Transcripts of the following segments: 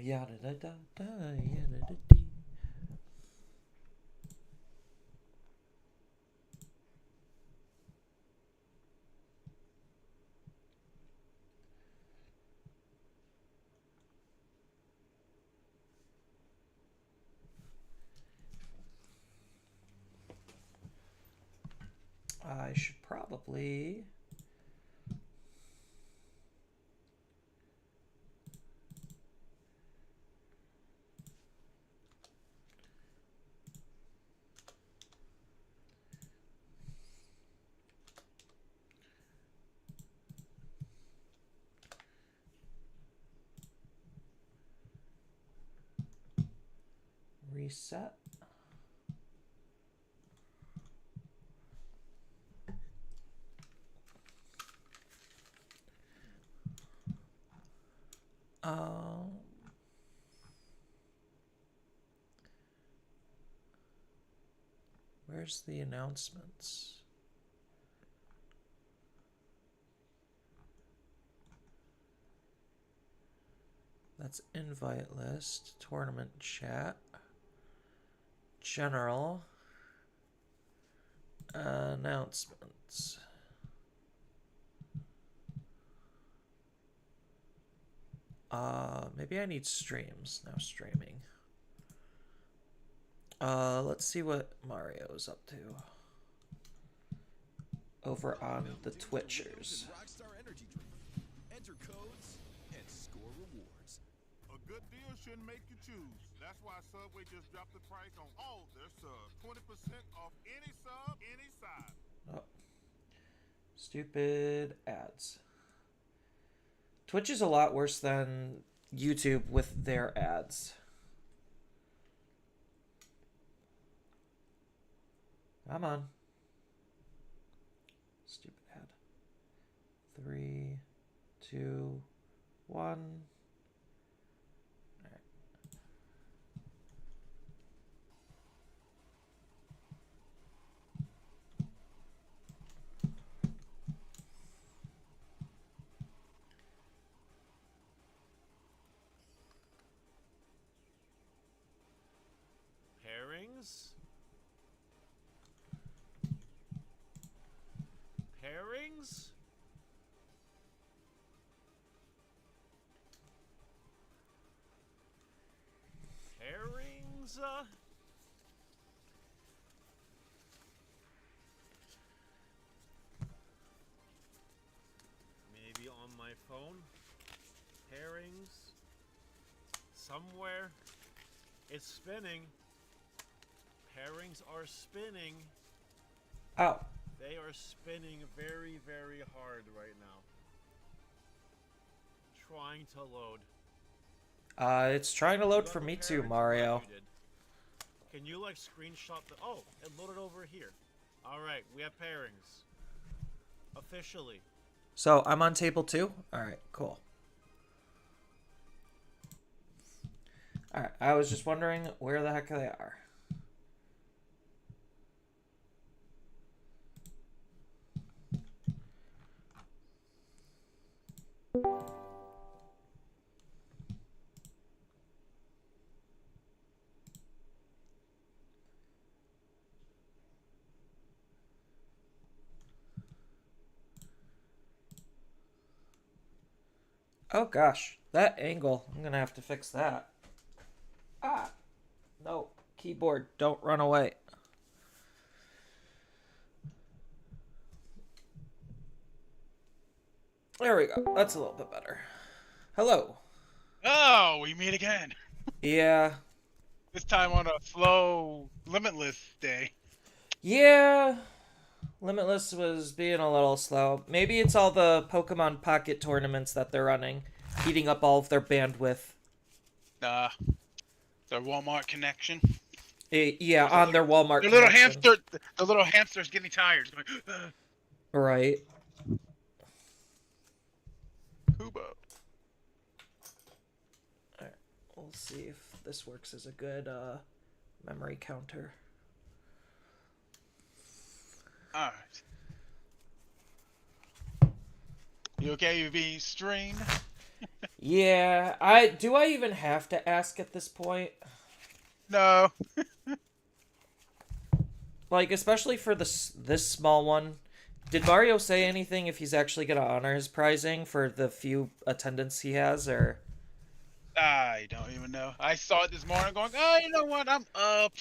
Yada da da da yada da dee. I should probably reset. Um, where's the announcements? That's invite list, tournament chat, general, announcements. Maybe I need streams. Now streaming. Let's see what Mario's up to. Over on the Twitchers. Enter codes and score rewards. A good deal shouldn't make you choose. That's why Subway just dropped the price on all their subs. 20% off any sub, any size. Oh. Stupid ads. Twitch is a lot worse than YouTube with their ads. Come on. Stupid ad. 3, 2, 1. All right. Pairings? Pairings? Pairings? Maybe on my phone? Pairings? Somewhere? It's spinning. Pairings are spinning. Oh. They are spinning very, very hard right now. Trying to load. It's trying to load for me too, Mario. Can you like screenshot the... Oh, it loaded over here. Alright, we have pairings. Officially. So, I'm on table 2? Alright, cool. Alright, I was just wondering where the heck they are. Oh gosh, that angle. I'm gonna have to fix that. Ah! No, keyboard, don't run away. There we go. That's a little bit better. Hello. Oh, we meet again. Yeah. This time on a slow, limitless day. Yeah. Limitless was being a little slow. Maybe it's all the Pokemon Pocket tournaments that they're running, eating up all of their bandwidth. The Walmart connection. Yeah, on their Walmart The little connection. hamster, the little hamster's getting tired. Going, Right. Kubo. Alright, we'll see if this works as a good memory counter. Alright. You okay? You being streamed? Yeah, I even have to ask at this point? No. Like, especially for this small one. Did Mario say anything if he's actually gonna honor his prizing for the few attendance he has, or? I don't even know. I saw it this morning going, oh, you know what? I'm up.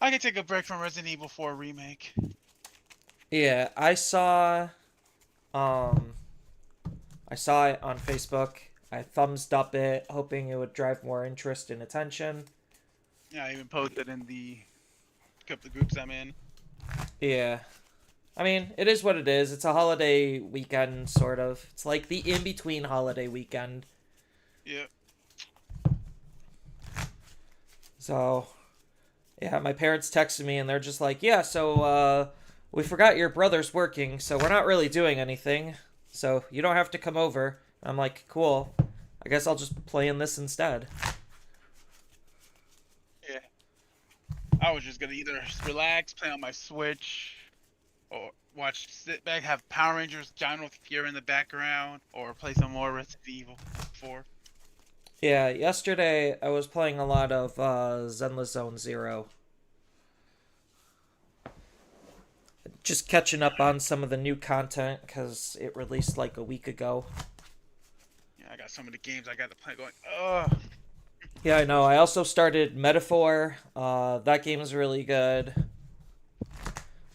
I can take a break from Resident Evil 4 Remake. Yeah, um I saw it on Facebook. I thumbsed up it, hoping it would drive more interest and attention. Yeah, I even posted in the couple of groups I'm in. Yeah. I mean, it is what it is. It's a holiday weekend, sort of. It's like the in-between holiday weekend. Yeah. So, yeah, my parents texted me and they're just like, yeah, so, we forgot your brother's working, so we're not really doing anything. So, you don't have to come over. I'm like, cool. I guess I'll just play in this instead. Yeah. I was just gonna either relax, play on my Switch, or sit back, have Power Rangers Giant Fury in the background, or play some more Resident Evil 4. Yeah, yesterday I was playing a lot of Zenless Zone Zero. Just catching up on some of the new content because it released like a week ago. Yeah, I got some of the games I got to play going, ugh. Yeah, I know. I also started Metaphor. That game is really good.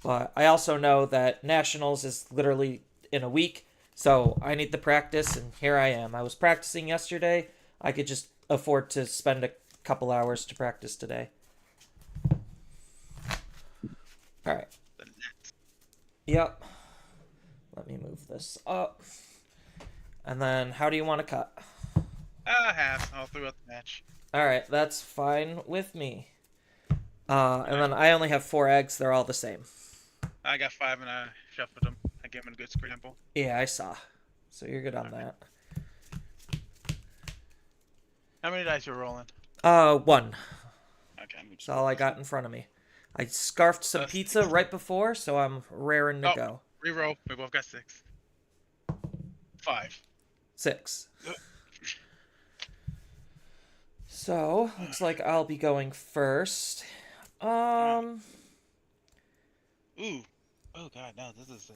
But I also know that Nationals is literally in a week, so I need the practice, and here I am. I was practicing yesterday. I could just afford to spend a couple hours to practice today. All right. Yep. Let me move this up. And then, how do you want to cut? Half all throughout the match. All right, that's fine with me. And then I only have 4 eggs. They're all the same. I got 5 and I shuffled them. I gave him a good scramble. Yeah, I saw. So you're good on that. How many dice you rolling? 1. Okay. That's all I got in front of me. I scarfed some pizza right before, so I'm raring to go. Reroll. We both got 6. 5. 6. So, looks like I'll be going first. Ooh. Oh god, no, this is a...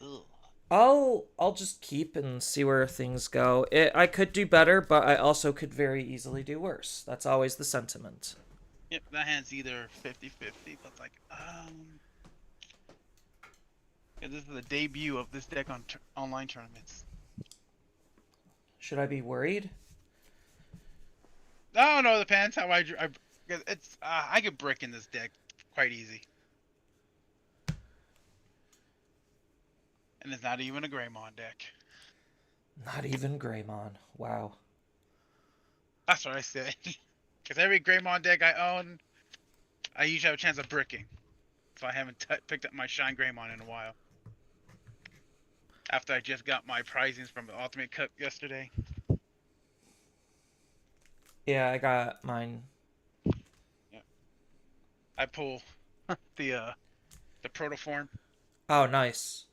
Ugh. I'll just keep and see where things go. I could do better, but I also could very easily do worse. That's always the sentiment. Yep, that hand's either 50-50, but it's like, yeah, this is the debut of this deck on online tournaments. Should I be worried? No, it depends how it's, I could brick in this deck quite easy. And it's not even a Greymon deck. Not even Greymon. Wow. That's what I said. Because every Greymon deck I own, I usually have a chance of bricking. So I haven't picked up my Shine Greymon in a while. After I just got my prizings from the Ultimate Cup yesterday. Yeah, I got mine. Yeah. I pull the Protoform Oh, nice.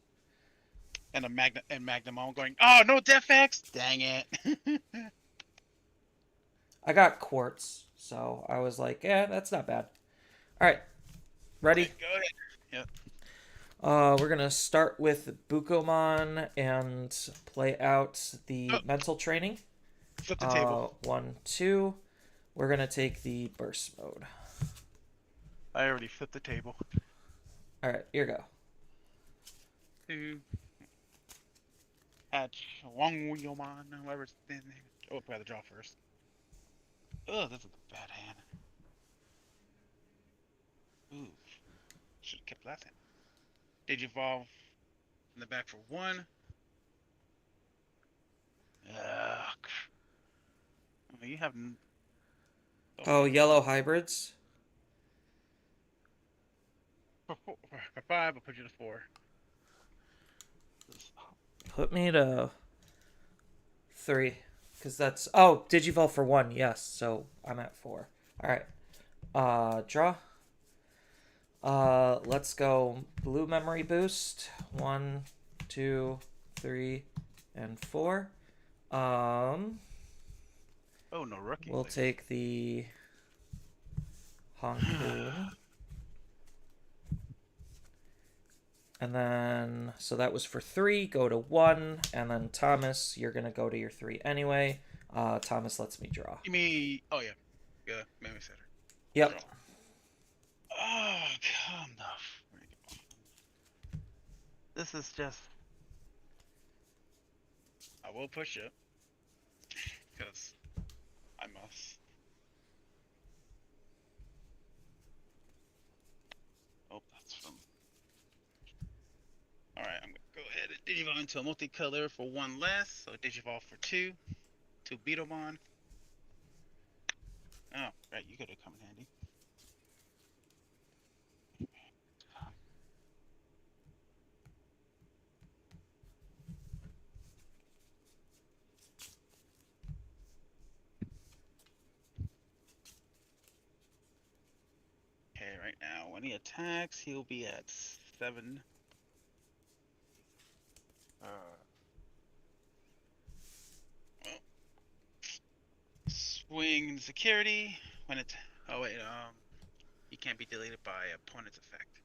and a Magnamon going, oh, no Defects! Dang it. I got Quartz, so I was like, yeah, that's not bad. All right. Ready? Go ahead. Yep. We're gonna start with Bukomon and play out the mental training. Flip the table. 1, 2. We're gonna take the burst mode. I already flipped the table. All right, here you go. 2. Hatch Wong Yomon, whoever's his name. Oh, I have to draw first. Oh, this is a bad hand. Ooh. Should have kept last hand. Digivolve in the back for 1. You have. Oh, yellow hybrids. For 5, I'll put you to 4. Put me to 3, because that's Digivolve for 1. Yes, so I'm at 4. All right. Draw. Let's go blue memory boost. 1, 2, 3, and 4. Oh, no rookie. We'll take the Hankoon. And then, so that was for 3, go to 1, and then Thomas, you're going to go to your 3 anyway. Thomas lets me draw. Give me. Oh, yeah. Yeah, maybe setter. Yep. Draw. Oh, come the freak on. This is just. I will push it. Because I must. Oh, that's from. Alright, I'm gonna go ahead and Digivolve into a multicolor for 1 less. So Digivolve for 2. 2 Beetlemon. Oh, right, you could have come in handy. Okay, right now, when he attacks, he'll be at 7. Well, swing security. When it. Oh, wait, he can't be deleted by opponent's effect.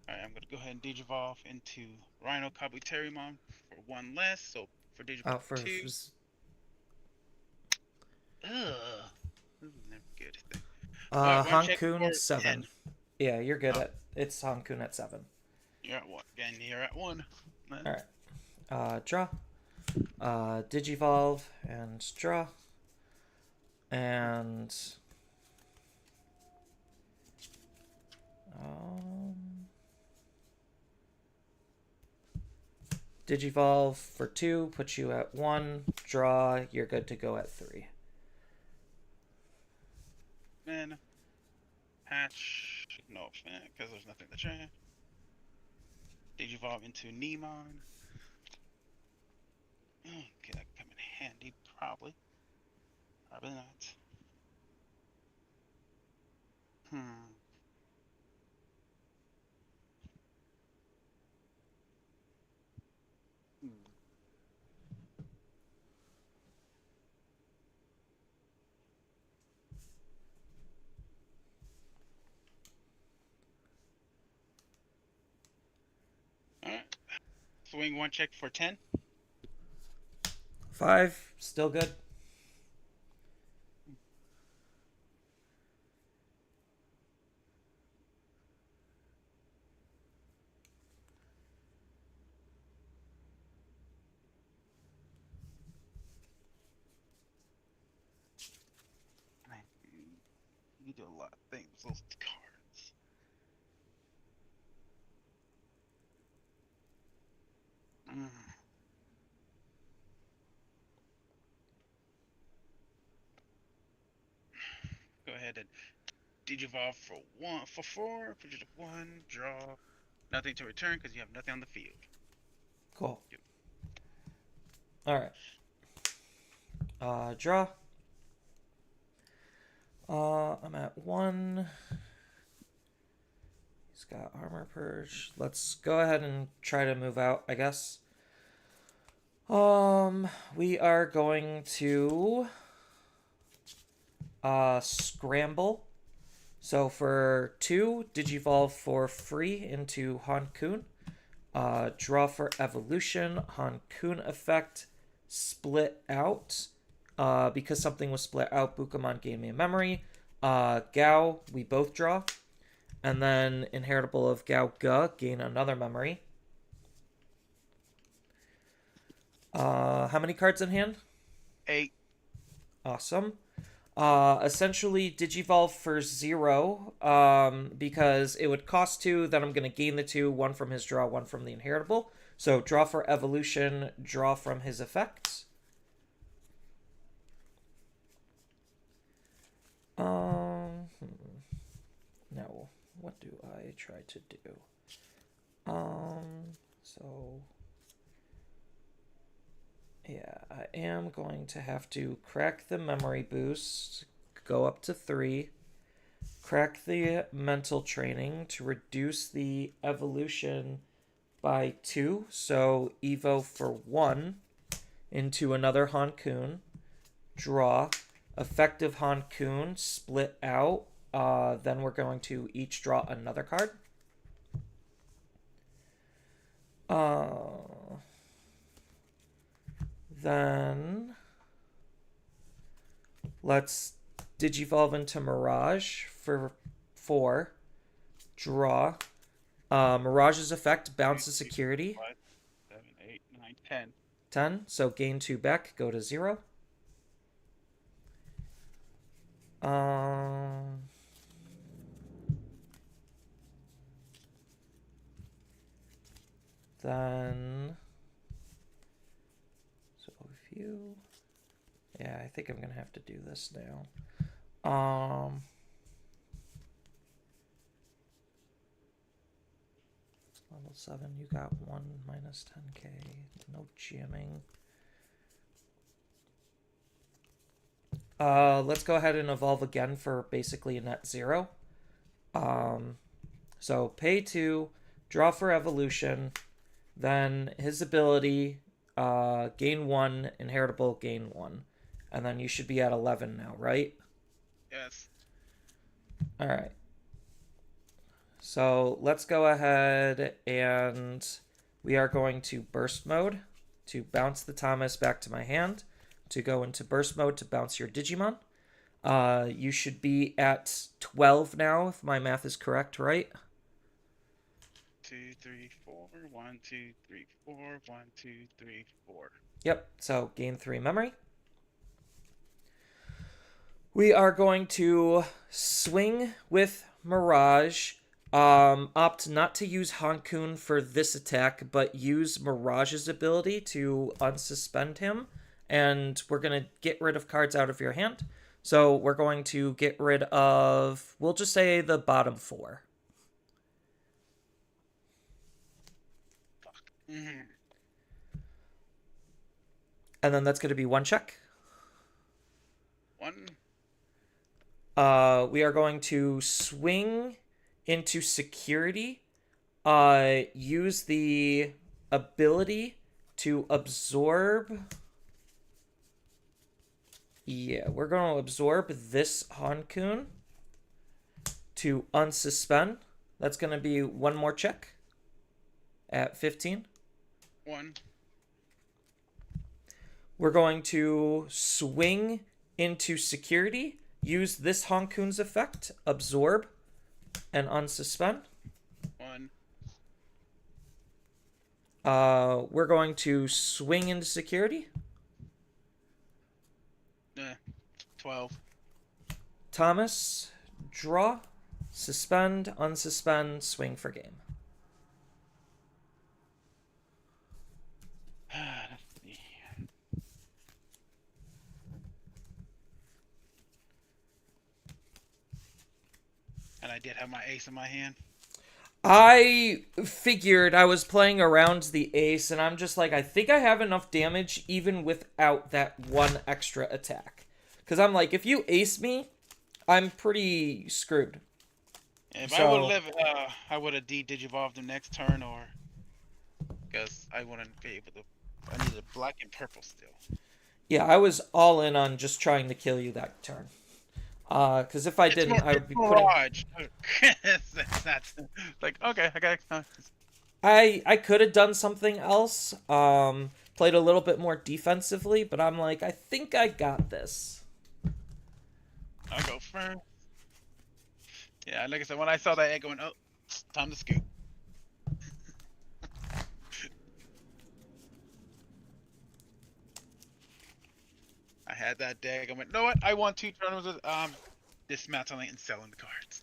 Alright, I'm gonna go ahead and Digivolve into Rhino Kabuterimon for 1 less. So for Digivolve For 2. Ugh. This is never a good thing. One check Hankoon for 7. 10. Yeah, you're good at it's Hankoon at 7. You're at 1. Again, you're at 1. Alright. Draw. Digivolve and draw. And Digivolve for 2, puts you at 1. Draw, you're good to go at 3. Man. Hatch. No, man, because there's nothing to change. Digivolve into Nemon. Okay, that could come in handy, probably. Probably not. Alright. Swing 1 check for 10. 5, still good. You do a lot of things with those cards. Go ahead and Digivolve for 4. Put it at 1. Draw. Nothing to return because you have nothing on the field. Cool. Alright. Draw. I'm at 1. He's got Armor Purge. Let's go ahead and try to move out, I guess. We are going to scramble. So for 2, Digivolve for free into Hankoon. Draw for evolution. Hankoon effect. Split out. Because something was split out, Bukamon gained me a memory. Gao, we both draw. And then inheritable of Gao Ga, gain another memory. How many cards in hand? 8. Awesome. Essentially Digivolve for 0, because it would cost 2, then I'm going to gain the 2, 1 from his draw, 1 from the inheritable. So draw for evolution, draw from his effects. No, what do I try to do? So yeah, I am going to have to crack the memory boost, go up to 3, crack the mental training to reduce the evolution by 2, so Evo for 1 into another Hankoon. Draw. Effective Hankoon, split out. Then we're going to each draw another card. Then let's Digivolve into Mirage for 4. Draw. Mirage's effect bounces security. 5, 7, 8, 9, 10. 10. So gain 2 back, go to 0. Then, so if you, yeah, I think I'm gonna have to do this now. Level 7, you got 1 minus 10k, no jamming. Let's go ahead and evolve again for basically a net 0. So pay 2, draw for evolution, then his ability, gain 1, inheritable, gain 1. And then you should be at 11 now, right? Yes. Alright. So let's go ahead and we are going to burst mode to bounce the Thomas back to my hand, to go into burst mode to bounce your Digimon. You should be at 12 now, if my math is correct, right? 2, 3, 4. 1, 2, 3, 4. 1, 2, 3, 4. Yep, so gain 3 memory. We are going to swing with Mirage. Opt not to use Hankoon for this attack, but use Mirage's ability to unsuspend him. And we're going to get rid of cards out of your hand. So we're going to get rid of, we'll just say the bottom 4. Mm-hmm. And then that's going to be 1 check. 1. We are going to swing into security. Use the ability to absorb. Yeah, we're going to absorb this Hankoon to unsuspend. That's going to be 1 more check at 15. 1. We're going to swing into security. Use this Hankoon's effect, absorb, and unsuspend. 1. We're going to swing into security. 12. Thomas, draw, suspend, unsuspend, swing for game. Let's see. And I did have my ace in my hand. I figured I was playing around the ace, and I'm just like, I think I have enough damage even without that 1 extra attack. Because I'm like, if you ace me, I'm pretty screwed. If I would live, I would have digivolved him next turn, or because I wouldn't be able to. I needed black and purple still. Yeah, I was all in on just trying to kill you that turn. Because if I didn't, I would be putting. That's like, okay, I got. I could have done something else. Played a little bit more defensively, but I'm like, I think I got this. I'll go first. Yeah, like I said, when I saw that egg going, oh, time to scoop. I had that deck. I went, you know what? I want 2 turns with dismantling and selling the cards.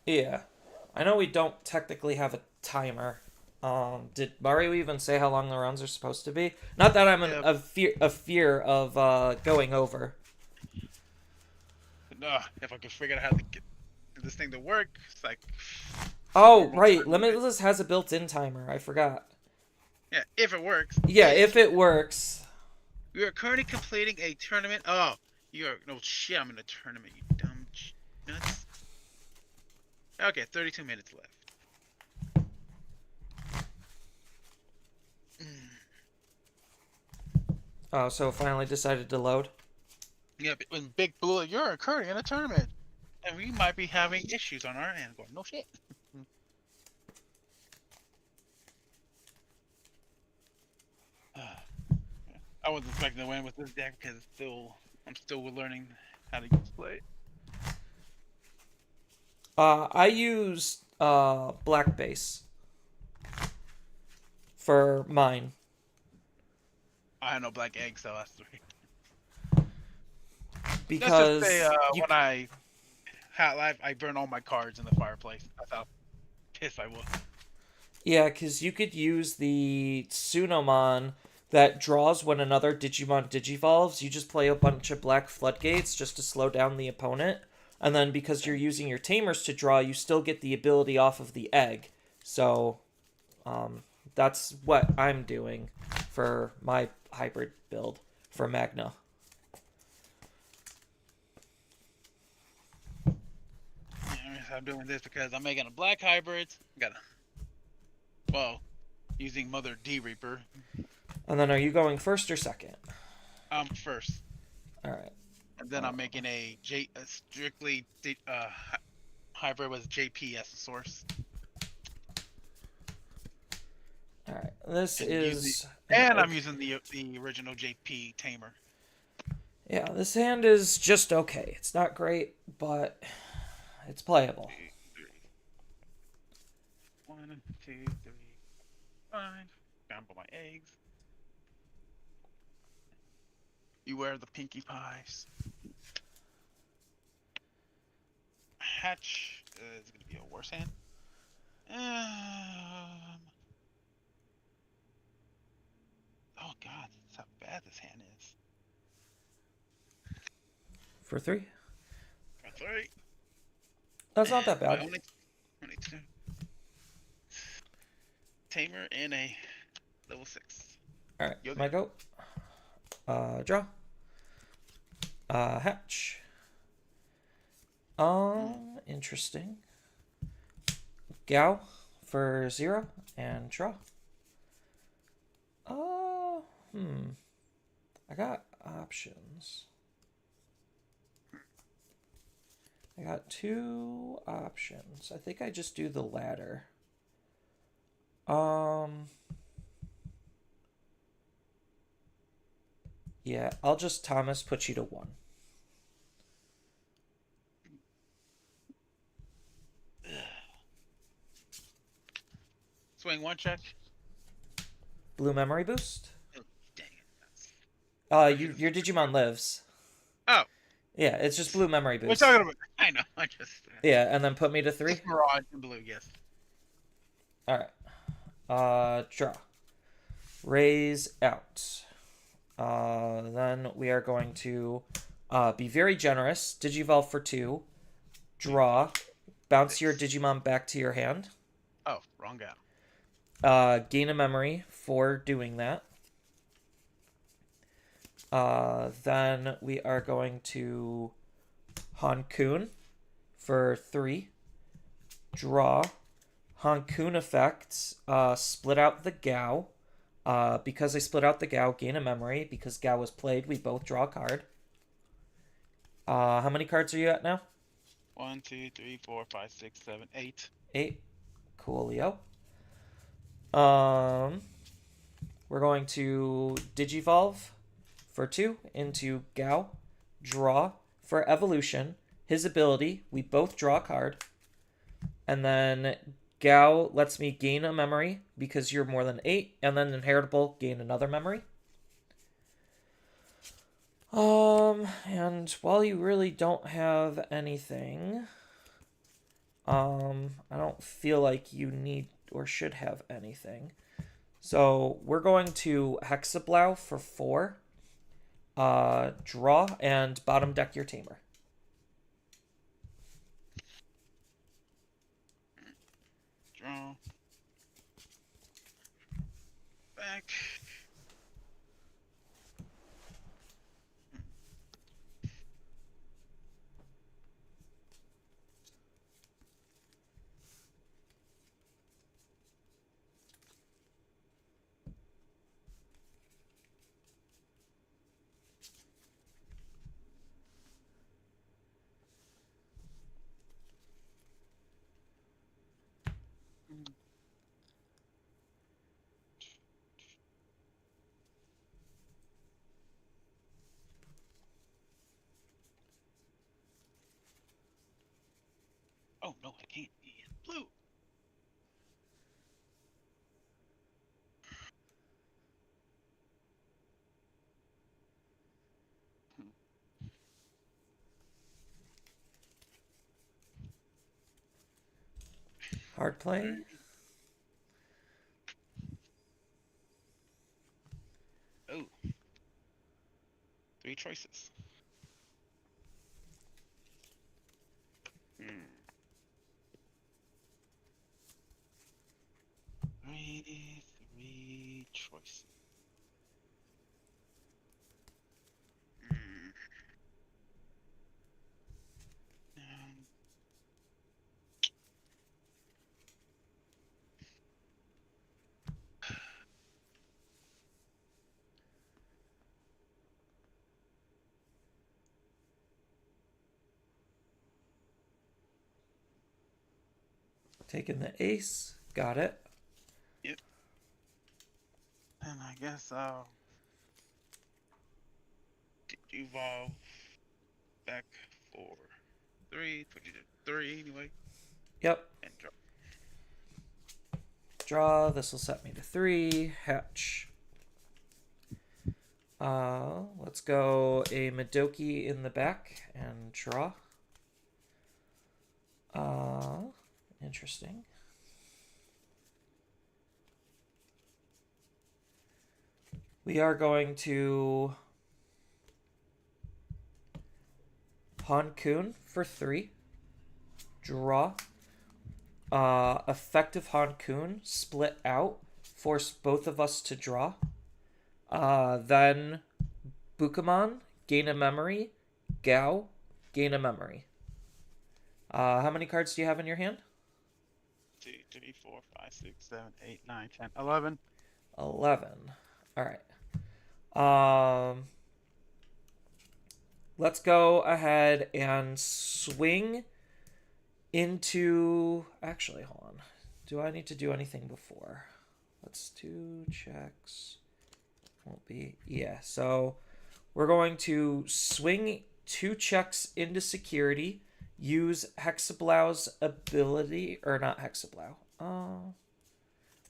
Yeah, I know we don't technically have a timer. Did Mario even say how long the rounds are supposed to be? Not that I'm a fear of going over. No, if I could figure out how to get this thing to work, it's like. Oh right, Limitless has a built-in timer. I forgot. Yeah, if it works. Yeah, if it works. We are currently completing a tournament. Oh, you're no shit. I'm in a tournament. You dumb nuts. Okay, 32 minutes left. Oh, so it finally decided to load. Yeah, but when Big Blue, you're occurring in a tournament, and we might be having issues on our end. Going, no shit. I wasn't expecting to win with this deck because I'm still learning how to play. I use black base for mine I had no black eggs, so that's three. Let's just say because you when I had life, I burn all my cards in the fireplace. That's how pissed I was. yeah, because you could use the Tsunomon that draws when another Digimon digivolves. You just play a bunch of black floodgates just to slow down the opponent. And then because you're using your tamers to draw, you still get the ability off of the egg. So that's what I'm doing for my hybrid build for Magna. Yeah, I'm doing this because I'm making a black hybrid. Well, using Mother D Reaper. And then are you going first or second? First. All right. And then I'm making a strictly hybrid with JP as the source. All right. This And is I'm using the original JP tamer. yeah, this hand is just okay. It's not great, but it's playable. 1, 2, 3, 5. Gamble my eggs. Beware the Pinkie Pies. Hatch is going to be a worse hand. Oh god, that's how bad this hand is. For 3? That's alright. That's not that bad. Only 2. Tamer and a level 6. All right, my go. Draw. Hatch. Interesting. Gao for 0 and draw. I got options. I got 2 options. I think I just do the latter. Yeah, I'll just Thomas put you to 1. Swing 1 check. Blue memory boost. Oh, dang it. Your Digimon lives. Oh. Yeah, it's just blue memory We're boost. talking about. I know. I just. Yeah, and then put me to 3. Mirage and blue, yes. All right. Draw. Raise out. Then we are going to be very generous. Digivolve for 2. Draw. Bounce your Digimon back to your hand. Oh, wrong guy. Gain a memory for doing that. Then we are going to Hankun for 3. Draw. Hankun effects. Split out the Gao. Because I split out the Gao, gain a memory. Because Gao was played, we both draw a card. How many cards are you at now? 1, 2, 3, 4, 5, 6, 7, 8. 8. Coolio. We're going to Digivolve for 2 into Gao. Draw for evolution. His ability, we both draw a card. And then Gao lets me gain a memory because you're more than 8. And then inheritable, gain another memory. And while you really don't have anything, I don't feel like you need or should have anything. So we're going to Hexablow for 4. Draw and bottom deck your tamer. Draw. Back. Oh no, I can't. Blue. Hard play. Oh, three choices. Hmm. Three choices. Hmm. Um, Taking the ace. Got it. yep. And I guess I'll evolve back for three. What you did? Three anyway. Yep. And drop. Draw. This will set me to 3. Hatch. Let's go a Madoki in the back and draw. Interesting. We are going to Hankun for 3. Draw. Effective Hankun. Split out. Force both of us to draw. Then Bukamon. Gain a memory. Gao. Gain a memory. How many cards do you have in your hand? 2, 3, 4, 5, 6, 7, 8, 9, 10, 11. 11. All right. Let's go ahead and swing into. Actually, hold on. Do I need to do anything before? Let's do checks. Won't be. Yeah. So we're going to swing 2 checks into security. Use Hexablow's ability, or not Hexablow.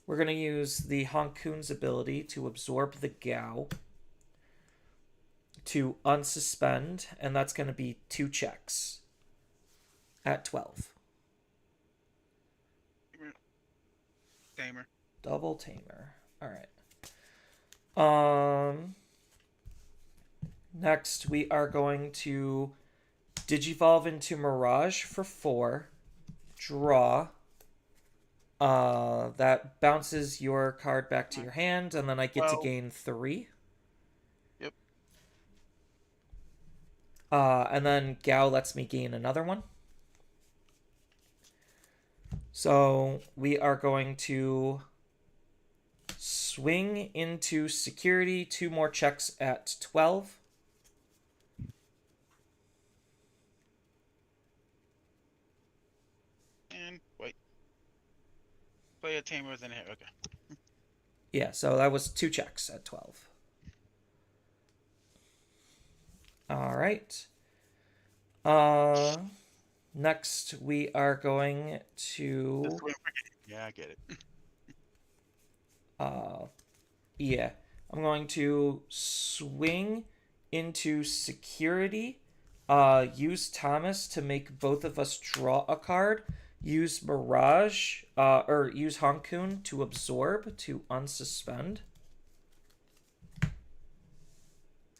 We're going to use the Hankun's ability to absorb the Gao to unsuspend, and that's going to be 2 checks at 12. Tamer. Double Tamer. All right. Next, we are going to Digivolve into Mirage for 4. Draw. That bounces your card back to your hand, and then I get to gain 3. Yep. And then Gao lets me gain another one. So we are going to swing into security. 2 more checks at 12. And wait. Play a Tamer's in here. Okay. Yeah, so that was 2 checks at 12. All right. Next we are going to Yeah, I get it. yeah. I'm going to swing into security. Use Thomas to make both of us draw a card. Use Mirage, or use Hankun to absorb, to unsuspend.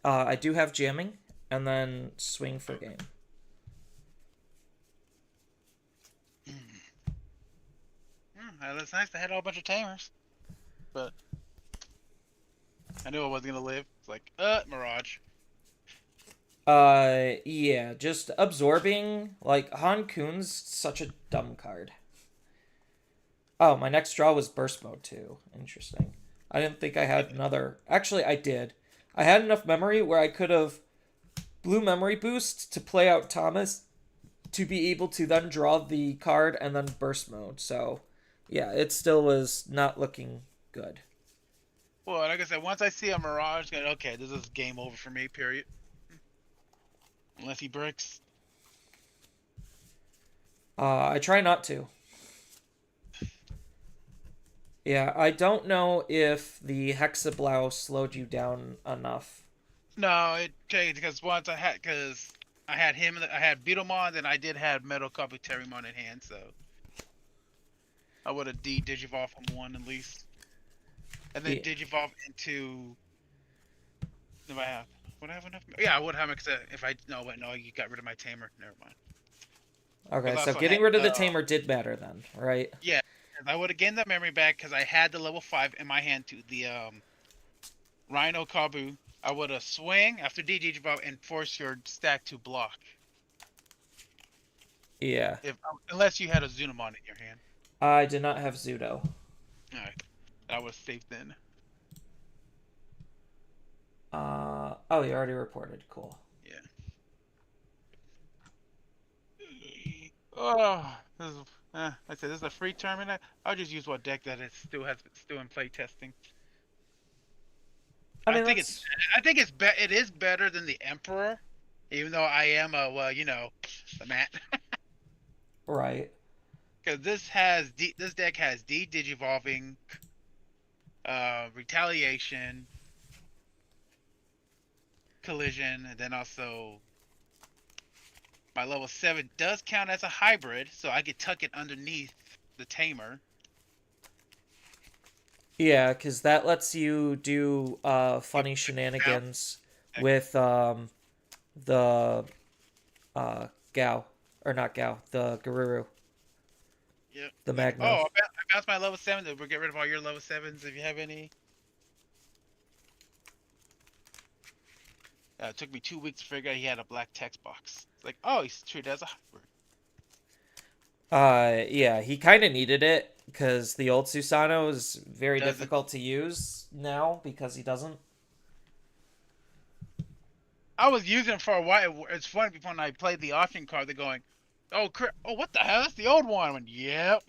I do have jamming, and then swing for game. That's nice. I had a whole bunch of Tamers. But I knew I wasn't going to live. It's like, Mirage. Yeah, just absorbing. Like, Hankun's such a dumb card. Oh, my next draw was burst mode too. Interesting. I didn't think I had another. Actually, I did. I had enough memory where I could have blue memory boost to play out Thomas to be able to then draw the card and then burst mode. So, yeah, it still was not looking good. Well, like I said, once I see a Mirage, okay, this is game over for me, period. Unless he bricks. I try not to. Yeah, I don't know if the Hexablow slowed you down enough. No, it changed because once I had him, I had Beetlemon, and I did have Metal Kabuterimon in hand, so I would have Digivolved from one at least, and then Yeah. Digivolve into. If I have, would I have enough? Yeah, I would have because if I no, wait, no, you got rid of my tamer. Never mind. Okay, Because I so also had getting rid of the tamer did matter then, right? yeah, 'cause I would have gained that memory back because I had the level 5 in my hand to the Rhino Kabu. I would have swing after Digivolve and force your stack to block. Yeah. If unless you had a Zunamon in your hand. I did not have Zudo. Alright. That was safe then. Oh, you already reported. Cool. Yeah. Oh, I said this is a free tournament. I'll just use what deck that still in play testing. I I mean, think it's that's it is better than the Emperor, even though I am the Matt. right. Because this deck has Digivolving, Retaliation, Collision, and then also my level 7 does count as a hybrid, so I could tuck it underneath the Tamer. Yeah, because that lets you do funny shenanigans with the Gao. Or not Gao, the Garuru. Yep. The Oh, Magma. I bounced my level 7. We'll get rid of all your level 7s if you have any. It took me 2 weeks to figure out he had a black text box. It's like, oh, he's treated as a hybrid. Yeah, he kind of needed it because the old Susano is very Doesn't. difficult to use now because he doesn't. I was using it for a while. It's funny when I played the auction card, they're going, oh, what the hell? That's the old one. I went, yep.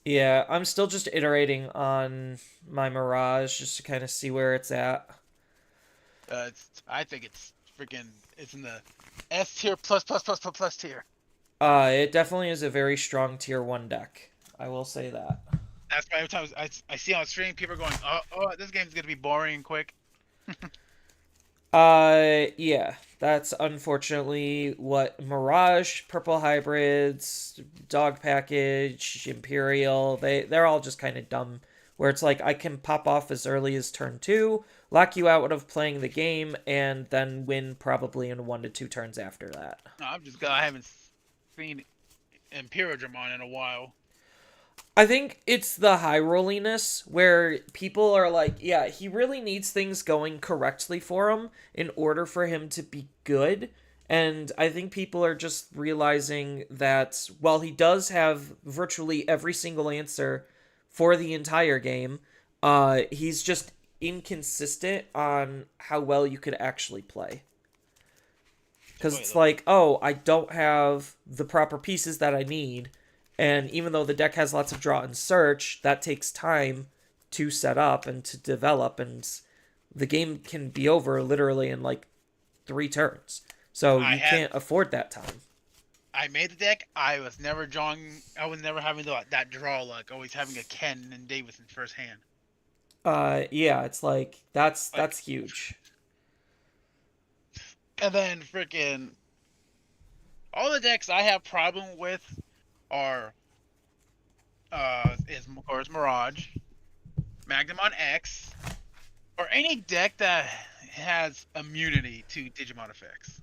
Yeah, I'm still just iterating on my Mirage just to kind of see where it's at. I think it's in the S tier plus tier. It definitely is a very strong tier 1 deck. I will say that. That's why every time I see on stream, people are going, oh, this game's gonna be boring and quick. Yeah, that's unfortunately what Mirage, Purple Hybrids, Dog Package, Imperial, they're all just kind of dumb. Where it's like, I can pop off as early as turn 2, lock you out of playing the game, and then win probably in 1 to 2 turns after that. No, I haven't seen Imperial Dramon in a while. I think it's the high rolliness where people are like, yeah, he really needs things going correctly for him in order for him to be good. And I think people are just realizing that while he does have virtually every single answer for the entire game, he's just inconsistent on how well you could actually play. Because it's like, oh, I don't have the proper pieces that I need. And even though the deck has lots of draw and search, that takes time to set up and to develop. And the game can be over literally in like 3 turns. So you can't afford that time. I made the deck. I was never having that draw luck. Always having a Ken and Davis in first hand. Yeah, it's like that's huge. And then freaking all the decks I have problem with are is of course Mirage, Magnamon X, or any deck that has immunity to Digimon effects.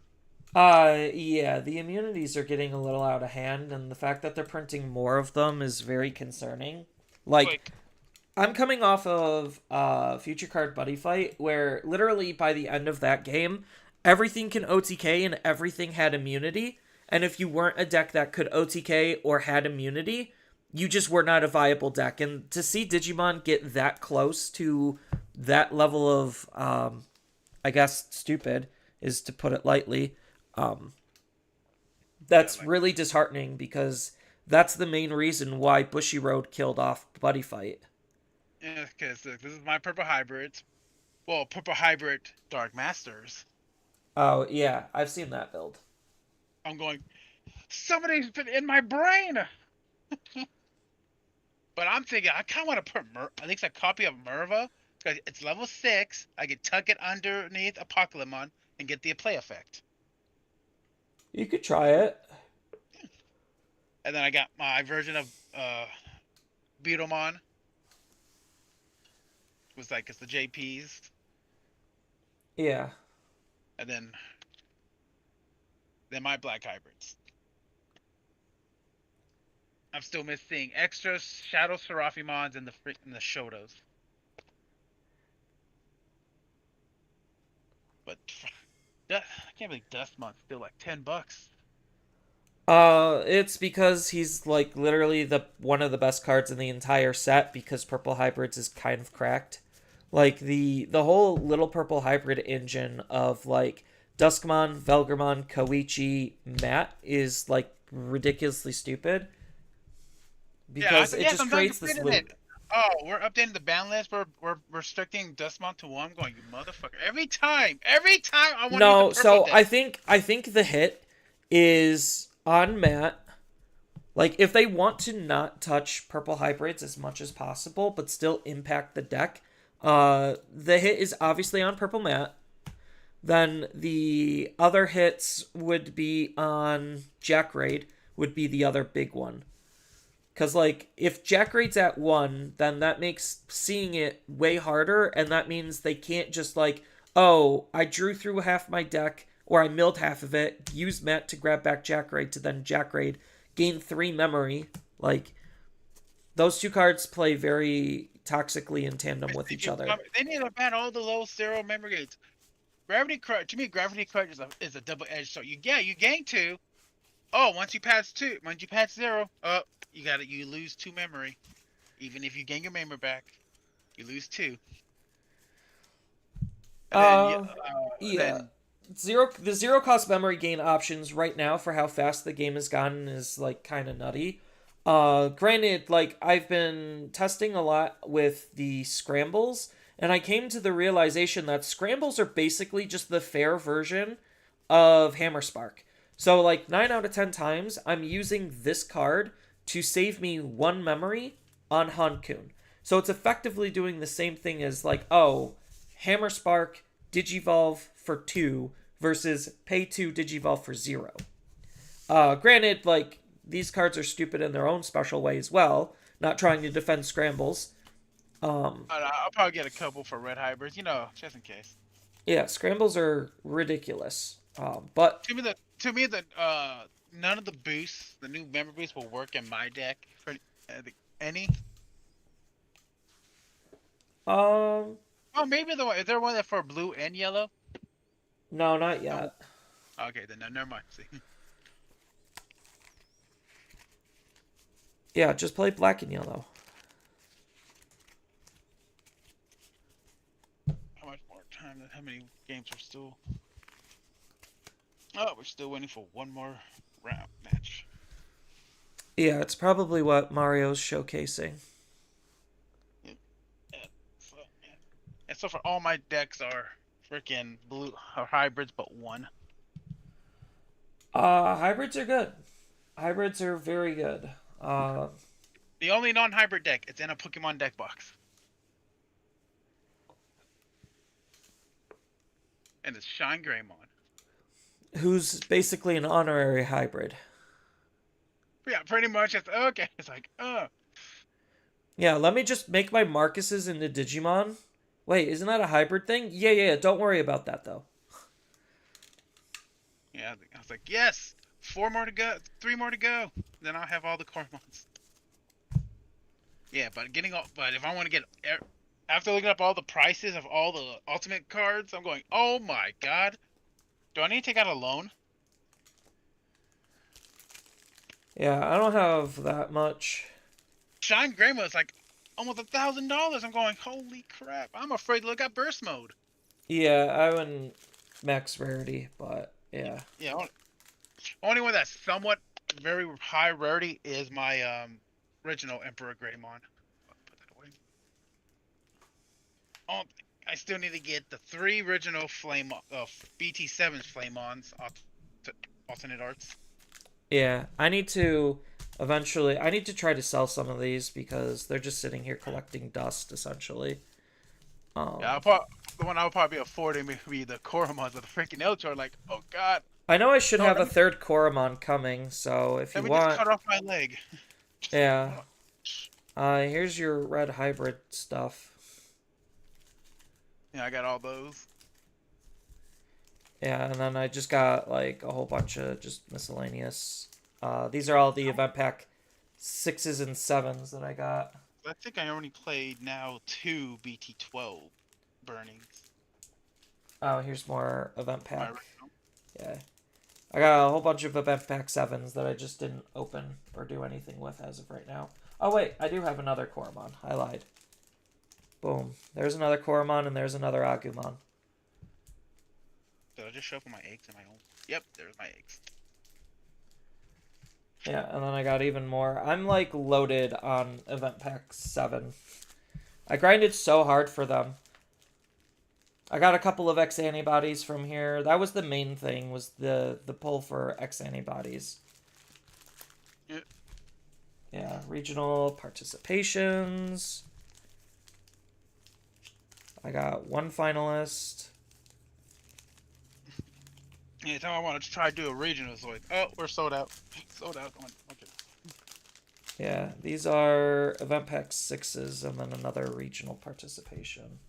Yeah, the immunities are getting a little out of hand, and the fact that they're printing more of them is very concerning. Like I'm coming off of Future Card Buddy Fight, where literally by the end of that game, everything can OTK and everything had immunity. And if you weren't a deck that could OTK or had immunity, you just were not a viable deck. And to see Digimon get that close to that level of, I guess, stupid, is to put it lightly, that's really disheartening because that's the main reason why Bushiroad killed off Buddy Fight. Yeah, because this is my Purple Hybrids. Well, Purple Hybrid Dark Masters. Oh, yeah, I've seen that build. I'm going, Somebody's been in my brain. But I'm thinking I kind of want to put at least a copy of Merva because it's level 6. I can tuck it underneath Apocalypse and get the play effect. You could try it. And then I got my version of Beetlemon. It was like it's the JPs. Yeah. And then my black hybrids. I'm still missing extra Shadow Seraphimons and the Shotos. But I can't believe Dustmon's still like $10. It's because he's like literally the one of the best cards in the entire set because purple hybrids is kind of cracked. Like the whole little purple hybrid engine of like Duskmon, Velgramon, Koichi, Matt is like ridiculously stupid because it just creates this loop. Oh, we're updating the ban list. We're restricting Dustmon to 1. I'm going, you motherfucker! Every time I want to No, use the purple so deck. I think the hit is on Matt. Like if they want to not touch purple hybrids as much as possible, but still impact the deck, the hit is obviously on purple Matt. Then the other hits would be on Jack Raid, would be the other big one. Because, like, if Jack Raid's at 1, then that makes seeing it way harder, and that means they can't just, like, oh, I drew through half my deck, or I milled half of it, use Matt to grab back Jack Raid to then Jack Raid, gain 3 memory. Like, those two cards play very toxically in tandem with each other. They need to ban all the low 0 memory gates. Gravity Crush, to me, Gravity Crush is a double-edged sword. You gain 2. Oh, once you pass 0, you lose 2 memory. Even if you gain your memory back, you lose 2. And Yeah. The zero cost memory gain options right now for how fast the game has gotten is like kind of nutty. Granted, like I've been testing a lot with the scrambles, and I came to the realization that scrambles are basically just the fair version of Hammer Spark. So like 9 out of 10 times, I'm using this card to save me 1 memory on Hankun. So it's effectively doing the same thing as like, oh, Hammer Spark, Digivolve for 2 versus pay 2 Digivolve for 0. Granted, like, these cards are stupid in their own special way as well, not trying to defend scrambles. I'll probably get a couple for red hybrids, just in case. Yeah, scrambles are ridiculous. But to me, none of the boosts, the new member boosts, will work in my deck for any. Oh, maybe is there one that for blue and yellow? No, not yet. Oh. Okay, then never mind. See. Yeah, just play black and yellow. How much more time? How many games are still? Oh, we're still waiting for one more round match. Yeah, it's probably what Mario's showcasing. And so for all my decks are freaking blue or hybrids, but 1. Hybrids are good. Hybrids are very good. The only non-hybrid deck, it's in a Pokemon deck box. And it's Shine Greymon. Who's basically an honorary hybrid. Yeah, pretty much. It's like, Yeah, let me just make my Marcuses into Digimon. Wait, isn't that a hybrid thing? Yeah, don't worry about that, though. Yeah, I was like, yes! 4 more to go. 3 more to go. Then I'll have all the Cormons. Yeah, but if I want to get... After looking up all the prices of all the ultimate cards, I'm going, oh my god. Do I need to take out a loan? Yeah, I don't have that much. Shine Greymon is like almost $1,000. I'm going, holy crap. I'm afraid to look at burst mode. Yeah, I wouldn't max rarity, but yeah. Yeah, only one that's somewhat very high rarity is my original Emperor Greymon. Put that away. Oh, I still need to get the 3 original BT7's Flameons alternate arts. Yeah, I need to eventually. I need to try to sell some of these because they're just sitting here collecting dust, essentially. Yeah, the one I'll probably be affording me be the Koromons of the freaking Elchor. Like, oh god, I know I should no, have a third Koromon coming, so if let you me just want, cut off my leg. yeah. Here's your red hybrid stuff. Yeah, I got all those. Yeah, and then I just got like a whole bunch of just miscellaneous. These are all the event pack 6s and 7s that I got. I think I only played now 2 BT12 burnings. Oh, here's more event My pack. original. Yeah. I got a whole bunch of event pack 7s that I just didn't open or do anything with as of right now. Oh wait, I do have another Koromon. I lied. Boom. There's another Koromon and there's another Agumon. Did I just show up with my eggs in my home? Yep, there's my eggs. Yeah, and then I got even more. I'm like loaded on event pack 7. I grinded so hard for them. I got a couple of X antibodies from here. That was the main thing, was the pull for X antibodies. Yep. Yeah, regional participations. I got one finalist. Anytime I want to try to do a regional, it's like, oh, we're sold out. Sold out. Okay. Yeah, these are event pack 6s and then another regional participation.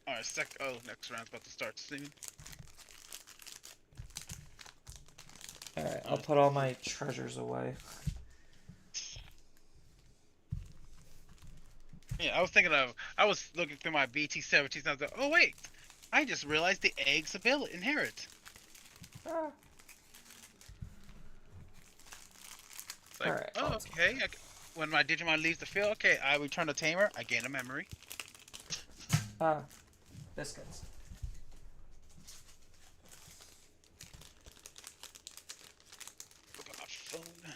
Alright, next round's about to start soon. Alright, I'll put all my treasures away. Yeah, I was looking through my BT17s and I was like, oh wait, I just realized the eggs ability inherit. Ah. It's like, Alright, oh, okay. When my Digimon leaves the field, okay, I return the tamer, I gain a memory. Biscuits. Look at my phone.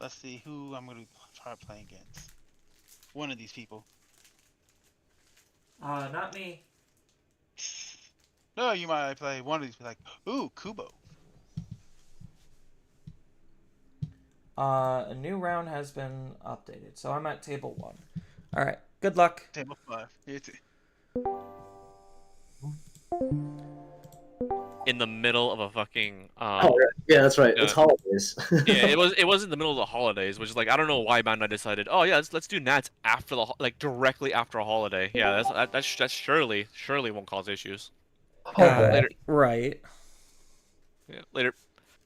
Let's see who I'm going to try playing against. One of these people. Not me. No, you might play one of these. Like, ooh, Kubo. A new round has been updated, so I'm at table 1. Alright, good luck. Table 5. Here too. In the middle of a fucking Oh, right. Yeah, that's right. It's yeah. holidays. Yeah, it was in the middle of the holidays, which is like I don't know why Bandai decided. Oh yeah, let's do Nats after directly after a holiday. Yeah, that's surely won't cause issues. Later. Right. Yeah, later.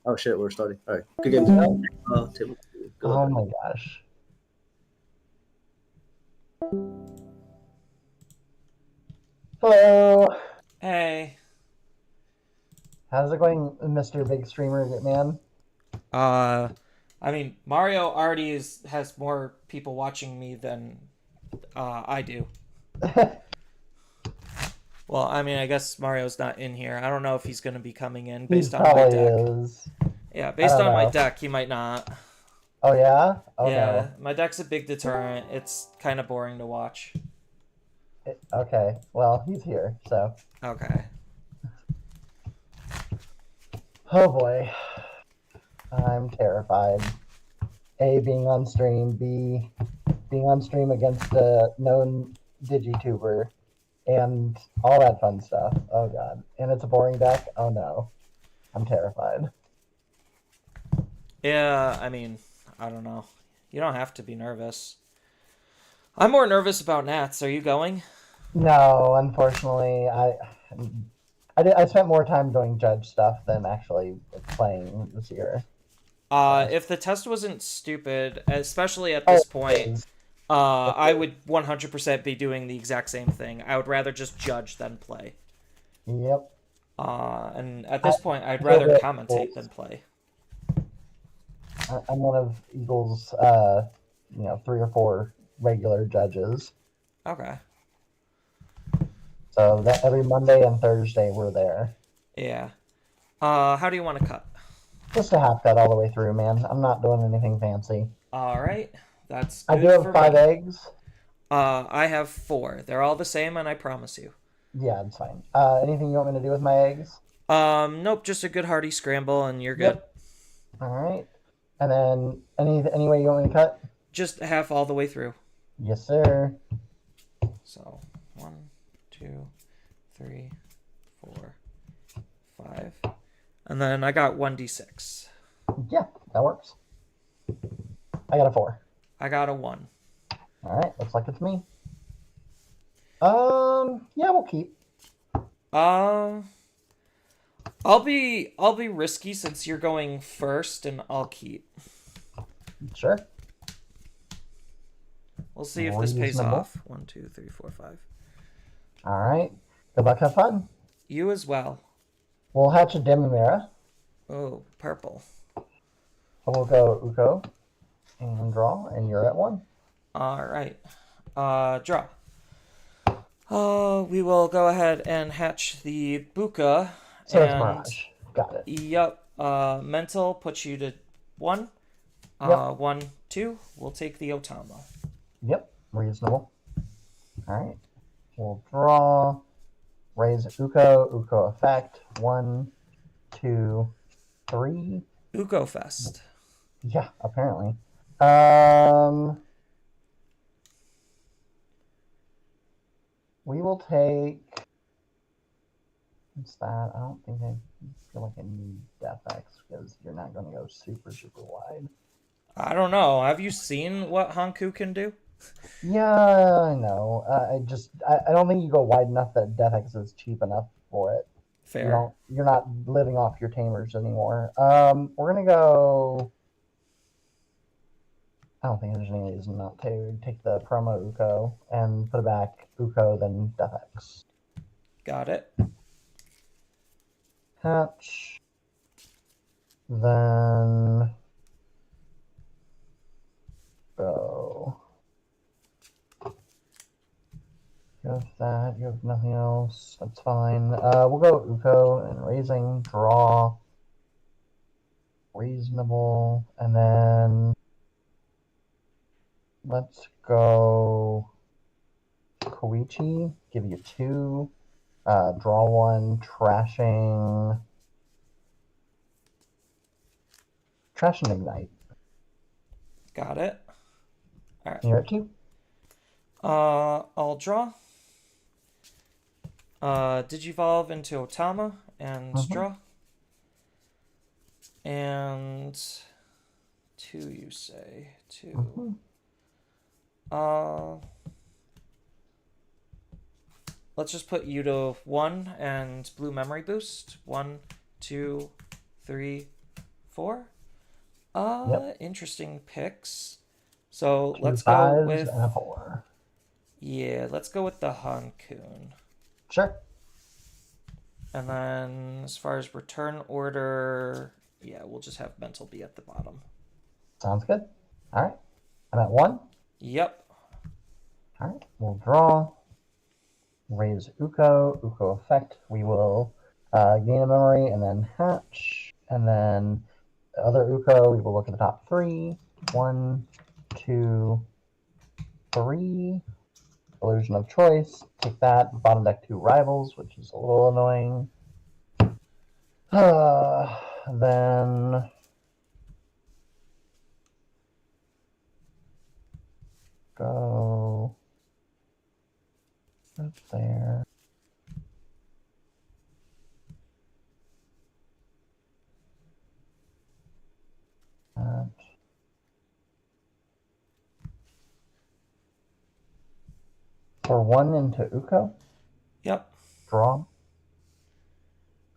Oh shit, we're starting. All right, good game. Table. Go Oh ahead. my gosh. Hello. Hey. How's it going, Mr. Big Streamer Man? I mean, Mario already has more people watching me than I do. Well, I mean, I guess Mario's not in here. I don't know if he's going to be coming in based on my probably deck. is. Yeah, based don't on my know. deck, he might not. Oh yeah? Oh Yeah, my deck's a big deterrent. It's kind of boring to watch. no. Okay. Well, he's here, so. Okay. Oh boy. I'm terrified. A, being on stream. B, being on stream against a known Digituber. And all that fun stuff. Oh god. And it's a boring deck? Oh no. I'm terrified. Yeah, I mean, I don't know. You don't have to be nervous. I'm more nervous about Nats. Are you going? No, unfortunately, I spent more time doing judge stuff than actually playing this year. If the test wasn't stupid, especially at this point, I would 100% be doing the exact same thing. I would rather just judge than play. Yep. And at this point, I'd rather commentate than play. I'm one of Eagles, 3 or 4 regular judges. Okay. So that every Monday and Thursday we're there. Yeah. How do you want to cut? Just a half cut all the way through, man. I'm not doing anything fancy. All right. That's I good do have for 5 me. eggs. I have 4. They're all the same, and I promise you. Yeah, it's fine. Anything you want me to do with my eggs? Nope, just a good hearty scramble, and you're good. Yep. All right. And then any way you want me to cut? Just half all the way through. Yes, sir. So 1, 2, 3, 4, 5, and then I got 1d6. Yeah, that works. I got a 4. I got a 1. All right, looks like it's me. Yeah, we'll keep. Uh, I'll be risky since you're going first, and I'll keep. Sure. We'll see if this pays Reasonable. off. 1, 2, 3, 4, 5. All right. Good luck, have fun. You as well. We'll hatch a Demimera. Oh, purple. We'll go Uko and draw, and you're at 1. All right. Draw. We will go ahead and hatch the Buka. So it's and Mirage. Got it. Yep. Mental puts you to 1. Yep. 1, 2. We'll take the Otama. Yep, reasonable. All right. We'll draw. Raise Uko. Uko effect. 1, 2, 3. Uko Fest. Yeah, apparently. We will take. What's that? I don't think I feel like I need Death X because you're not going to go super, super wide. I don't know. Have you seen what Hanku can do? Yeah, I know. I don't think you go wide enough that Death X is cheap enough for it. Fair. You're not living off your tamers anymore. We're gonna go. I don't think there's any reason not to take the promo Uko and put it back Uko, then Death X. Got it. Hatch. Then go. You have that. You have nothing else. That's fine. We'll go Uko and raising, draw. Reasonable. And then let's go Koichi. Give you 2. Draw 1. Trashing. Trash and Ignite. Got it. All right. You're at 2. I'll draw. Digivolve into Otama and draw. And 2, you say. 2. Let's just put you to 1 and blue memory boost. 1, 2, 3, 4. Yep. Interesting picks. So 2 let's go 5s with and a 4. Yeah, let's go with the Hankun. Sure. And then as far as return order, yeah, we'll just have mental be at the bottom. Sounds good. All right. I'm at 1. Yep. All right. We'll draw. Raise Uko. Uko effect. We will gain a memory and then hatch. And then the other Uko, we will look at the top 3. 1, 2, 3. Illusion of choice. Take that. Bottom deck 2 rivals, which is a little annoying. Then go up there. For 1 into Uko. Yep. Draw.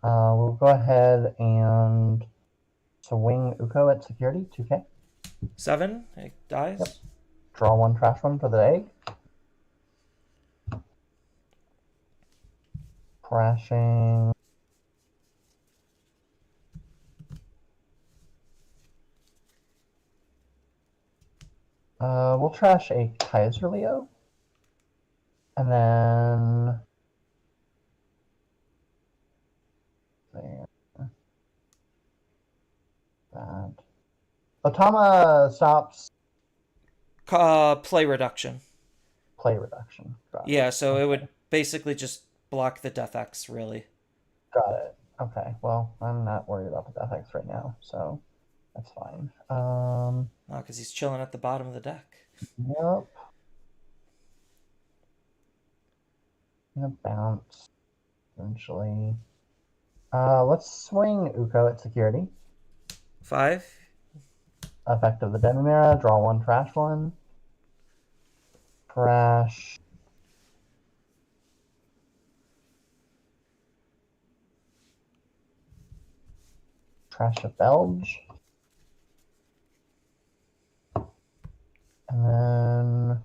We'll go ahead and swing Uko at security, 2k. 7. It dies. Yep. Draw 1, trash 1 for the egg. Crashing. We'll trash a Kaiser Leo. And then there. That. Otama stops Play reduction. Play reduction. Got Yeah, it. so it would basically just block the Death X, really. Got it. Okay. Well, I'm not worried about the Death X right now, so that's fine. Oh, because he's chilling at the bottom of the deck. Yep. Gonna bounce eventually. Let's swing Uko at security. 5. Effect of the Demimera, draw one, trash one. Trash. Trash a Belge. And then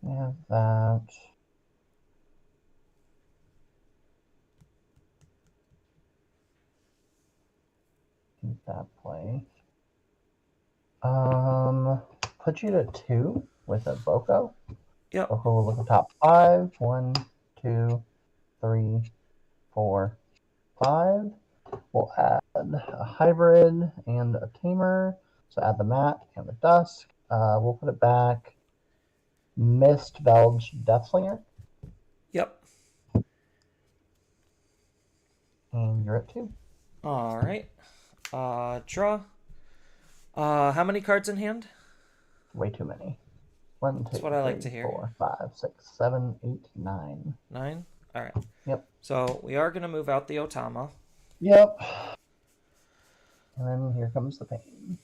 we have that. Keep that play. Put you to 2 with a Boko. Yep. Boko will look at top 5. 1, 2, 3, 4, 5. We'll add a hybrid and a tamer. So add the mat and the dusk. We'll put it back. Mist Belge Deathslinger. Yep. And you're at 2. All right. Draw. How many cards in hand? Way too many. 1, 2, That's what I like 3, to hear. 4, 5, 6, 7, 8, 9. 9. All right. Yep. So we are gonna move out the Otama. Yep. And then here comes the pain.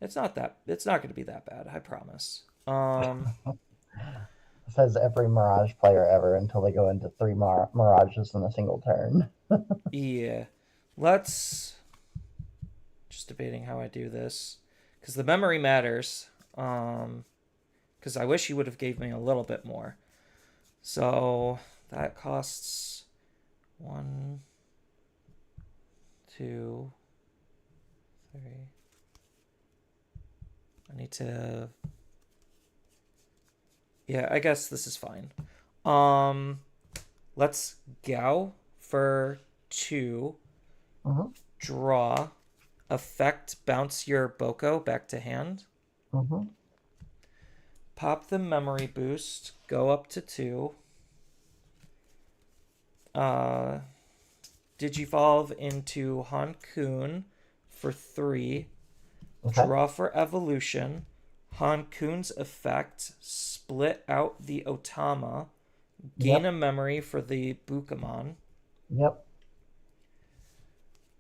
It's not going to be that bad, I promise. Says every Mirage player ever until they go into 3 Mirages in a single turn. Yeah. Let's just debating how I do this because the memory matters. Because I wish he would have gave me a little bit more. So that costs 1, 2, 3. I need to. Yeah, I guess this is fine. Let's Gao for 2. Mm-hmm. Draw. Effect, bounce your Boko back to hand. Mm-hmm. Pop the memory boost. Go up to 2. Digivolve into Hankun for 3. Okay. Draw for evolution. Hankun's effect. Split out the Otama. Gain Yep. a memory for the Bukamon. Yep.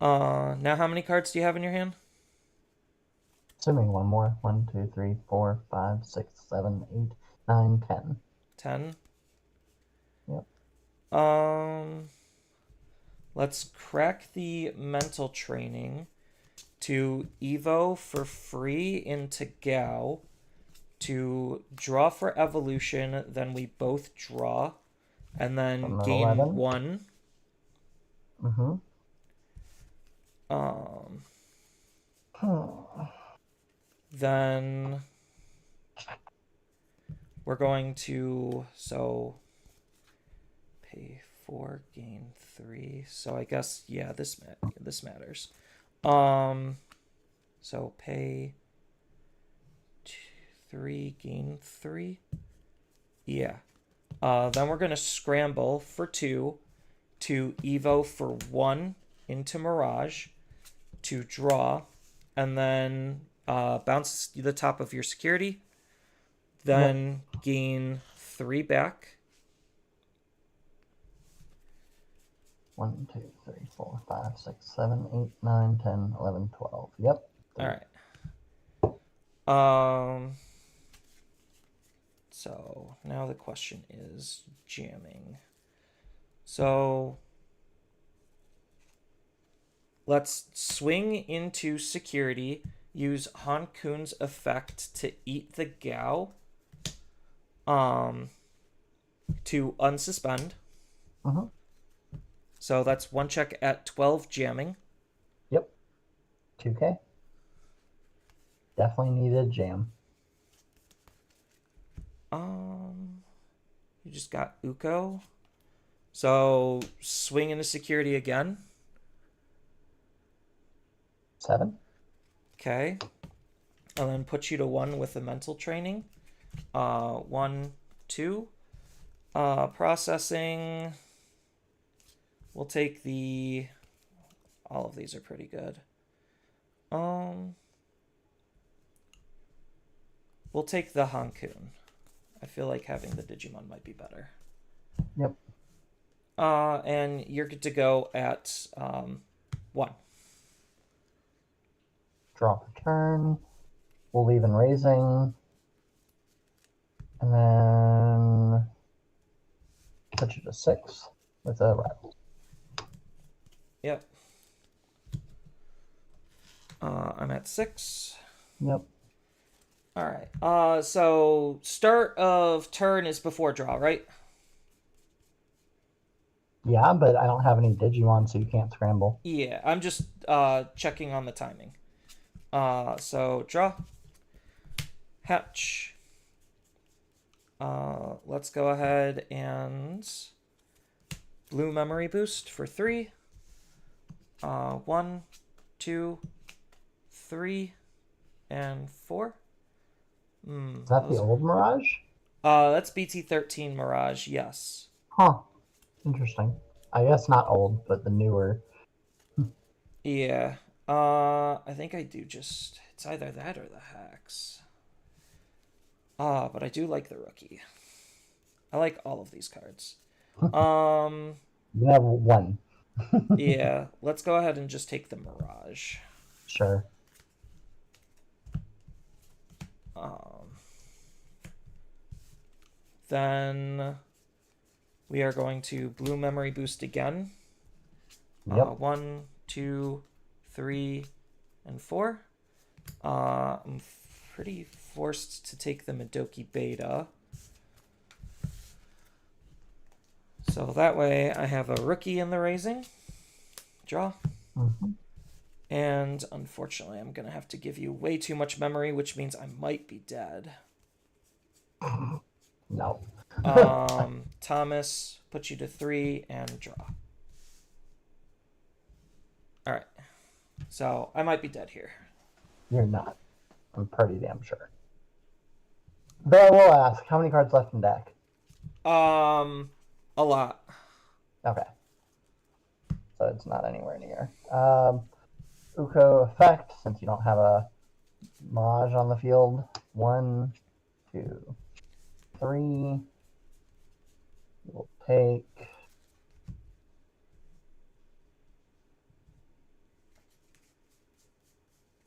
Now how many cards do you have in your hand? Assuming one more. 1, 2, 3, 4, 5, 6, 7, 8, 9, 10. 10. Yep. Let's crack the mental training to Evo for free into Gao to draw for evolution, then we both draw, and then From the gain 11. 1. Mm-hmm. Then we're going to pay 4, gain 3. So I guess this matters. So pay 3, gain 3. Yeah. Then we're gonna scramble for 2 to Evo for 1 into Mirage to draw, and then bounce the top of your security. Then gain 3 back. 1, 2, 3, 4, 5, 6, 7, 8, 9, 10, 11, 12. Yep. All right. So now the question is jamming. So let's swing into security. Use Hankun's effect to eat the Gao. To unsuspend. Mm-hmm. So that's 1 check at 12 jamming. Yep. 2K. Definitely needed jam. You just got Uko. So swing into security again. 7. Okay. And then put you to 1 with the mental training. 1, 2. Processing. We'll take the... All of these are pretty good. We'll take the Hankoon. I feel like having the Digimon might be better. Yep. And you're good to go at 1. Draw per turn. We'll leave in raising. And then put you to 6 with a rival. Yep. I'm at 6. Yep. All right. So start of turn is before draw, right? Yeah, but I don't have any Digimon, so you can't scramble. Yeah, I'm just checking on the timing. So draw. Hatch. Let's go ahead and blue memory boost for 3. 1, 2, 3, and 4. Is that the old Mirage? That's BT13 Mirage, yes. Huh. Interesting. I guess not old, but the newer. Yeah. I think I do just... It's either that or the Hex. But I do like the Rookie. I like all of these cards. You have 1. Yeah, let's go ahead and just take the Mirage. Sure. Then we are going to blue memory boost again. Yep. 1, 2, 3, and 4. I'm pretty forced to take the Midoki Beta. So that way I have a Rookie in the raising. Draw. Mm-hmm. And unfortunately, I'm going to have to give you way too much memory, which means I might be dead. No. Thomas, put you to 3 and draw. All right. So I might be dead here. You're not. I'm pretty damn sure. Though I will ask, how many cards left in deck? A lot. Okay. So it's not anywhere near. Uko effect, since you don't have a Mirage on the field. 1, 2, 3. We'll take...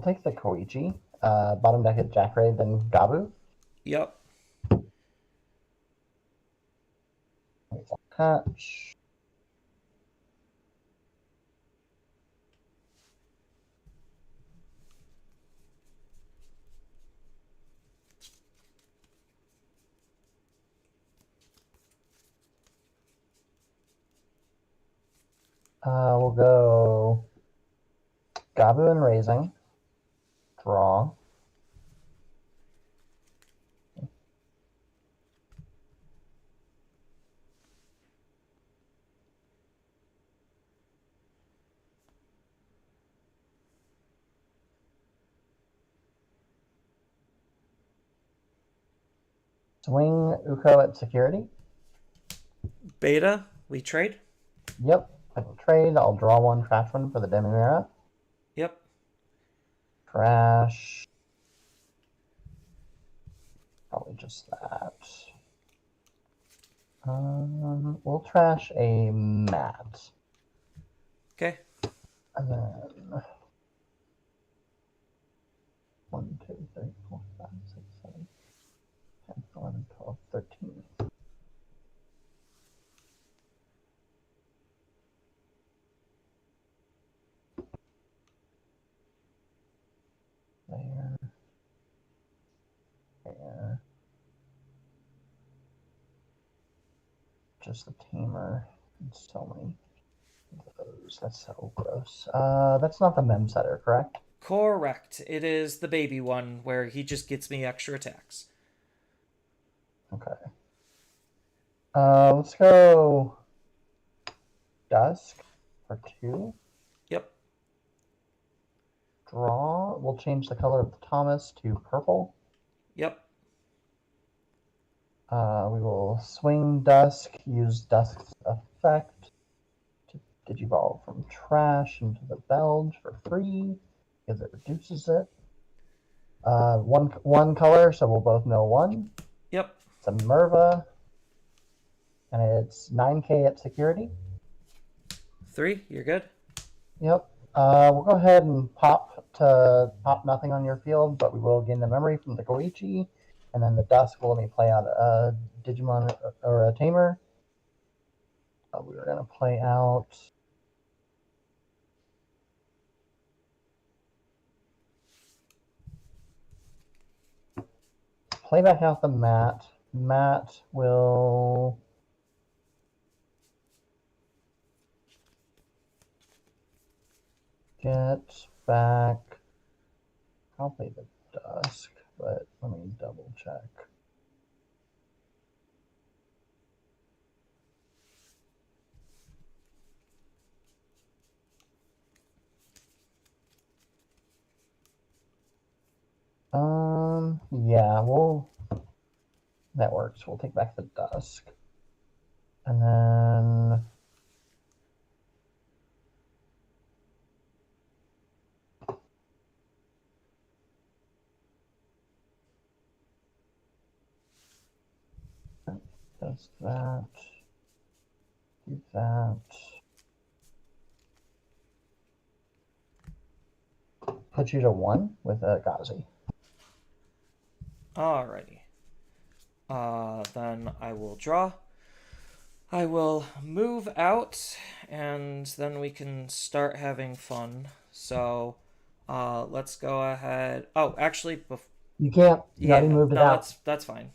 Take the Koichi. Bottom deck at Jackray, then Gabu. Yep. Hatch. We'll go Gabu and Raising. Draw. Swing Uko at security. Beta, we trade? Yep. I will trade. I'll draw 1 trash one for the Demimera. Yep. Trash. Probably just that. We'll trash a mat. Okay. And then 1, 2, 3, 4, 5, 6, 7, 10, 11, 12, 13. There. There. Just the tamer. And so many of those. That's so gross. That's not the mem setter, correct? Correct. It is the baby one where he just gets me extra attacks. Okay. Let's go Dusk for 2. Yep. draw. We'll change the color of the Thomas to purple. Yep. We will swing Dusk, use Dusk's effect to Digivolve from Trash into the Belge for free, because it reduces it. One color, so we'll both know one. Yep. It's a Merva, and it's 9k at security. 3. You're good. Yep. We'll go ahead and pop nothing on your field, but we will gain the memory from the Koichi, and then the Dusk will let me play out a Digimon or a Tamer. We are going to play out. Play back out the Matt. Matt will. Get back. I'll play the Dusk, but let me double check. Yeah, that works. We'll take back the Dusk. And then does that. Do that. Put you to 1 with a Gazi. Alrighty. Then I will draw. I will move out, and then we can start having fun. So, let's go ahead. Oh, actually, You can't. You already moved it out. That's fine.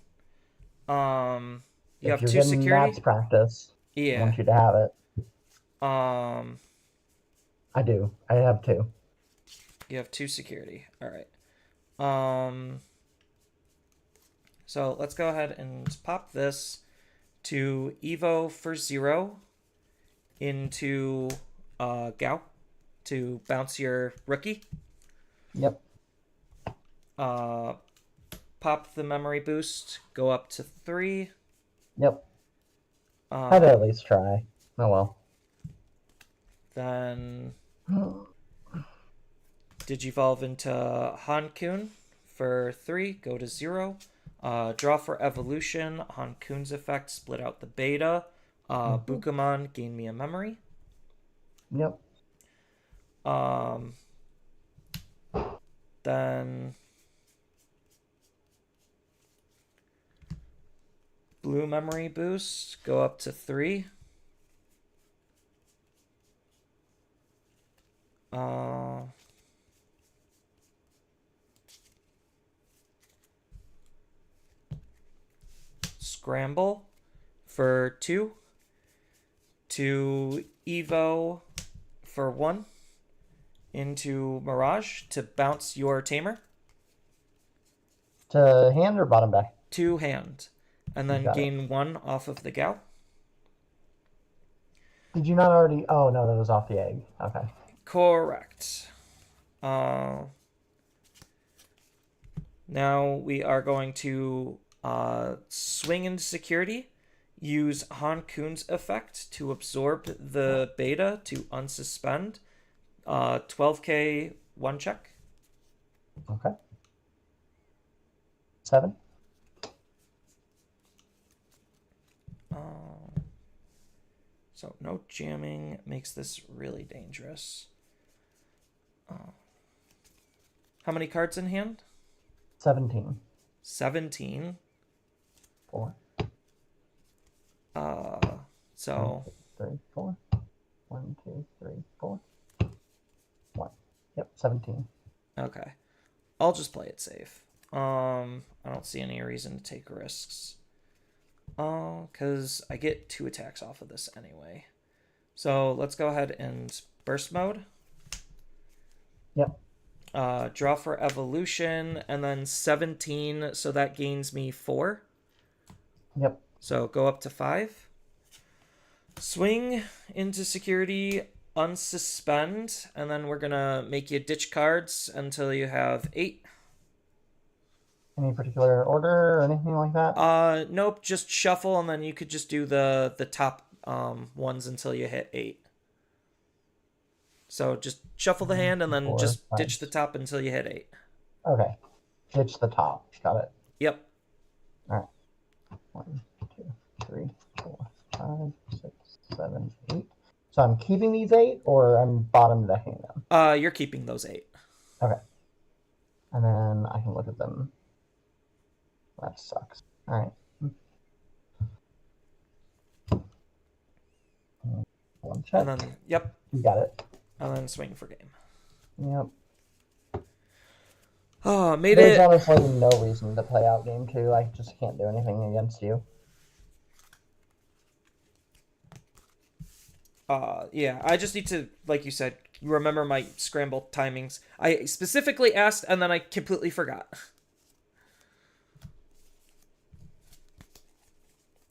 You If have you're 2 getting security. Matt's practice, I Yeah. want you to have it. I do. I have 2. You have 2 security. All right. So let's go ahead and pop this to Evo for 0 into Gao to bounce your rookie. Yep. Pop the memory boost, go up to 3. Yep. I'd at least try. Oh well. Then Digivolve into Hankun for 3, go to 0. Draw for evolution. Hankun's effect, split out the beta. Bukamon, gain me a memory. Yep. Then blue memory boost, go up to 3. Scramble for 2. To Evo for 1 into Mirage to bounce your Tamer. To hand or bottom back? To hand. And then gain 1 off of the Gao. Did you not already? Oh, no, that was off the egg. Okay. Correct. Now we are going to swing into security. Use Hankun's effect to absorb the beta to unsuspend. 12k 1 check. Okay. 7. So no jamming makes this really dangerous. How many cards in hand? 17. 17. 4. So 1, 2, 3, 4. 1, 2, 3, 4. 1. Yep, 17. Okay. I'll just play it safe. I don't see any reason to take risks. Because I get 2 attacks off of this anyway. So let's go ahead and burst mode. Yep. Draw for evolution, and then 17, so that gains me 4. Yep. So go up to 5. Swing into security. unsuspend, and then we're gonna make you ditch cards until you have 8. Any particular order or anything like that? Nope, just shuffle, and then you could just do the top ones until you hit 8. So just shuffle the hand and then 4, just 5. ditch the top until you hit 8. Okay. Ditch the top. Got it. Yep. All right. 1, 2, 3, 4, 5, 6, 7, 8. So I'm keeping these 8, or I'm bottom decking them? You're keeping those 8. Okay. And then I can look at them. That sucks. All right. One check. And then, yep. You got it. And then swing for game. Yep. Oh, made There's it. honestly no reason to play out game 2. I just can't do anything against you. Yeah, I just need to, like you said, remember my scramble timings. I specifically asked, and then I completely forgot.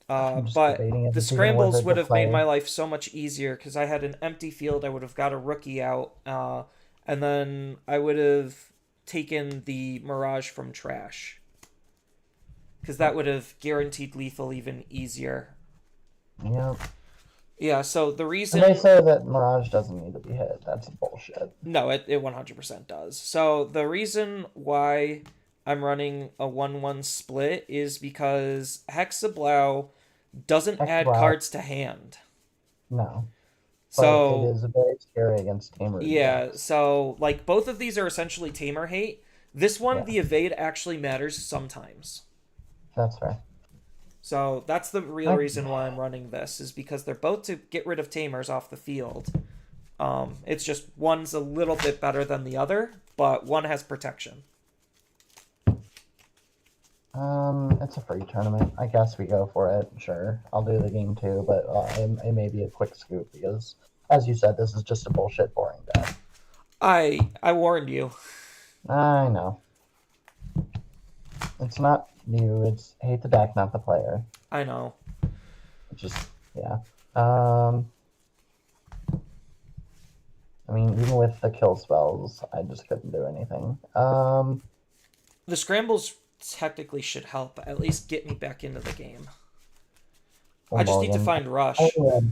But the scrambles would have made my life so much easier because I had an empty field. I would have got a rookie out, and then I would have taken the Mirage from trash because that would have guaranteed lethal even easier. Yep. Yeah, so the reason... And they say that Mirage doesn't need to be hit. That's bullshit. No, it 100% does. So the reason why I'm running a 1-1 split is because Hexablow doesn't add cards to hand. No. So but it is very scary against Tamer. Yeah, so like both of these are essentially Tamer hate. This one, the evade actually matters sometimes. That's fair. So that's the real reason why I'm running this, is because they're both to get rid of Tamers off the field. It's just one's a little bit better than the other, but one has protection. It's a free tournament. I guess we go for it. Sure, I'll do the game too, but it may be a quick scoop because, as you said, this is just a bullshit boring deck. I warned you. I know. It's not you. It's hate the deck, not the player. I know. Just yeah. I mean, even with the kill spells, I just couldn't do anything. The scrambles technically should help, at least get me back into the game. I just need to find Rush.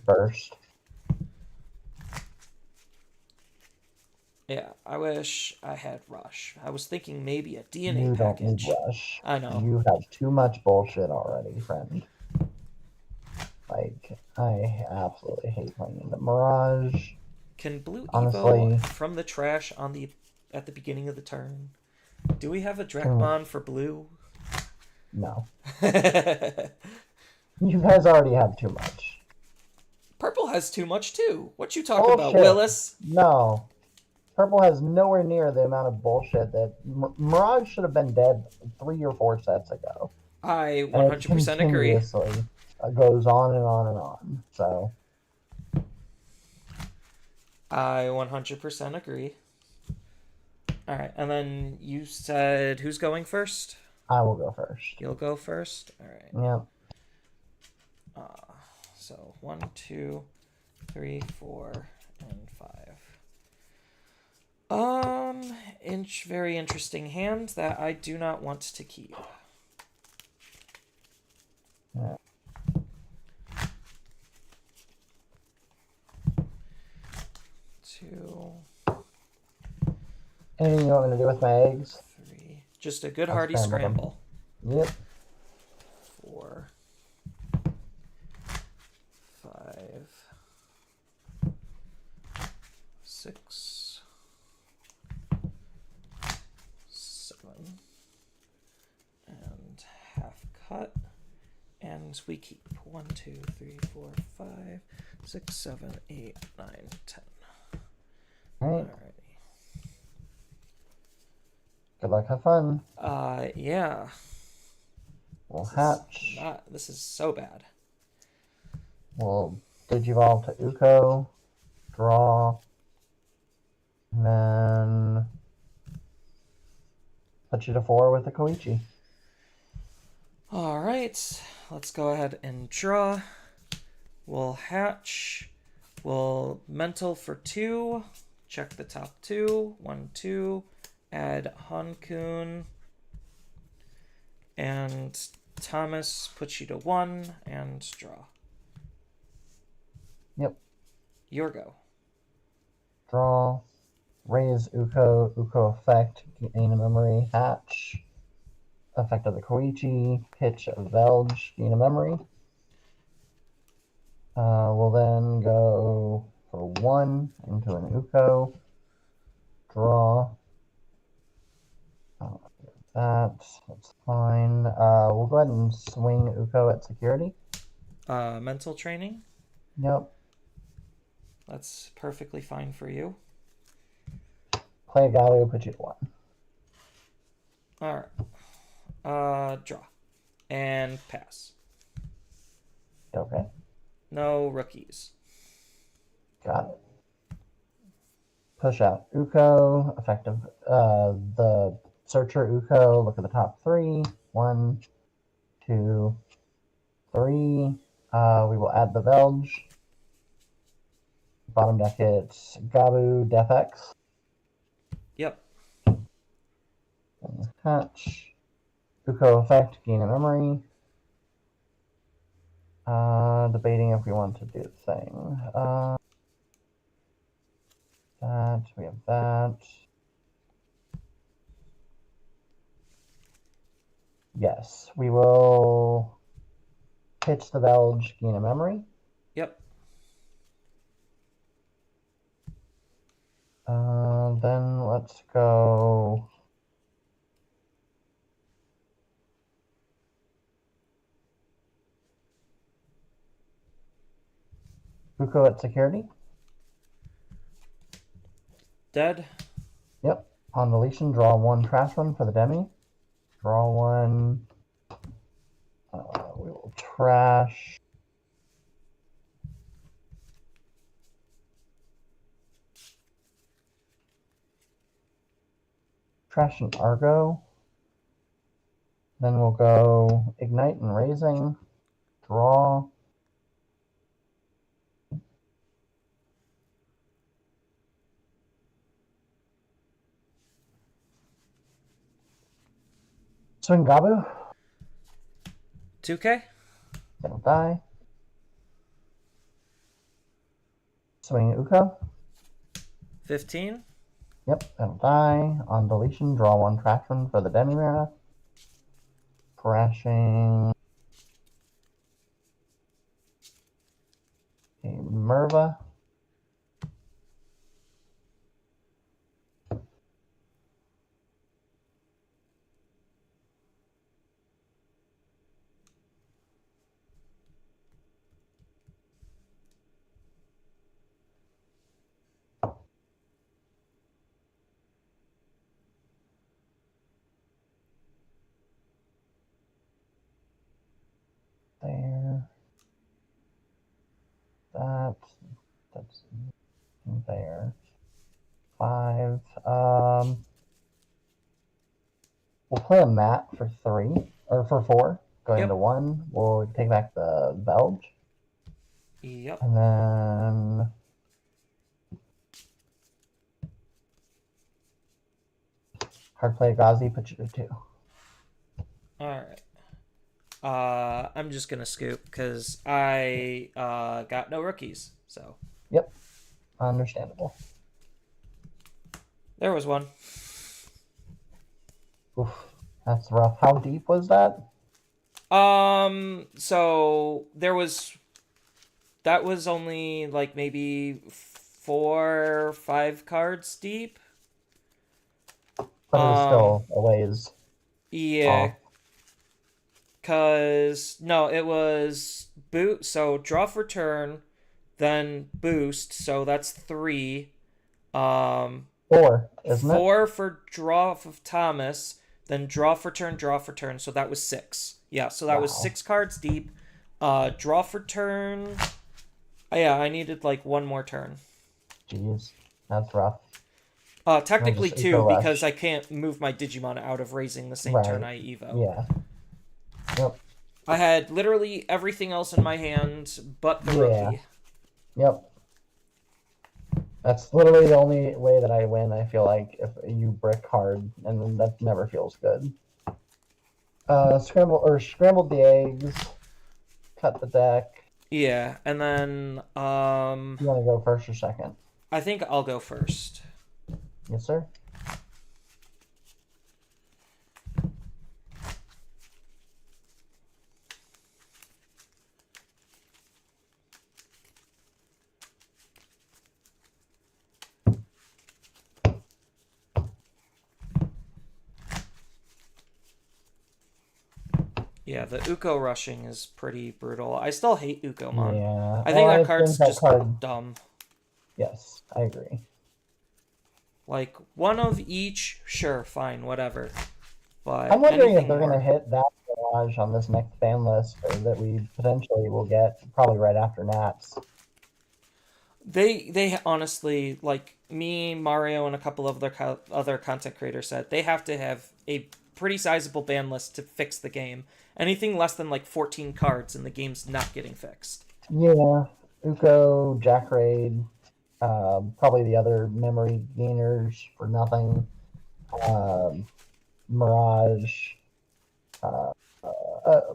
First. Yeah, I wish I had Rush. I was thinking maybe a DNA you package. Don't need Rush. I know. You have too much bullshit already, friend. Like, I absolutely hate playing the Mirage. Can Blue Honestly, Evo from the trash at the beginning of the turn? Do we have a Drakmon for blue? No. You guys already have too much. Purple has too much too. What you talking about, Bullshit. Willis? No. Purple has nowhere near the amount of bullshit that Mirage should have been dead 3 or 4 sets ago. I 100% agree. Goes on and on and on. So I 100% agree. All right, and then you said who's going first? I will go first. You'll go first. All right. Yeah. So 1, 2, 3, 4, and 5. Very interesting hand that I do not want to keep. Yeah. 2. Anything you want me to do with my eggs? 3. Just a good hearty scramble. Yep. 4. 5. 6. 7. And half cut. And we keep 1, 2, 3, 4, 5, 6, 7, 8, 9, 10. Alright. Alrighty. Good luck, have fun. Yeah. We'll hatch. This is so bad. We'll Digivolve to Uko. Draw. And then put you to 4 with the Koichi. Alright. Let's go ahead and draw. We'll hatch. We'll mental for 2. Check the top 2. 1, 2. Add Hankun. And Thomas puts you to 1 and draw. Yep. Your go. Draw. Raise Uko. Uko effect. Gain a memory. Hatch. Effect of the Koichi. Pitch of Velge. Gain a memory. We'll then go for 1 into an Uko. Draw. That's fine. We'll go ahead and swing Uko at security. Mental training. Yep. That's perfectly fine for you. Play a Galio, put you to 1. Alright. Draw. And pass. Okay. No rookies. Got it. Push out Uko. Effective. The Searcher Uko. Look at the top 3. 1, 2, 3. We will add the Velge. Bottom deck it's Gabu, Death X. Yep. Hatch. Uko effect, gain a memory. Debating if we want to do the thing. That, we have that. Yes, we will pitch the Velge, gain a memory. Yep. Then let's go. Uko at security. Dead. Yep. On deletion, draw 1 trash one for the demi. Draw 1. We will trash. Trash and Argo. Then we'll go Ignite and Raising. Draw. Swing Gabu. 2K. That'll die. Swing Uko. 15. Yep, that'll die. On deletion, draw 1 trash one for the Demimera. Crashing. A Merva. There. That's there. 5. We'll play a mat for 3 or for 4. Going Yep. to 1. We'll take back the Velge. Yep. And then hard play Ghazi, put you to 2. Alright. I'm just gonna scoop because I got no rookies. So Yep. Understandable. there was one. Oof. That's rough. How deep was that? So that was only like maybe 4 or 5 cards deep. But it was still a ways. Yeah. off. Cause no, it was boot. So draw for turn, then boost. So that's 3. 4, isn't it? 4 for draw of Thomas, then draw for turn. So that was 6. Yeah, so that was Wow. 6 cards deep. Draw for turn. Yeah, I needed like 1 more turn. Jeez. That's rough. Technically just 2 eco rush. because I can't move my Digimon out of raising the same Right. turn I evo. Yeah. Yep. I had literally everything else in my hand but the Yeah. rookie. Yep. That's literally the only way that I win, I feel like, if you brick hard, and then that never feels good. Scrambled the eggs, cut the deck. Yeah, and then You want to go first or second? I think I'll go first. Yes, sir. Yeah, the Uko rushing is pretty brutal. I still hate Ukomon. Yeah. I think Well, that card's that just card. dumb. Yes, I agree. Like, one of each, sure, fine, whatever. But I'm wondering if anything they're going to more. hit that barrage on this next ban list, or that we potentially will get probably right after Nats. They honestly, like me, Mario, and a couple of other content creators said, they have to have a pretty sizable ban list to fix the game. Anything less than like 14 cards and the game's not getting fixed. Yeah, Uko, Jack Raid, probably the other memory gainers for nothing. Mirage, Promo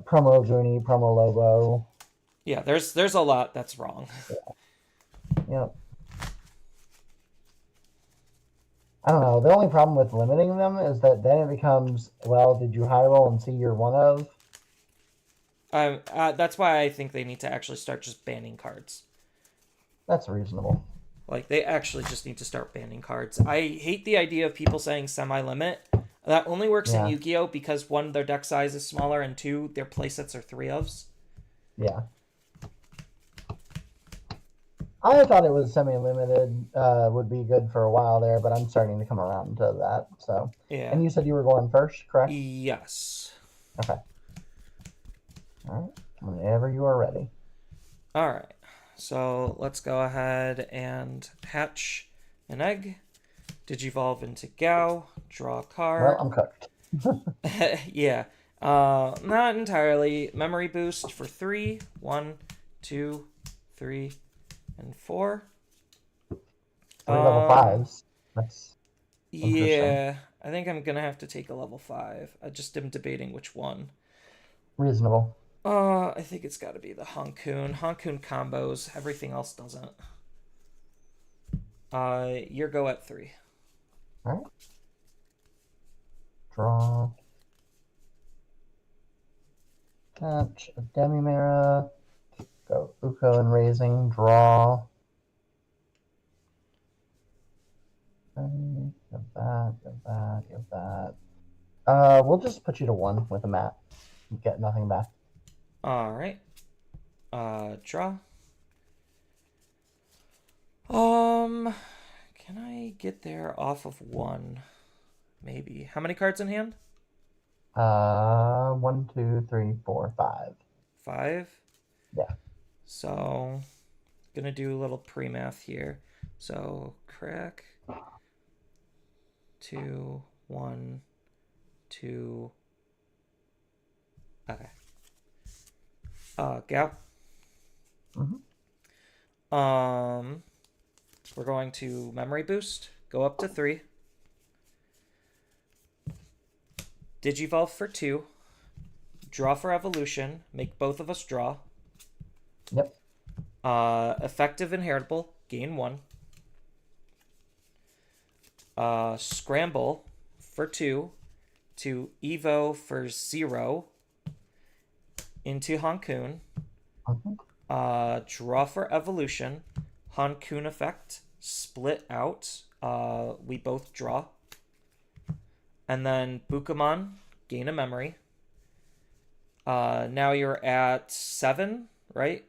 Goonie, Promo Lobo. Yeah, there's a lot that's wrong. Yep. I don't know. The only problem with limiting them is that then it becomes, well, did you high roll and see you're one of? That's why I think they need to actually start just banning cards. That's reasonable. Like, they actually just need to start banning cards. I hate the idea of people saying semi-limit. That only works in Yu-Gi-Oh! Because one, their deck size is smaller, and two, their playsets are 3-ofs. Yeah. I thought it was semi-limited would be good for a while there, but I'm starting to come around to that. So, Yeah. And you said you were going first, correct? Yes. Okay. All right. Whenever you are ready. All right. So let's go ahead and hatch an egg. Digivolve into Gao. Draw a card. Well, I'm cooked. Yeah. Not entirely. Memory boost for 3. 1, 2, 3, and 4. 3 level 5s. That's yeah. I think I'm gonna have to take a level 5. I just am debating which one. reasonable. I think it's got to be the Hankoon. Hankoon combos. Everything else doesn't. Your go at 3. All right. Draw. Catch a Demimera. Go Uko and Raising. Draw. Okay, give that, give that, give that. We'll just put you to 1 with a mat. You get nothing back. All right. Draw. Can I get there off of 1? Maybe. How many cards in hand? 1, 2, 3, 4, 5. 5? Yeah. So, gonna do a little pre-math here. So, crack. 2, 1, 2. Okay. Gao. We're going to memory boost. Go up to 3. Digivolve for 2. Draw for evolution. Make both of us draw. Yep. Effective inheritable. Gain 1. Scramble for 2. To Evo for 0. Into Hankoon. Draw for evolution. Hankoon effect. Split out. We both draw. And then Bukamon, gain a memory. Now you're at 7, right?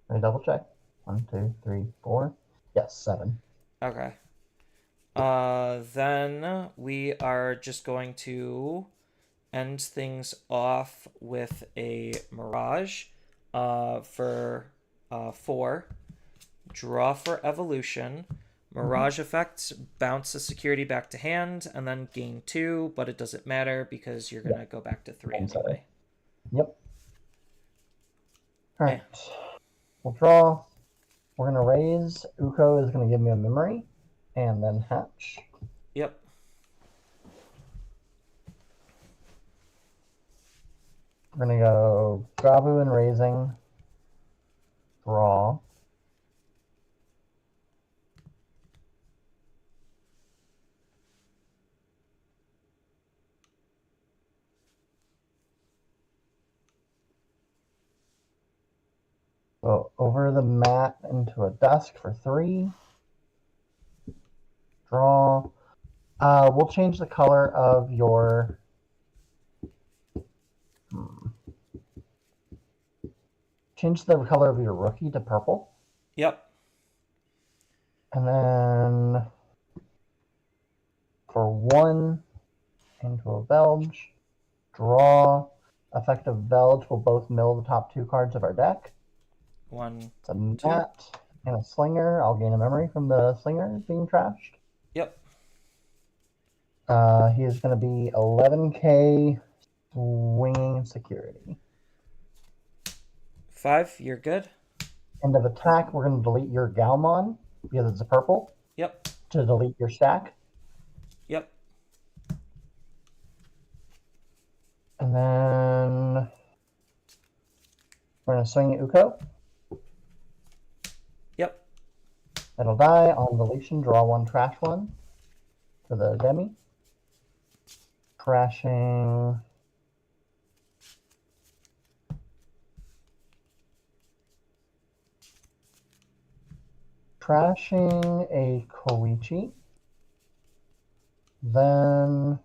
Let me double check. 1, 2, 3, 4. Yes, 7. Okay. Then we are just going to end things off with a Mirage for 4. Draw for evolution. Mirage effect, bounce the security back to hand, and then gain 2, but it doesn't matter because you're going to go back to 3 anyway. Yep. Alright. We'll draw. We're gonna raise. Uko is gonna give me a memory, and then hatch. Yep. We're gonna go Gabu and raising. Draw. Go over the mat into a dusk for 3. Draw. We'll change the color of your. Change the color of your rookie to purple. Yep. And then for 1 into a Velge, draw. Effective Velge will both mill the top 2 cards of our deck. 1, It's a 2. mat and a slinger. I'll gain a memory from the slinger being trashed. Yep. He is going to be 11k swinging security. 5, you're good. End of attack, we're going to delete your Galmon because it's a purple Yep. to delete your stack. Yep. And then we're going to swing at Uko. Yep. It'll die on deletion. Draw 1, trash 1 for the Demi. Trashing. Trashing a Koichi. Then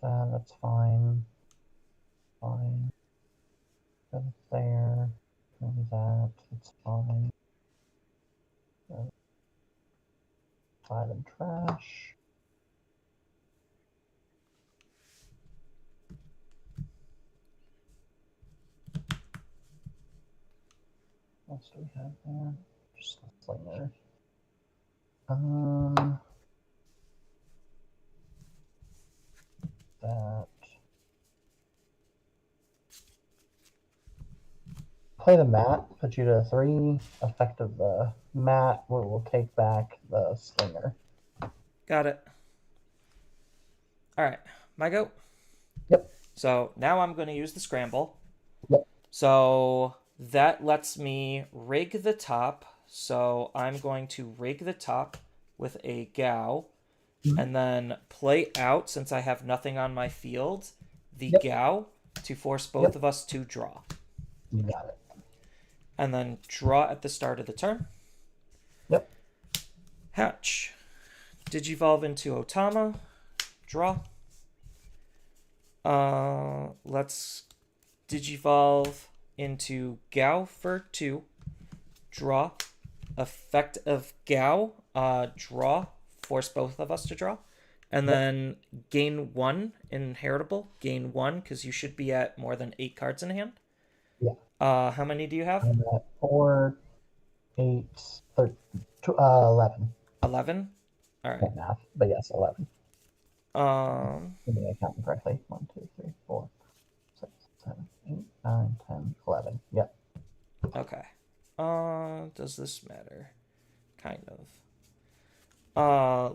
that's fine. Fine. That's there. And that. It's fine. 5 and trash. What else do we have there? Just a slinger. That. Play the mat, put you to 3. Effect of the mat, we will take back the slinger. Got it. All right. My go? Yep. So now I'm going to use the scramble. Yep. So that lets me rig the top. So I'm going to rig the top with a Gao. And then play out, since I have nothing on my field, the Gao to force both of us to draw. You got it. And then draw at the start of the turn. Yep. Hatch. Digivolve into Otama. Draw. Let's Digivolve into Gao for 2. Draw. Effect of Gao. Draw. Force both of us to draw. And then gain 1 inheritable. Gain 1 because you should be at more than 8 cards in hand. Yeah. How many do you have? I'm at 4, 8, 13, 11. 11? All right. Can't math, but yes, 11. Give me a count correctly. 1, 2, 3, 4, 6, 7, 8, 9, 10, 11. Yep. Okay. Does this matter? Kind of.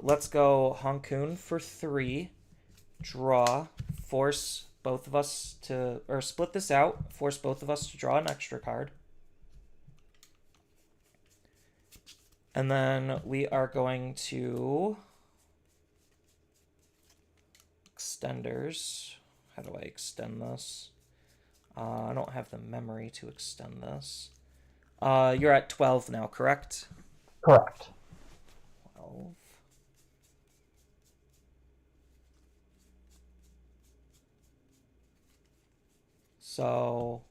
Let's go Hankun for 3. Draw. Force both of us to, or split this out. Force both of us to draw an extra card. And then we are going to extenders. How do I extend this? I don't have the memory to extend this. You're at 12 now, correct? Correct. 12. So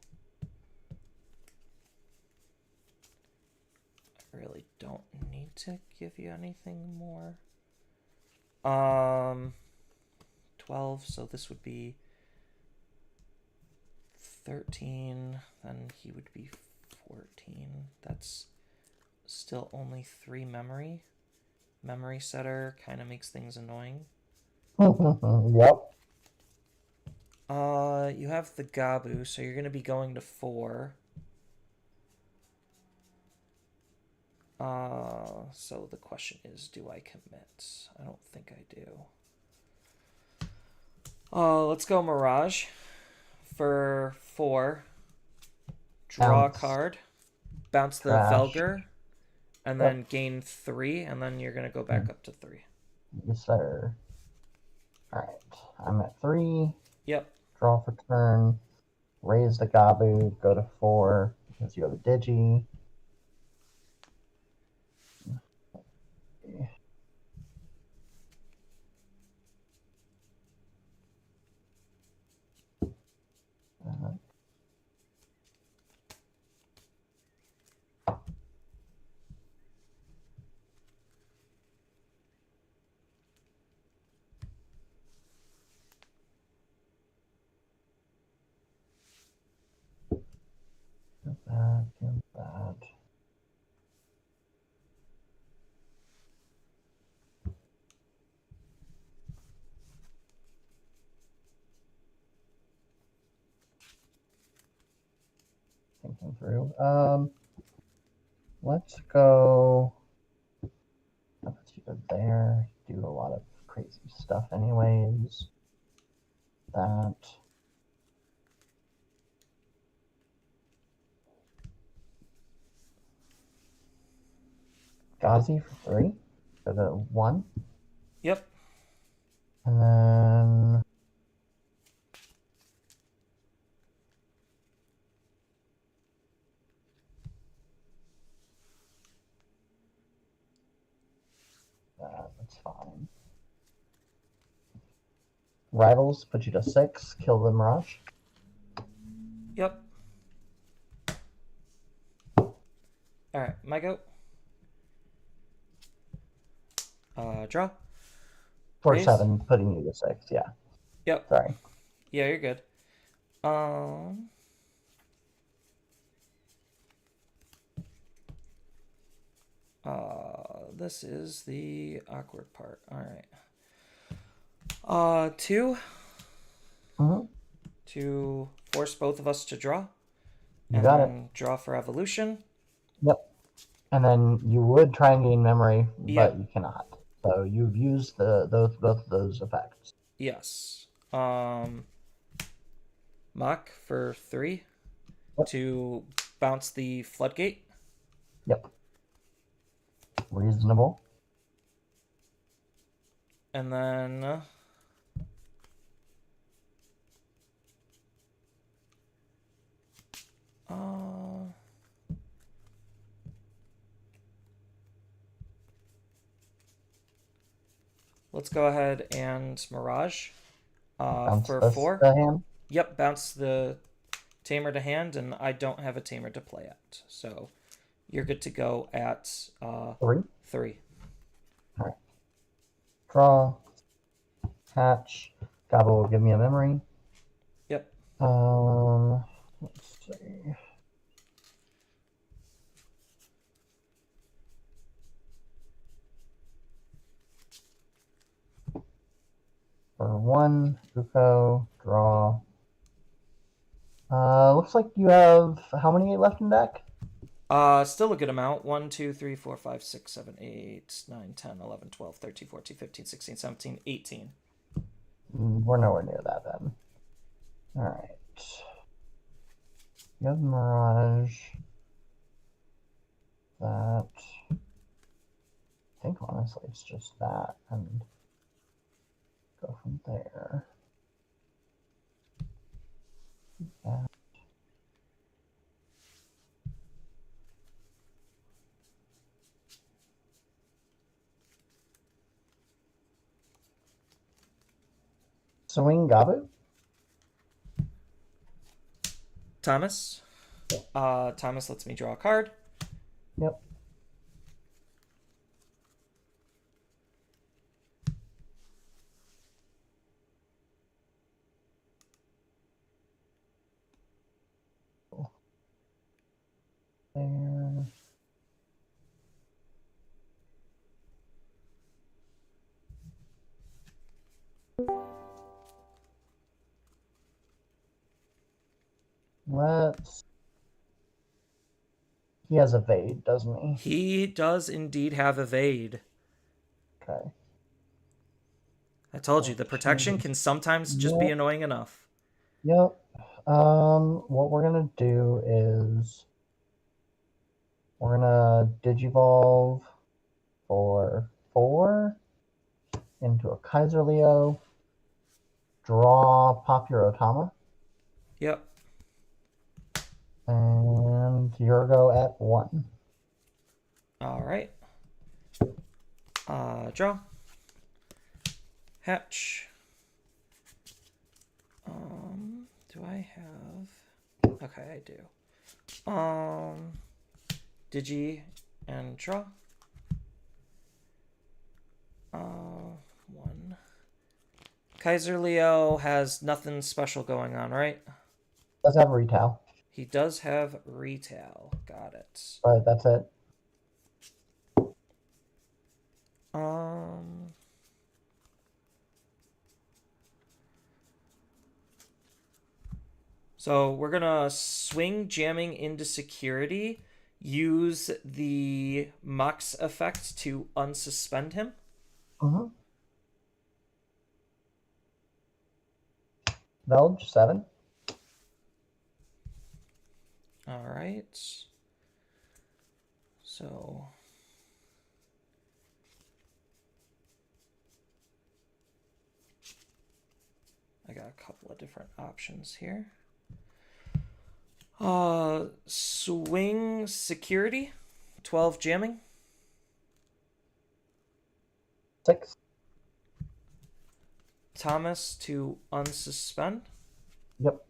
I really don't need to give you anything more. 12, so this would be 13, then he would be 14. That's still only 3 memory. Memory setter kind of makes things annoying. Yep. You have the Gabu, so you're gonna be going to 4. So the question is, do I commit? I don't think I do. Let's go Mirage for 4. Draw a Bounce. card, bounce the Trash. Velger, and Yep. then gain 3, and then you're gonna go back up to 3. Yes, sir. Alright. I'm at 3. Yep. Draw for turn. Raise the Gabu. Go to 4 because you have a Digi. That. Thinking through. Let's go. I'll put you there. Do a lot of crazy stuff, anyways. That. Ghazi for 3. Go to 1. Yep. And then. That's fine. Rivals put you to 6. Kill the Mirage. Yep. Alright, my go. Draw. For Raise. 7, putting you to 6, yeah. Yep. Sorry. Yeah, you're good. This is the awkward part. Alright. 2 Mm-hmm. to force both of us to draw. You and got then draw for evolution. Yep. And then you would try and gain memory, but Yep. you cannot. So you've used both of those effects. Yes. Mach for 3 Yep. to bounce the floodgate. Yep. Reasonable. And then let's go ahead and Mirage Bounce for this 4. to hand. Yep, bounce the Tamer to hand, and I don't have a Tamer to play at. So you're good to go at 3. 3. All right. Draw. Hatch. Gobble will give me a memory. Yep. Let's see. For 1, Uko, draw. Looks like you have how many left in deck? Still a good amount. 1, 2, 3, 4, 5, 6, 7, 8, 9, 10, 11, 12, 13, 14, 15, 16, 17, 18. We're nowhere near that then. Alright. You have Mirage. That. I think honestly it's just that and go from there. That. Swing Gabu? Thomas. Thomas lets me draw a card. Yep. There. let's. He has evade, doesn't he? He does indeed have evade. Okay. I told you, the protection can sometimes just be Yep. annoying enough. Yep. What we're gonna do is we're gonna digivolve for 4 into a Kaiser Leo. Draw Pop your Otama. Yep. And Yurgo at 1. All right. Draw. Hatch. Do I have? Okay, I do. Digi and draw. 1. Kaiser Leo has nothing special going on, right? Does have retail, He does have retail. Got it. but that's it. So we're gonna swing jamming into security. Use the Mox effect to unsuspend him. Mm-hmm. Velge 7. All right. So I got a couple of different options here. Swing security, 12 jamming. 6. Thomas to unsuspend. Yep.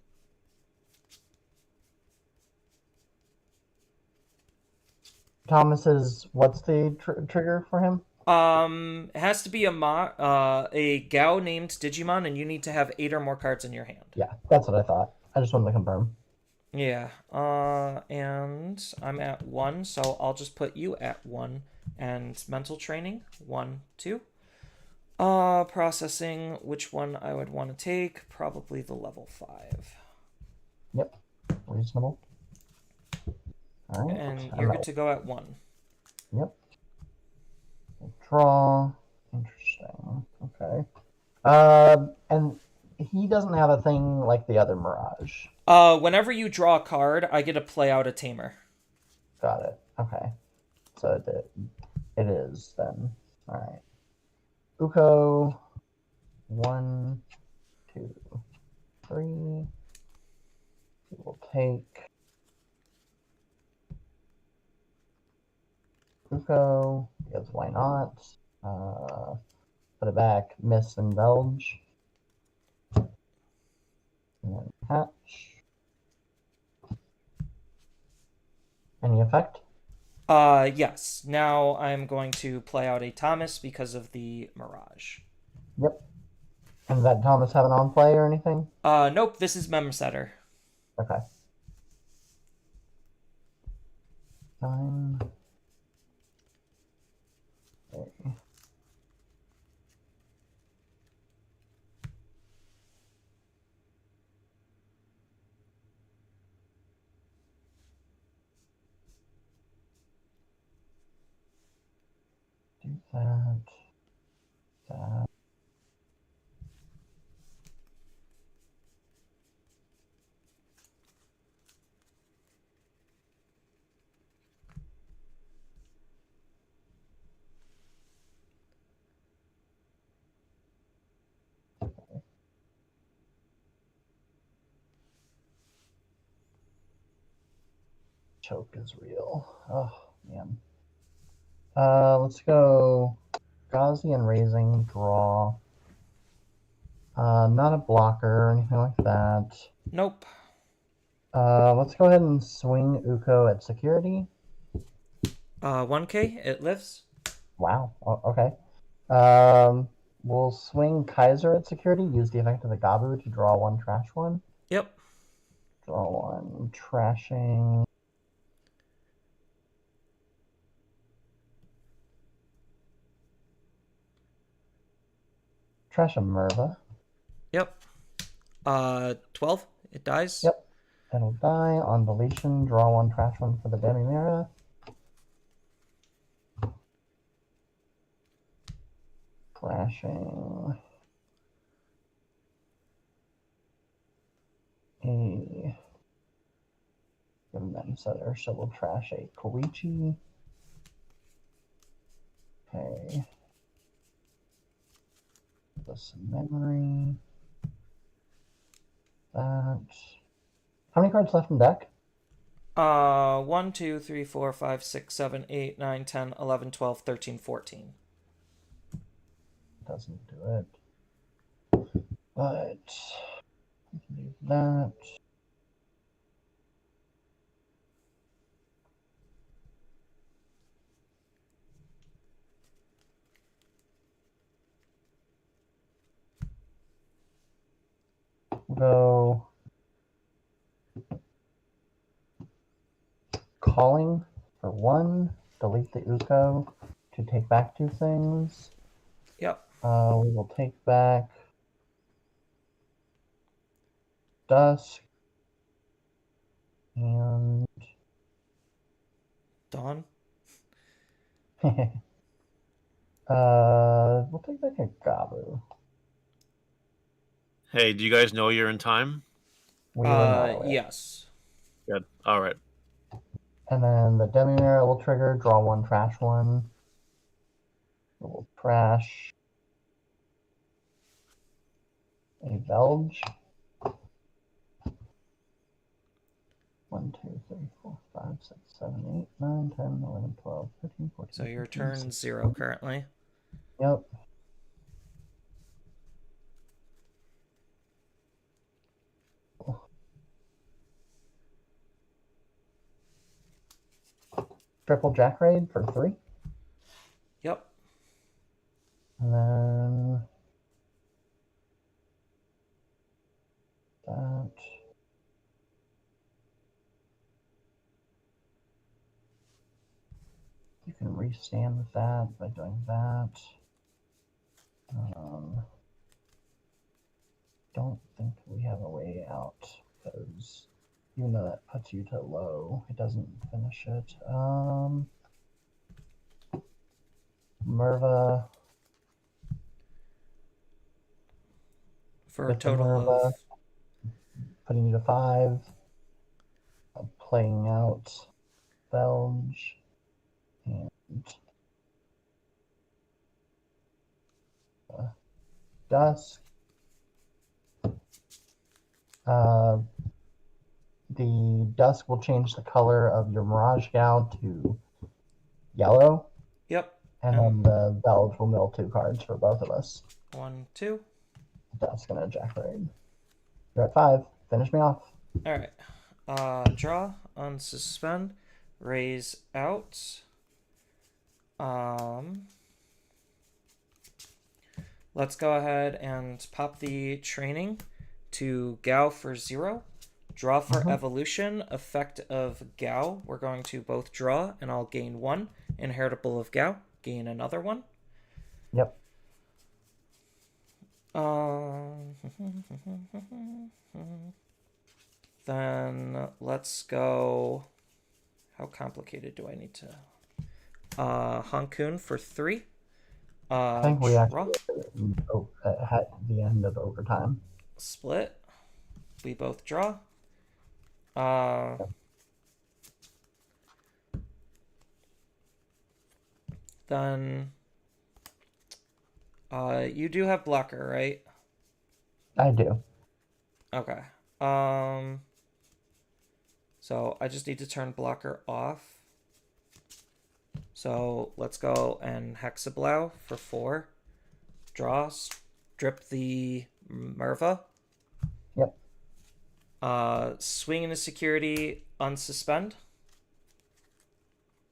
Thomas is what's the trigger for him? It has to be a Gao named Digimon, and you need to have 8 or more cards in your hand. Yeah, that's what I thought. I just wanted to confirm. Yeah. And I'm at 1, so I'll just put you at 1. And mental training, 1, 2. Processing, which one I would want to take? Probably the level 5. Yep. Reasonable. All right. And you're good to go at 1. Yep. Draw. Interesting. Okay. And he doesn't have a thing like the other Mirage. Whenever you draw a card, I get to play out a tamer. Got it. Okay. So it is then. All right. Uko. 1, 2, 3. We will take Uko, because why not? Put it back, miss and velge. And then hatch. Any effect? Yes. Now I'm going to play out a Thomas because of the Mirage. Yep. And does that Thomas have an on play or anything? Nope, this is Mem Setter. Okay. Fine. Okay. Do that. That. Choke is real. Oh, man. Let's go Gaussian raising, draw. Not a blocker or anything like that. Nope. Let's go ahead and swing Uko at security. 1K, it lifts. Wow. Okay. We'll swing Kaiser at security. Use the effect of the Gabu to draw 1, trash 1. Yep. Draw 1, trashing. Trash a Merva. Yep. 12, it dies. Yep. It'll die on deletion. Draw one, trash one for the Demimera. Trashing a Gem Setter, so we'll trash a Koichi. Okay. This memory. That. How many cards left in deck? 1, 2, 3, 4, 5, 6, 7, 8, 9, 10, 11, 12, 13, 14. Doesn't do it. But we can do that. Go calling for 1. Delete the Uko to take back 2 things. Yep. We will take back Dusk and Dawn. we'll take back a Gabu. Hey, do you guys know you're in time? We will know it. Yes. Good. All right. And then the Demimera will trigger, draw 1, trash 1. We'll trash a Velge. 1, 2, 3, 4, 5, 6, 7, 8, 9, 10, 11, 12, 13, 14. So your 15, turn 16. 0 currently. Yep. Triple Jack Raid for 3. Yep. And then that. You can restand with that by doing that. Don't think we have a way out because even though that puts you to low, it doesn't finish it. Merva. For a With the total Merva, of putting you to 5. Playing out Belge and Dusk. The Dusk will change the color of your Mirage Gal to yellow, yep. and then the Belge will mill 2 cards for both of us. 1, 2. Dusk and a Jack Raid. You're at 5. Finish me off. All right. Draw, unsuspend, raise out. Let's go ahead and pop the training to Gao for 0. Draw for evolution, effect of Gao. We're going to both draw, and I'll gain 1. Inheritable of Gao, gain another 1. Yep. Then let's go. How complicated do I need to? Hankun for 3. I think we actually at the end of overtime. Split. We both draw. Then you do have blocker, right? I do. Okay. So I just need to turn blocker off. So let's go and Hexablow for 4. Draw, strip the Merva. Yep. Swing into security, unsuspend.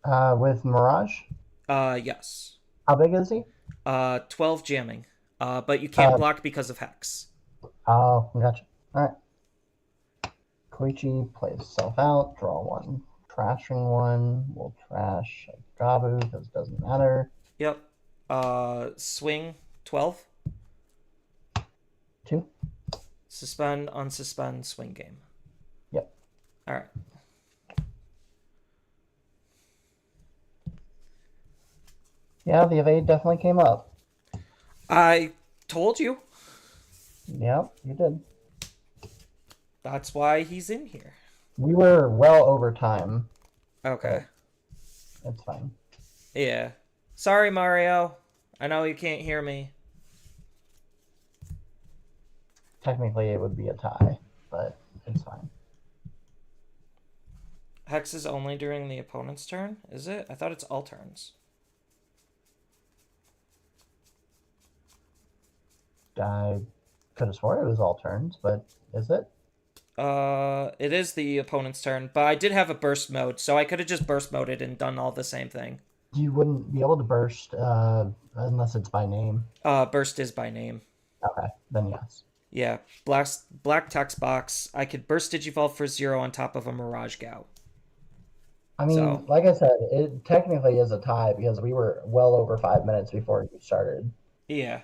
With Mirage? Yes. How big is he? 12 jamming. But you can't block because of Hex. Oh, gotcha. Alright. Koichi plays self out, draw 1. Trashing 1. We'll trash a Gabu because it doesn't matter. Yep. Swing, 12. 2. Suspend, unsuspend, swing game. Yep. All right. Yeah, the evade definitely came up. I told you. Yep, you did. That's why he's in here. We were well over time. Okay. It's fine. Yeah. Sorry, Mario. I know you can't hear me. Technically, it would be a tie, but it's fine. Hex is only during the opponent's turn, is it? I thought it's all turns. I could have sworn it was all turns, but is it? It is the opponent's turn, but I did have a burst mode, so I could have just burst moded and done all the same thing. You wouldn't be able to burst unless it's by name. Burst is by name. Okay, then yes. Yeah, black text box. I could burst Digivolve for 0 on top of a Mirage Gow. I mean, So- like I said, it technically is a tie because we were well over 5 minutes before you started. Yeah.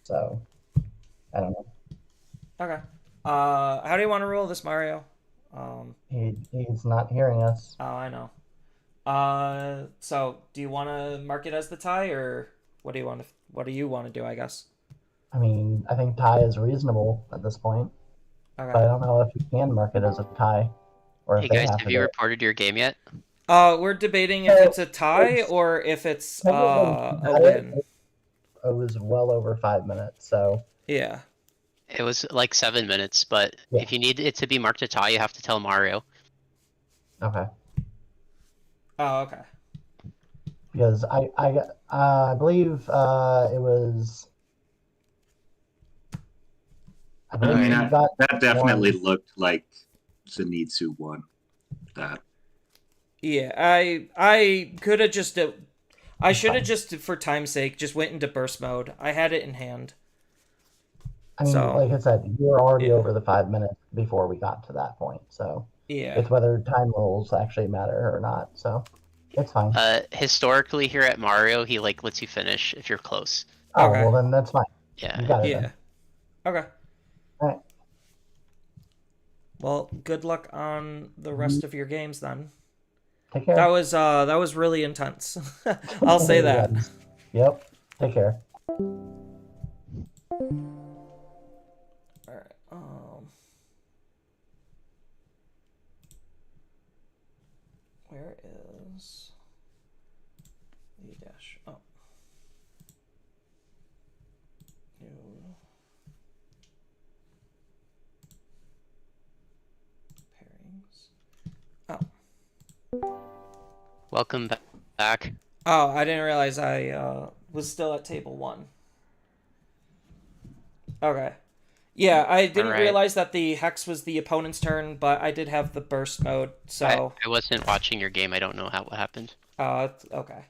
So, I don't know. Okay. How do you want to rule this, Mario? He's not hearing us. Oh, I know. So do you want to mark it as the tie, or what do you want to do, I guess? I mean, I think tie is reasonable at this point, Okay. but I don't know if you can mark it as a tie, or if Hey they guys, have have to you do it. reported your game yet? We're debating if it's a tie or if it's a win. It was well over 5 minutes, so Yeah. It was like 7 minutes, but Yeah. if you need it to be marked a tie, you have to tell Mario. okay. Oh, okay. Because I believe it was. I I believe mean, you got that definitely one. looked like Zenitsu won that. Yeah, I could have just I should have just, for time's sake, just went into burst mode. I had it in hand. I mean, So- like I said, you were already Yeah. over the 5 minutes before we got to that point. So Yeah. it's whether time rules actually matter or not. So it's fine. Historically here at Mario, he like lets you finish if you're close. Oh, okay. well then that's fine. Yeah. You got it. Yeah. Then. Okay. Alright. Well, good luck on the rest of your games then. Take care. That was really intense. I'll say that. Yep. Take care. Alright, where is the dash? Oh. New pairings. Oh. Welcome back. Oh, I didn't realize I was still at table 1. Okay. Yeah, I didn't Alright. realize that the hex was the opponent's turn, but I did have the burst mode, so... I wasn't watching your game. I don't know what happened. Okay.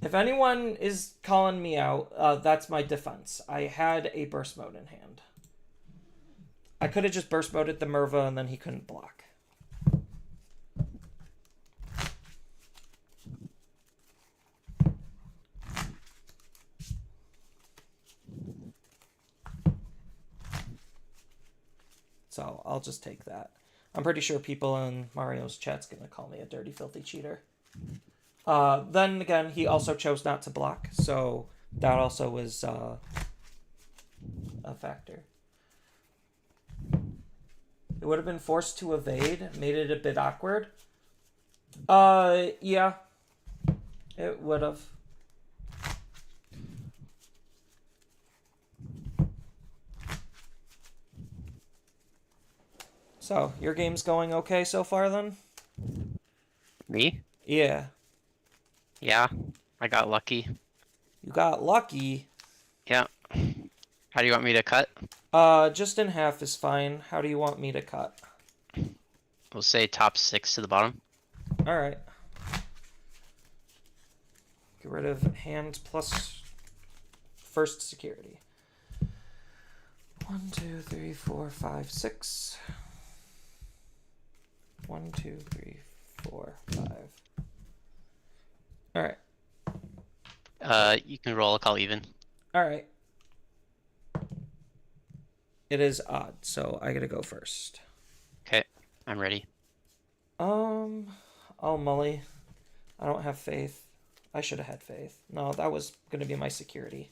If anyone is calling me out, that's my defense. I had a burst mode in hand. I could have just burst moded the Merva and then he couldn't block. So I'll just take that. I'm pretty sure people in Mario's chat's gonna call me a dirty, filthy cheater. Then again, he also chose not to block, so that also was a factor. It would have been forced to evade, made it a bit awkward. Yeah. It would have. So, your game's going okay so far then? Me? Yeah. Yeah. I got lucky. You got lucky. Yeah. How do you want me to cut? Just in half is fine. How do you want me to cut? We'll say top 6 to the bottom. Alright. Get rid of hand plus first security. 1, 2, 3, 4, 5, 6. 1, 2, 3, 4, 5. Alright. You can roll a call even. Alright. It is odd, so I gotta go first. Okay, I'm ready. Oh, Mully. I don't have faith. I should have had faith. No, that was going to be my security.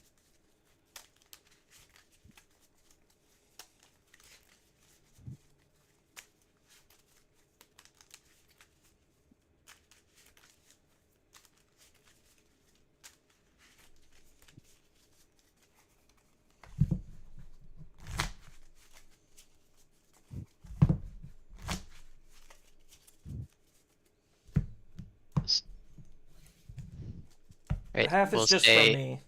Right, Half we'll is just from say. me.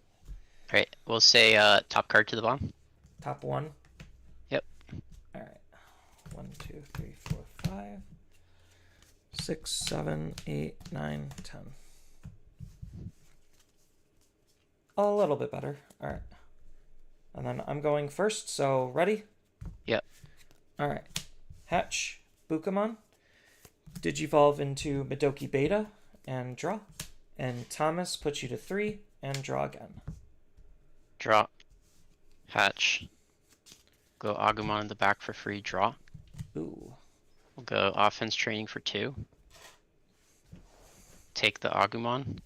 Right, we'll say top card to the bottom. Top one. Yep. All right. 1, 2, 3, 4, 5, 6, 7, 8, 9, 10. A little bit better. All right. And then I'm going first. So ready? Yep. All right. Hatch, Bukamon, Digivolve into Midoki Beta and draw. And Thomas puts you to 3 and draw again. Draw. Hatch. Go Agumon in the back for free, draw. Ooh. We'll go offense training for 2. Take the Agumon.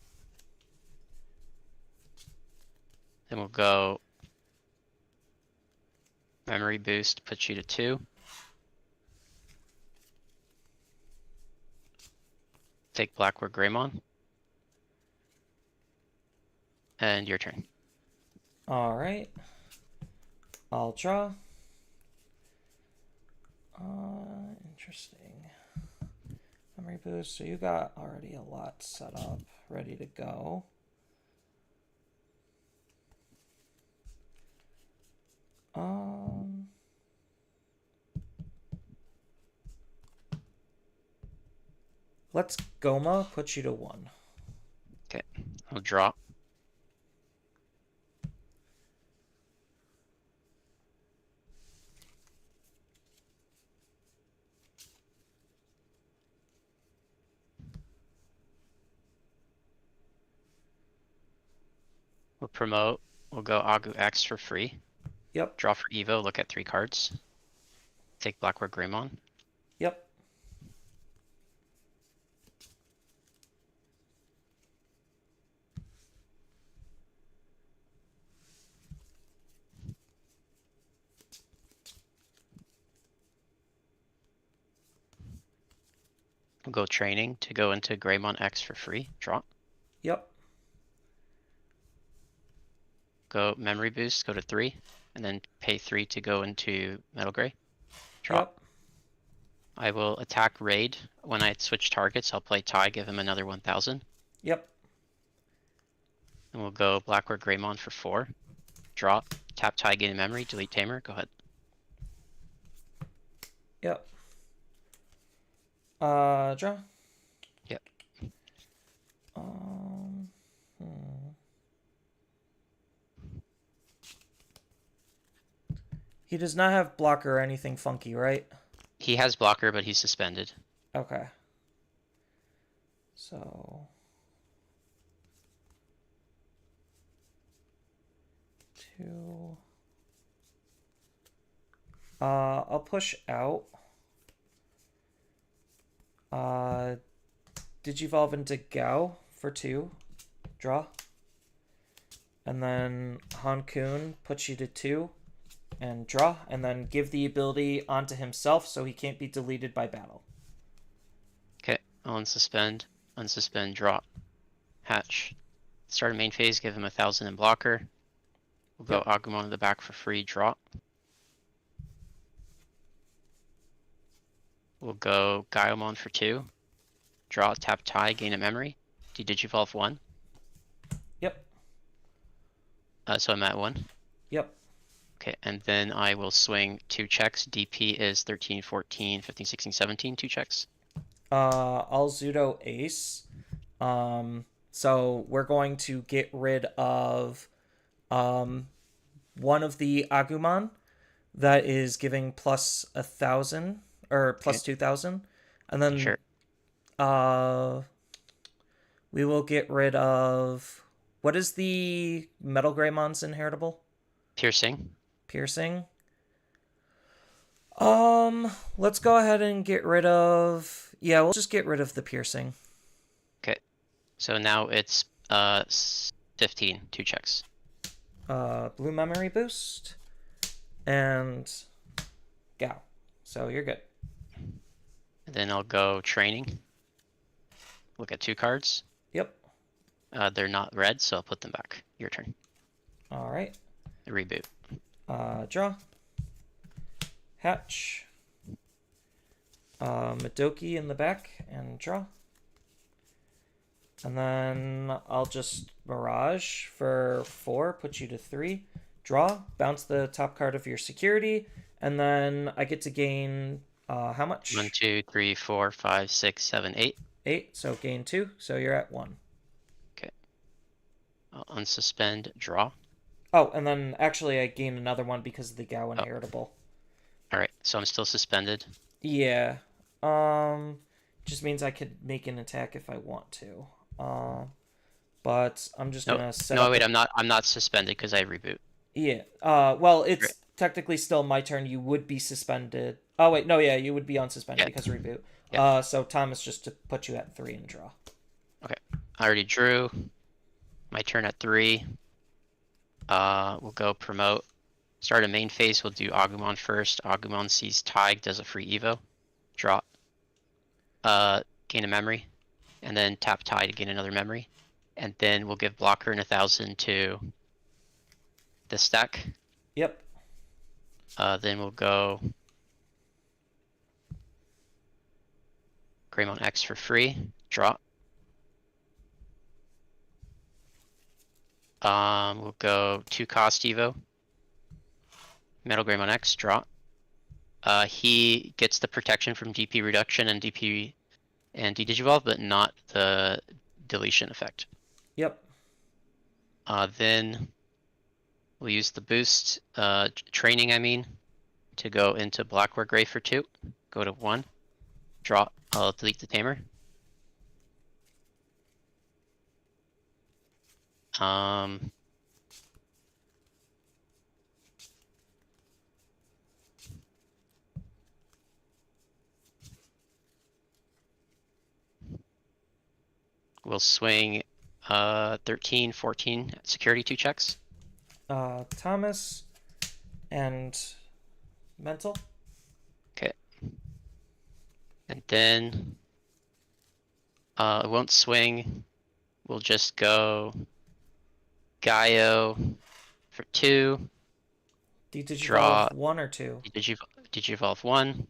Then we'll go memory boost, put you to 2. Take Blackwood Greymon. And your turn. All right. I'll draw. Interesting. Memory boost. So you got already a lot set up, ready to go. Let's Goma put you to 1. Okay, I'll draw. We'll promote. We'll go Agu X for free. Yep. Draw for Evo, look at 3 cards. Take Blackwood Greymon. Yep. We'll go training to go into Greymon X for free. Draw. Yep. Go memory boost, go to 3, and then pay 3 to go into Metal Gray. Draw. Yep. I will attack Raid. When I switch targets, I'll play Ty, give him another 1000. Yep. And we'll go Blackwood Greymon for 4. Draw. Tap Ty, gain a memory, delete Tamer. Go ahead. Yep. Draw. Yep. He does not have blocker or anything funky, right? He has blocker, but he's suspended. Okay. So 2. I'll push out. Digivolve into Gao for 2. Draw. And then Hankun puts you to 2 and draw. And then give the ability onto himself so he can't be deleted by battle. Okay, I'll unsuspend, draw. Hatch. Start a main phase, give him 1000 in blocker. We'll go Agumon in the back for free, draw. We'll go Gaiomon for 2. Draw, tap Ty, gain a memory. Digivolve 1. Yep. So I'm at 1. Yep. Okay, and then I will swing 2 checks. DP is 13, 14, 15, 16, 17. 2 checks. I'll Zudo Ace. So we're going to get rid of one of the Agumon that is giving plus 1,000 or plus 2,000, and then Sure. We will get rid of what is the Metal Greymon's inheritable? Piercing. Piercing. Let's go ahead and get rid of... Yeah, we'll just get rid of the piercing. Okay. So now it's 15, 2 checks. Blue memory boost. And... Gao. So you're good. And then I'll go training. Look at 2 cards. Yep. They're not red, so I'll put them back. Your turn. Alright. Reboot. Draw. Hatch. Madoki in the back and draw. And then I'll just Mirage for 4, put you to 3. Draw, bounce the top card of your security, and then I get to gain how much? 1, 2, 3, 4, 5, 6, 7, 8. 8, so gain 2, so you're at 1. Okay. I'll unsuspend, draw. Oh, and then actually I gain another one because of the Gao inheritable. Alright, so I'm still suspended. Yeah. Just means I could make an attack if I want to. But I'm just gonna set No, up wait, I'm not suspended because I reboot. Yeah. Well, it's technically still my turn. You would be suspended. Oh wait, no, yeah, you would be unsuspended because reboot. Yeah. So Thomas, just to put you at 3 and draw. Okay. I already drew. My turn at 3. We'll go promote. Start a main phase. We'll do Agumon first. Agumon sees Tig, does a free Evo. Draw. Gain a memory. And then tap Tig to gain another memory. And then we'll give blocker and 1,000 to this stack. Yep. Then we'll go Greymon X for free. Draw. We'll go 2 cost Evo. Metal Greymon X, draw. He gets the protection from DP reduction and DP and Digivolve, but not the deletion effect. Yep. Then we'll use the boost, training, I mean, to go into Blackware Gray for 2. Go to 1. Draw. I'll delete the Tamer. We'll swing 13, 14 security 2 checks. Thomas and mental. Okay. And then it won't swing. We'll just go Gaio for 2. Digivolve Draw 1 or 2? Digivolve 1.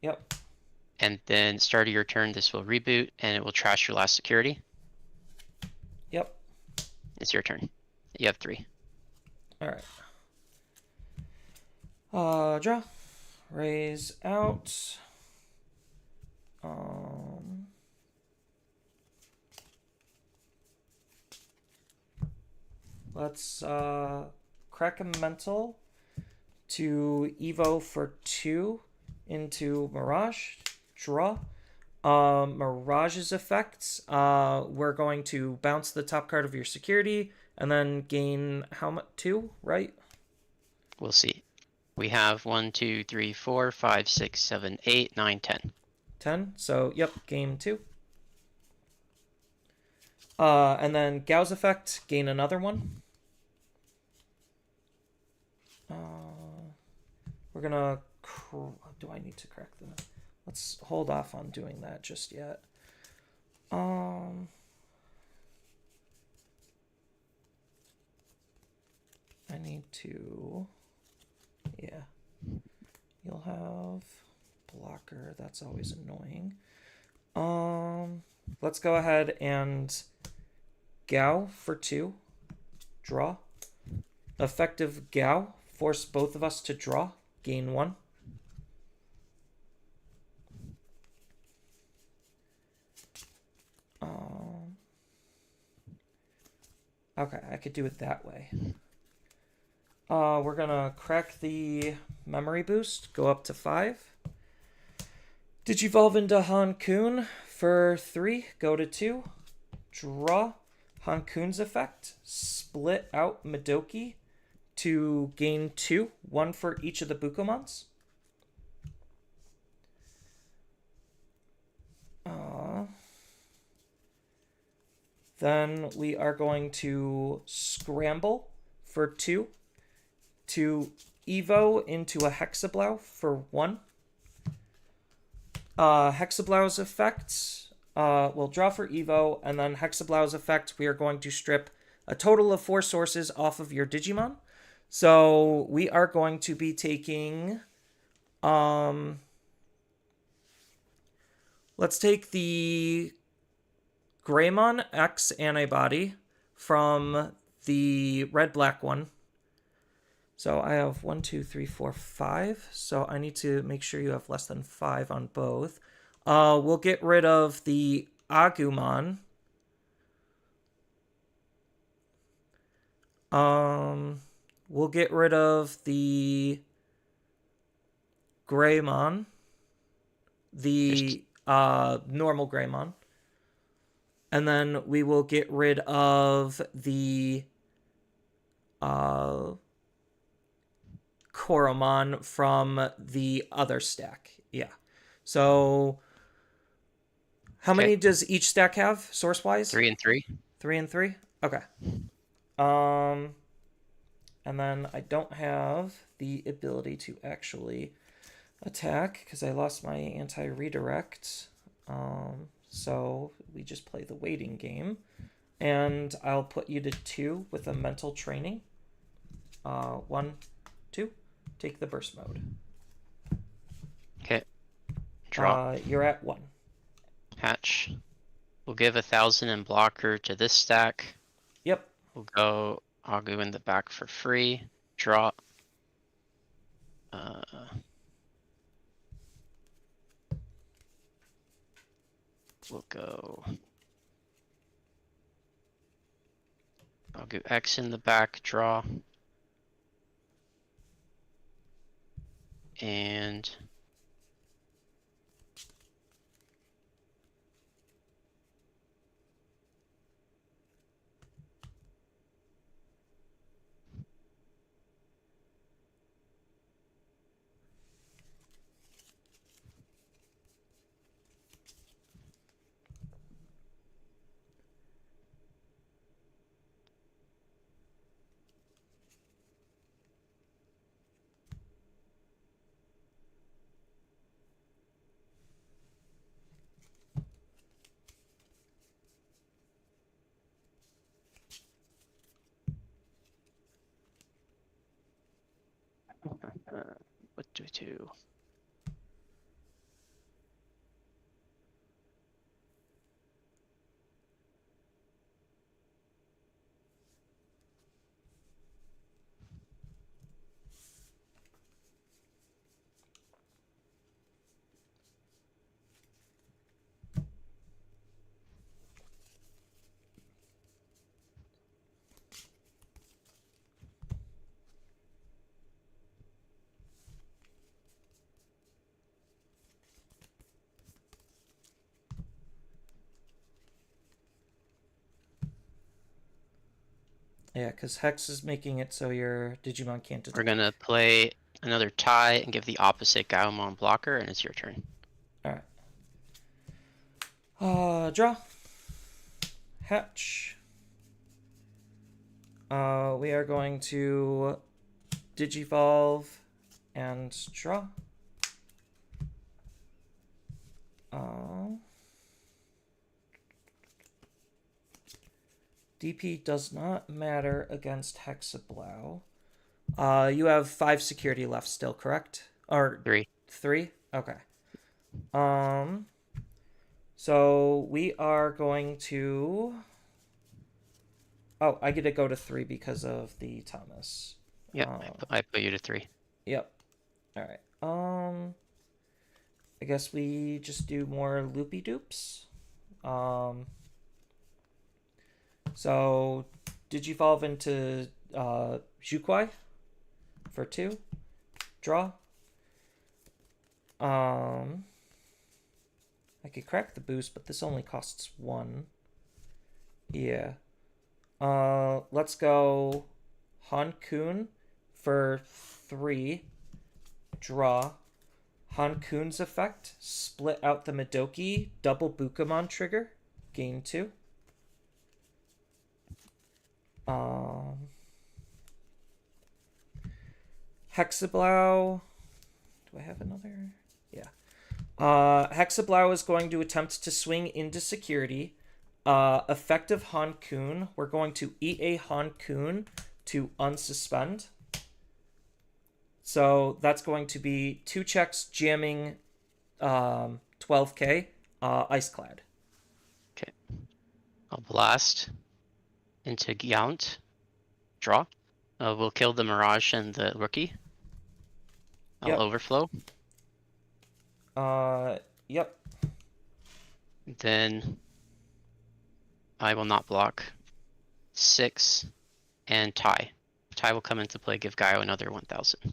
Yep. And then start of your turn, this will reboot and it will trash your last security. Yep. It's your turn. You have 3. Alright. Draw. Raise out. Let's crack a mental to Evo for 2 into Mirage. Draw. Mirage's effects. We're going to bounce the top card of your security and then gain how much? 2, right? We'll see. We have 1, 2, 3, 4, 5, 6, 7, 8, 9, 10. 10. So, yep, gain 2. And then Gao's effect, gain another 1. We're gonna... Do I need to crack the... Let's hold off on doing that just yet. I need to... Yeah. You'll have blocker. That's always annoying. Let's go ahead and Gao for 2. Draw. Effective Gao. Force both of us to draw. Gain 1. Okay, I could do it that way. We're gonna crack the memory boost, go up to 5. Digivolve into Han-kun for 3, go to 2. Draw. Han-kun's effect, split out Madoki to gain 2, 1 for each of the Bukomons. Then we are going to scramble for 2, to Evo into a Hexablow for 1. Hexablow's effect, we'll draw for Evo, and then Hexablow's effect, we are going to strip a total of 4 sources off of your Digimon. So we are going to be taking, let's take the Greymon X antibody from the red-black one. So I have 1, 2, 3, 4, 5. So I need to make sure you have less than 5 on both. We'll get rid of the Agumon. We'll get rid of the Greymon. The normal Greymon. And then we will get rid of the Koromon from the other stack. Yeah. So how many does each stack have, source-wise? 3 and 3. 3 and 3? Okay. And then I don't have the ability to actually attack because I lost my anti-redirect. So we just play the waiting game. And I'll put you to 2 with a mental training. 1, 2. Take the burst mode. Okay. Draw. You're at 1. Hatch. We'll give 1,000 in blocker to this stack. Yep. We'll go Agu in the back for free. Draw. We'll go Agu X in the back. Draw. And what do we do? Yeah, because Hex is making it so your Digimon can't attack. We're gonna play another tie and give the opposite Gaomon blocker, and it's your turn. Alright. Draw. Hatch. We are going to Digivolve and draw. DP does not matter against Hexablow. You have 5 security left still, correct? Or 3. 3? Okay. So we are going to... Oh, I get to go to 3 because of the Thomas. Yep, I put you to 3. Yep. Alright. I guess we just do more loopy doops. So Digivolve into Jukwai for 2. Draw. I could crack the boost, but this only costs 1. Yeah. Let's go Hankun for 3. Draw. Hankun's effect. Split out the Madoki. Double Bukamon trigger. Gain 2. Hexablow. Do I have another? Yeah. Hexablow is going to attempt to swing into security. Effective Hankun. We're going to eat a Hankun to unsuspend. So that's going to be 2 checks jamming 12k Ice Clad. Okay. I'll blast into Gaunt. Draw. We'll kill the Mirage and the Rookie. I'll Yep. overflow. Yep. Then I will not block. 6 and tie. Tie will come into play, give Gaio another 1000.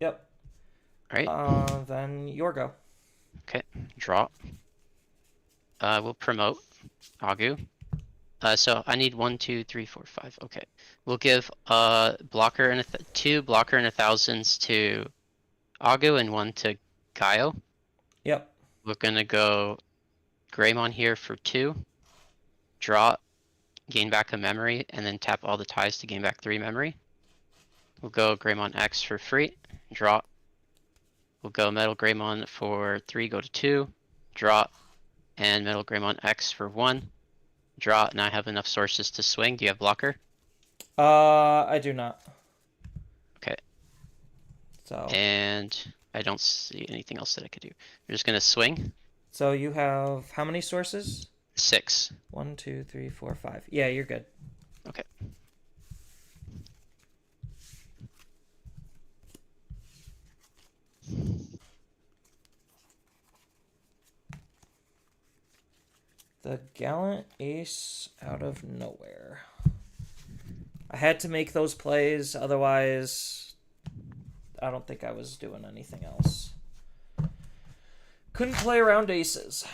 Yep. Alright. Then your go. Okay. Draw. We'll promote Agu. So I need 1, 2, 3, 4, 5. Okay. We'll give blocker and 2 blocker and 1000s to Agu and 1 to Gaio. Yep. We're gonna go Greymon here for 2. Draw, gain back a memory, and then tap all the ties to gain back 3 memory. We'll go Greymon X for free. Draw. We'll go Metal Greymon for 3, go to 2. Draw. And Metal Greymon X for 1. Draw. Now I have enough sources to swing. Do you have blocker? I do not. Okay. So. And I don't see anything else that I could do. We're just gonna swing. So you have how many sources? 6. 1, 2, 3, 4, 5. Yeah, you're good. Okay. The Gallant Ace out of nowhere. I had to make those plays, otherwise I don't think I was doing anything else. Couldn't play around aces.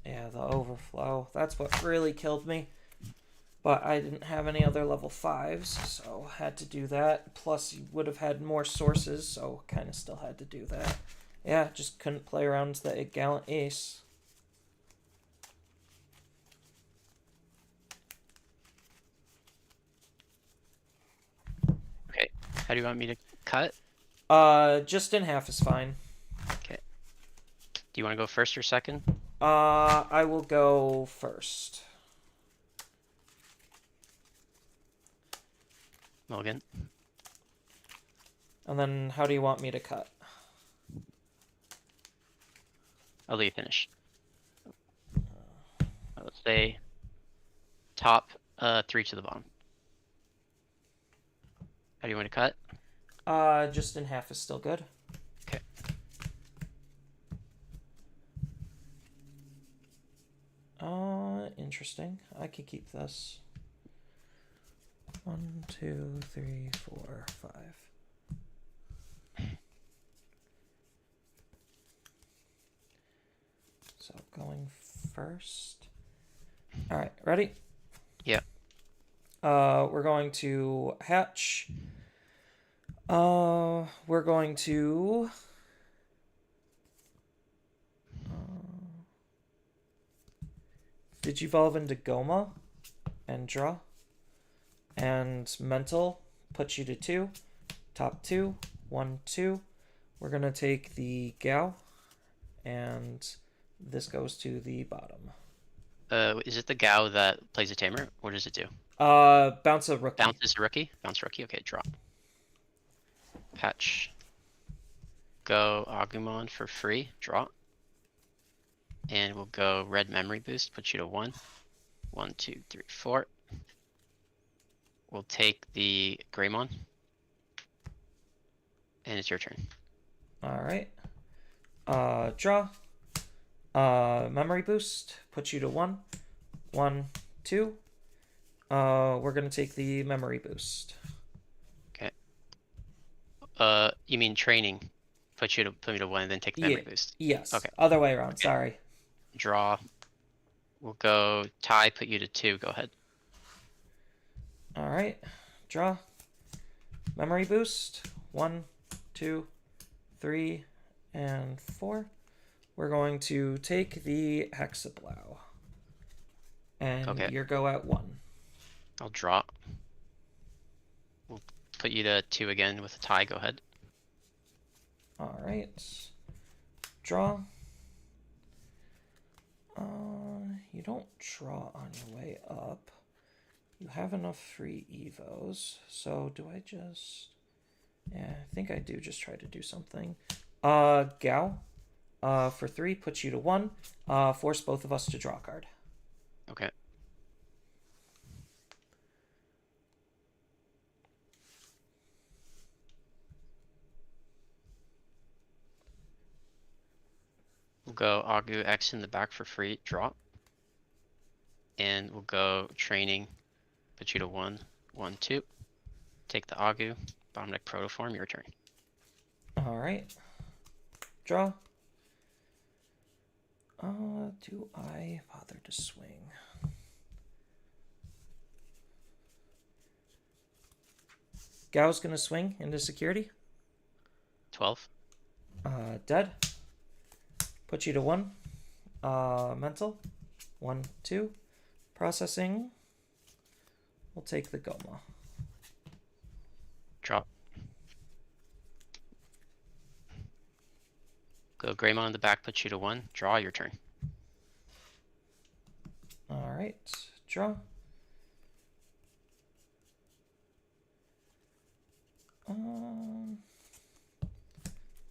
Yeah, the overflow. That's what really killed me. But I didn't have any other level 5s, so had to do that. Plus, you would have had more sources, so kind of still had to do that. Yeah, just couldn't play around the Gallant Ace. Okay. How do you want me to cut? Just in half is fine. Okay. Do you want to go first or second? I will go first. Mulligan. And then how do you want me to cut? I'll let you finish. Let's say top 3 to the bottom. How do you want to cut? Just in half is still good. Okay. Interesting. I could keep this. 1, 2, 3, 4, 5. So going first. All right, ready? Yeah. We're going to hatch. We're going to Digivolve into Goma and draw. And mental puts you to 2. Top 2. 1, 2. We're gonna take the Gao, and this goes to the bottom. Is it the Gao that plays a tamer? What does it do? Bounce a rookie. Bounce is a rookie? Bounce rookie? Okay, draw. Patch. Go Agumon for free, draw. And we'll go red memory boost, put you to 1. 1, 2, 3, 4. We'll take the Greymon. And it's your turn. Alright. Draw. Memory boost, put you to 1. 1, 2. We're gonna take the memory boost. Okay. You mean training? Put me to 1 and then take the memory boost. Yes. Okay. Other way around. Okay. Sorry. Draw. We'll go tie, put you to 2. Go ahead. All right. Draw. Memory boost. 1, 2, 3, and 4. We're going to take the Hexablow. And Okay. your go at 1. I'll draw. We'll put you to 2 again with a tie. Go ahead. All right. Draw. You don't draw on your way up. You have enough free evos. So do I just... Yeah, I think I do just try to do something. Gao. For 3, puts you to 1. Force both of us to draw a card. Okay. We'll go Agu X in the back for free, draw. And we'll go training, put you to 1, 1, 2. Take the Agu, bottom deck Protoform, your turn. All right. Draw. Do I bother to swing? Gao's gonna swing into security. 12. Dead. Put you to 1. Mental. 1, 2. Processing. We'll take the Goma. Drop. Go Greymon in the back, put you to 1. Draw, your turn. All right. Draw.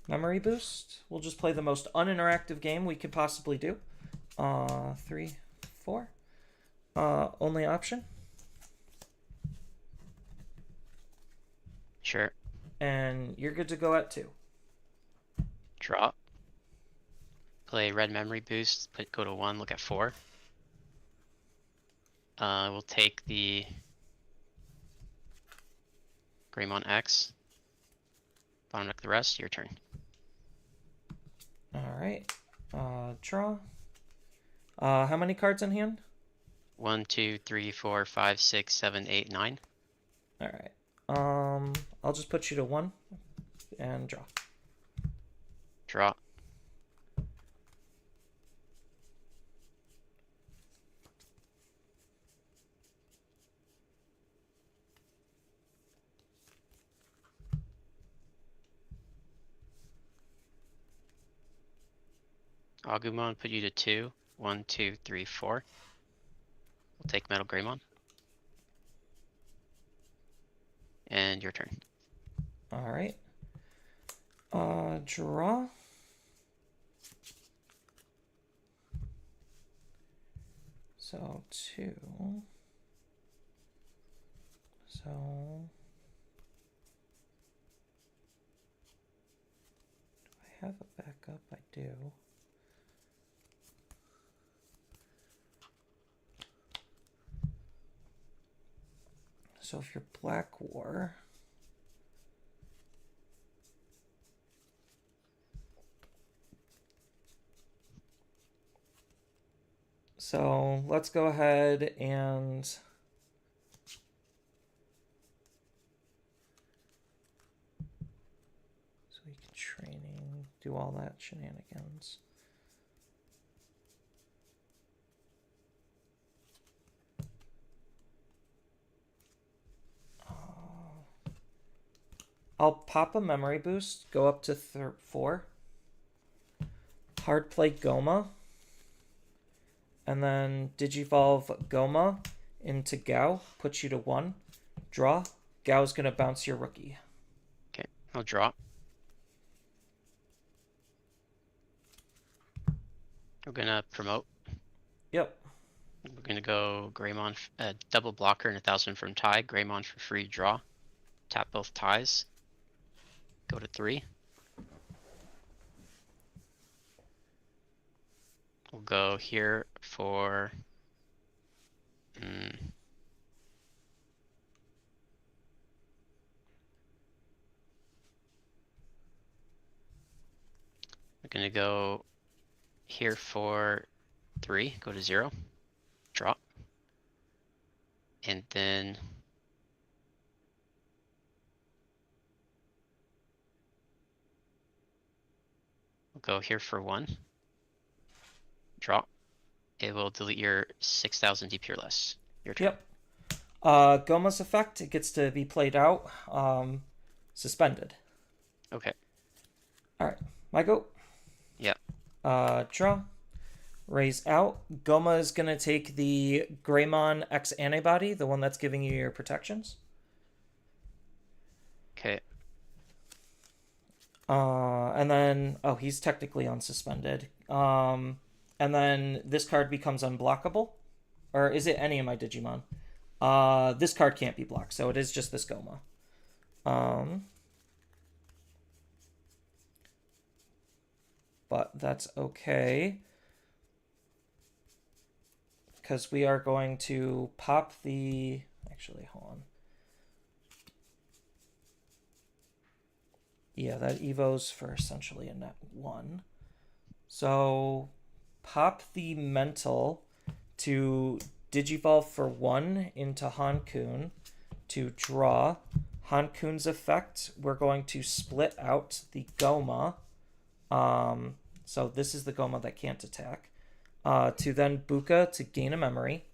Memory boost. We'll just play the most uninteractive game we could possibly do. 3, 4. Only option. Sure. And you're good to go at 2. Draw. Play red memory boost, go to 1, look at 4. We'll take the Greymon X. Bottom deck the rest, your turn. All right. Draw. How many cards in hand? 1, 2, 3, 4, 5, 6, 7, 8, 9. All right. I'll just put you to 1 and draw. Draw. Agumon, put you to 2. 1, 2, 3, 4. We'll take Metal Greymon. And your turn. All right. Draw. So 2. So do I have a backup? I do. So if you're Black War, so let's go ahead and so we can training, do all that shenanigans. I'll pop a memory boost, go up to 4. Hard play Goma. And then Digivolve Goma into Gao, puts you to 1. Draw. Gao's going to bounce your rookie. Okay, I'll draw. We're gonna promote. Yep. We're gonna go Greymon, double blocker and 1,000 from tie. Greymon for free, draw. Tap both ties. Go to 3. We'll go here for. Mm, we're gonna go here for 3. Go to 0. Drop. And then we'll go here for 1. Drop. It will delete your 6,000 DP or less. Your turn. Yep. Goma's effect, it gets to be played out. Suspended. Okay. Alright, my go. Yep. Draw. Raise out. Goma is going to take the Greymon X antibody, the one that's giving you your protections. Okay. And then, oh, he's technically unsuspended. And then this card becomes unblockable. Or is it any of my Digimon? This card can't be blocked, so it is just this Goma. But that's okay. Because we are going to pop the... Actually, hold on. Yeah, that Evo's for essentially a net 1. So, pop the mental to Digivolve for 1 into Hankun to draw. Hankun's effect, we're going to split out the Goma. So this is the Goma that can't attack. To then Buka to gain a memory.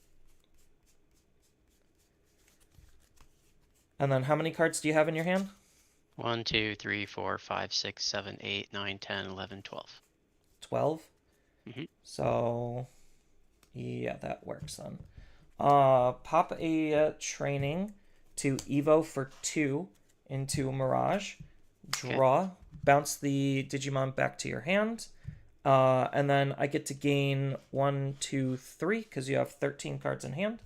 And then how many cards do you have in your hand? 1, 2, 3, 4, 5, 6, 7, 8, 9, 10, 11, 12. 12? Mhm. So, yeah, that works then. Pop a training to Evo for 2 into Mirage. Draw. Okay. Bounce the Digimon back to your hand. And then I get to gain 1, 2, 3 because you have 13 cards in hand.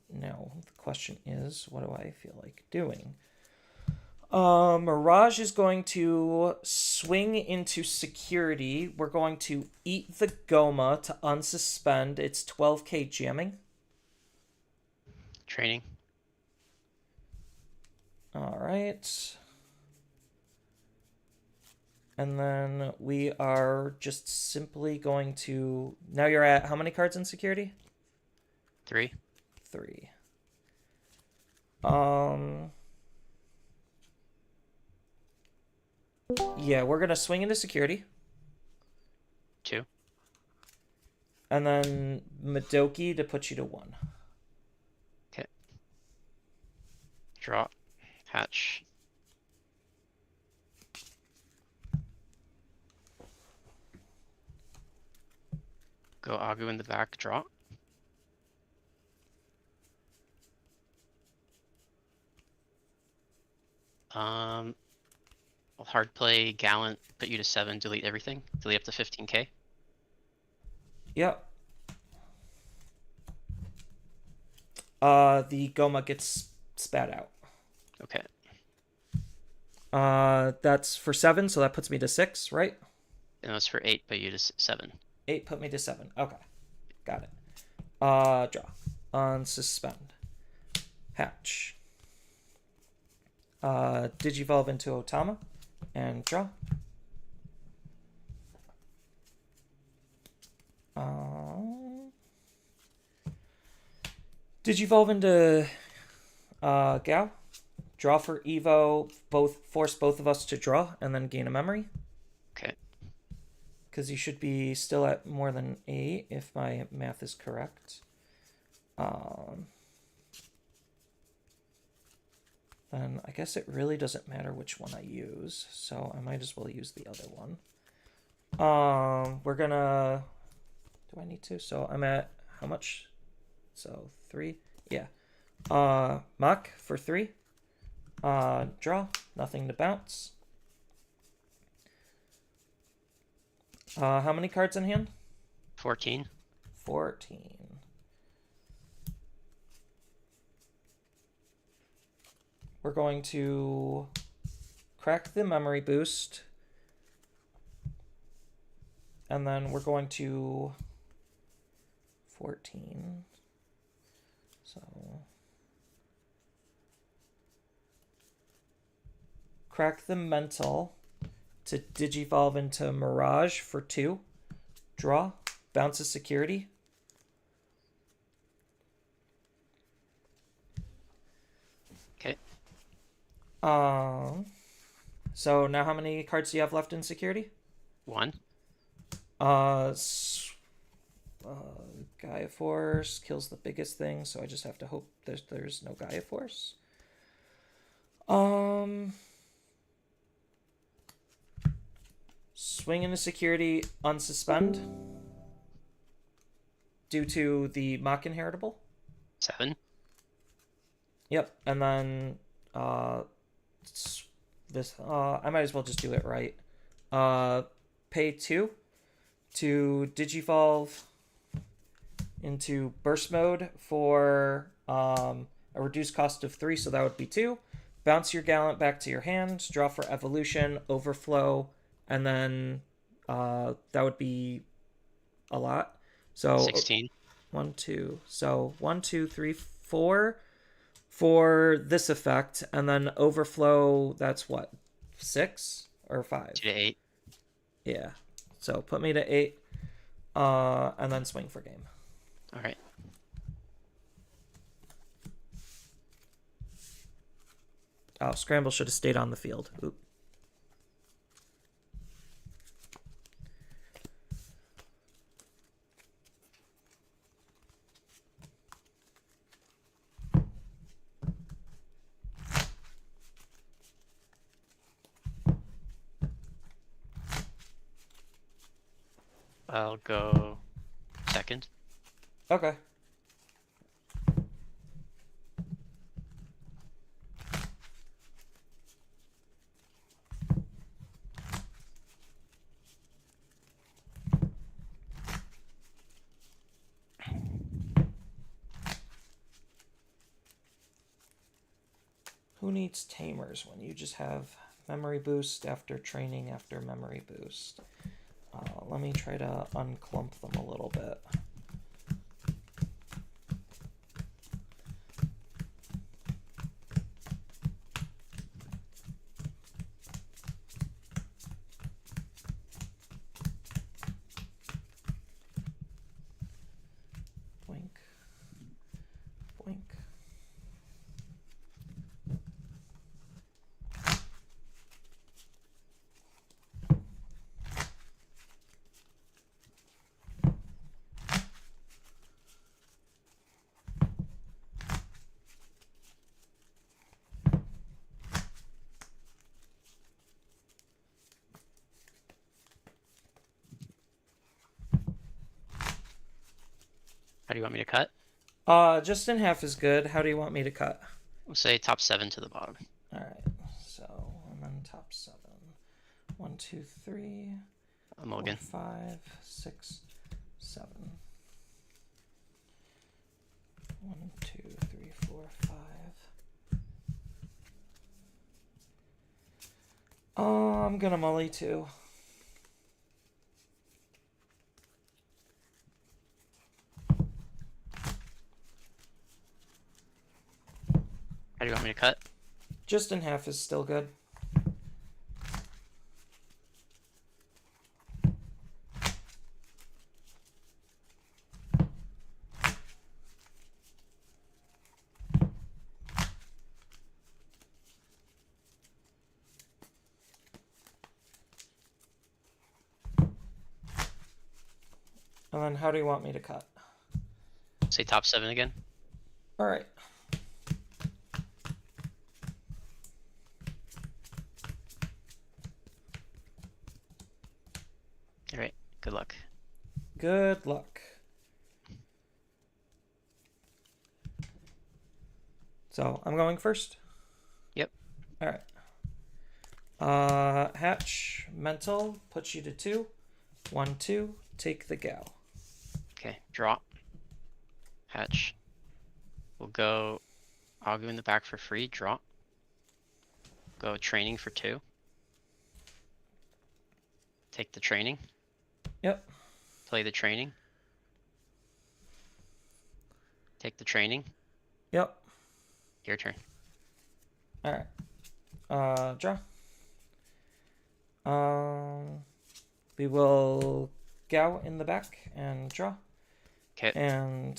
Now, the question is, what do I feel like doing? Mirage is going to swing into security. We're going to eat the Goma to unsuspend. It's 12k jamming. Training. All right. And then we are just simply going to... Now you're at how many cards in security? 3. 3. Yeah, we're going to swing into security. 2. And then Madoki to put you to 1. Okay. Draw. Hatch. Go Agu in the back, draw. I'll hard play Gallant, put you to 7, delete everything. Delete up to 15k. Yep. The Goma gets spat out. Okay. That's for 7, so that puts me to 6, right? And that's for 8, put you to 7. 8 put me to 7. Okay. Got it. Draw. Unsuspend. Hatch. Digivolve into Otama. And draw. Digivolve into Gao. Draw for Evo. Force both of us to draw and then gain a memory. Okay. Because you should be still at more than 8 if my math is correct. Then I guess it really doesn't matter which one I use, so I might as well use the other one. We're gonna... Do I need to? So I'm at how much? So 3? Yeah. Mach for 3. Draw. Nothing to bounce. How many cards in hand? 14. 14. We're going to crack the memory boost. And then we're going to 14. So crack the mental to digivolve into Mirage for 2. Draw. Bounces security. Okay. So now how many cards do you have left in security? 1. Gaia Force kills the biggest thing, so I just have to hope there's no Gaia Force. Swing into security, unsuspend. Due to the mock inheritable. 7. Yep, and then this I might as well just do it right. Pay 2 to digivolve into burst mode for a reduced cost of 3, so that would be 2. Bounce your Gallant back to your hand, draw for evolution, overflow, and then that would be a lot. So 16. 1, 2. So 1, 2, 3, 4 for this effect, and then overflow. That's what, 6 or 5? 2 to 8. Yeah. So put me to 8, and then swing for game. All right. Oh, Scramble should have stayed on the field. Oop. I'll go second. Okay. Who needs tamers when you just have memory boost after training after memory boost? Let me try to unclump them a little bit. Boink. Boink. How do you want me to cut? Just in half is good. How do you want me to cut? We'll say top 7 to the bottom. All right. So, and then top 7. 1, 2, 3. A mulligan. 4, 5, 6, 7. 1, 2, 3, 4, 5. I'm gonna mully too. How do you want me to cut? Just in half is still good. And then how do you want me to cut? Say top 7 again. All right. All right. Good luck. Good luck. So I'm going first. Yep. All right. Hatch mental puts you to 2. 1, 2. Take the gal. Okay. Drop. Hatch. We'll go Agu in the back for free. Drop. Go training for 2. Take the training. Yep. Play the training. Take the training. Yep. Your turn. All right. Draw. We will Gao in the back and draw. Okay. And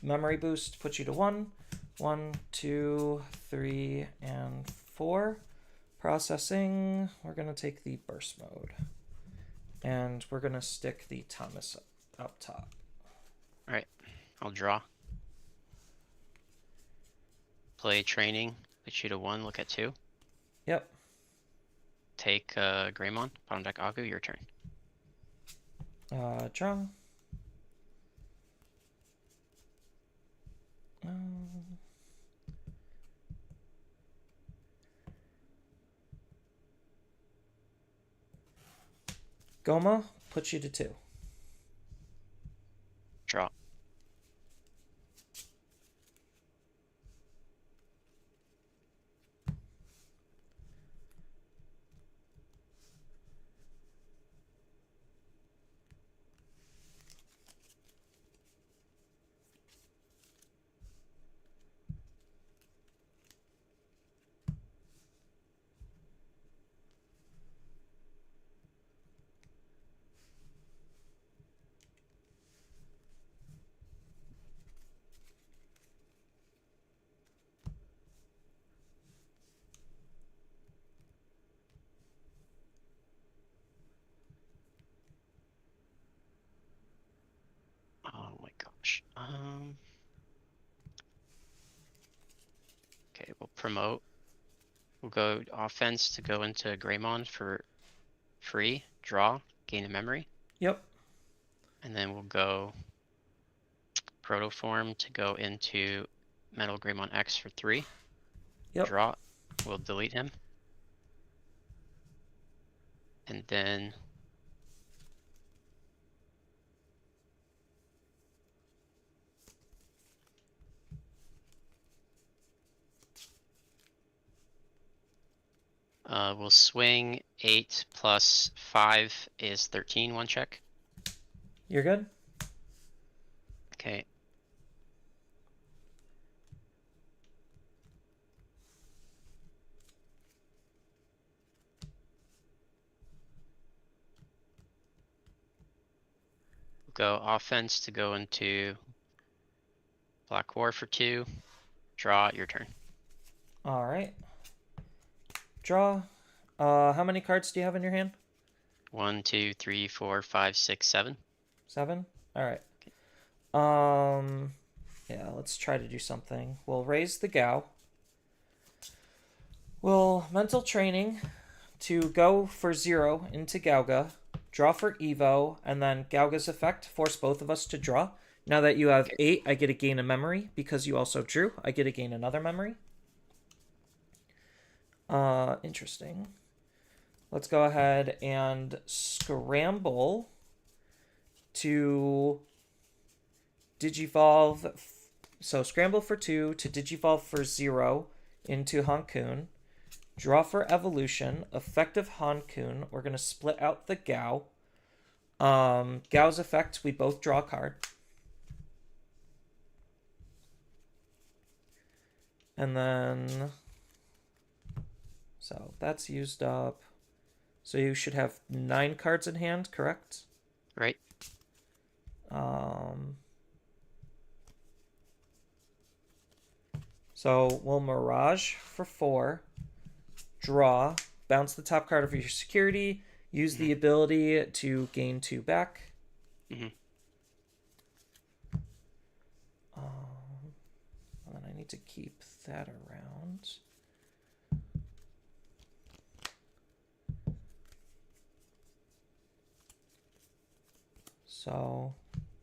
memory boost puts you to 1. 1, 2, 3, and 4. Processing. We're gonna take the burst mode. And we're gonna stick the Thomas up top. Alright. I'll draw. Play training. Put you to 1, look at 2. Yep. Take Greymon. Bottom deck Agu, your turn. Draw. Goma puts you to 2. Draw. Oh my gosh. Okay, we'll promote. We'll go offense to go into Greymon for free. Draw. Gain a memory. Yep. And then we'll go Protoform to go into Metal Greymon X for 3. Yep. Draw. We'll delete him. And then we'll swing 8 plus 5 is 13, 1 check. You're good? Okay. Go offense to go into Black War for 2. Draw, your turn. Alright. Draw. How many cards do you have in your hand? 1, 2, 3, 4, 5, 6, 7. 7? Alright. Yeah, let's try to do something. We'll raise the Gao. We'll mental training to go for 0 into Gauga, draw for Evo, and then Gauga's effect force both of us to draw. Now that you have 8, I get a gain a memory. Because you also drew, I get to gain another memory. Interesting. Let's go ahead and scramble to Digivolve. So scramble for 2 to Digivolve for 0 into Hankun. Draw for evolution. Effective Hankun. We're going to split out the Gao. Gao's effect, we both draw a card. And then... So that's used up. So you should have 9 cards in hand, correct? Right. So we'll Mirage for 4. Draw. Bounce the top card of your security. Use the ability to gain 2 back. Mhm. And then I need to keep that around. So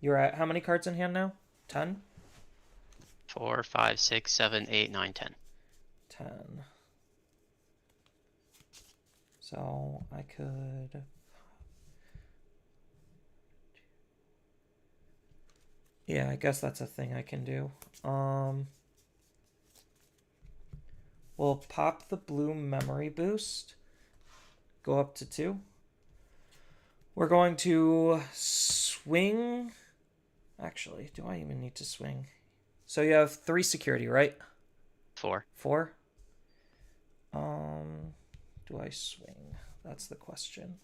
you're at how many cards in hand now? 10? 4, 5, 6, 7, 8, 9, 10. 10. So I could... Yeah, I guess that's a thing I can do. We'll pop the blue memory boost. Go up to 2. We're going to swing. Actually, do I even need to swing? So you have 3 security, right? 4. 4? Do I swing? That's the question.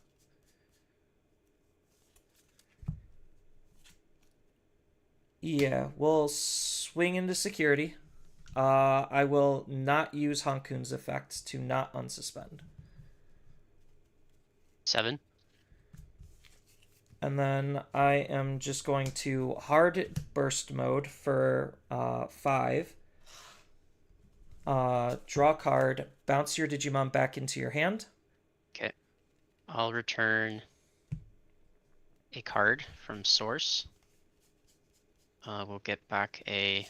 Yeah, we'll swing into security. I will not use Hankun's effect to not unsuspend. 7. And then I am just going to hard burst mode for 5. Draw a card, bounce your Digimon back into your hand. Okay. I'll return a card from source. We'll get back a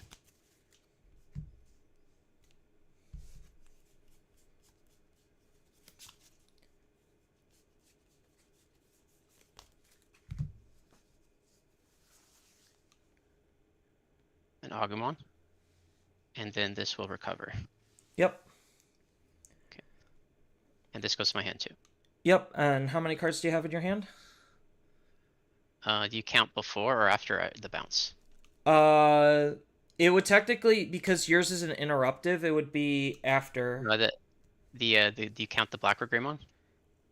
an Agumon, and then this will recover. Yep. Okay. And this goes to my hand too. Yep. And how many cards do you have in your hand? Do you count before or after the bounce? It would technically, because yours is an interruptive, it would be after. No, do you count the Black or Greymon?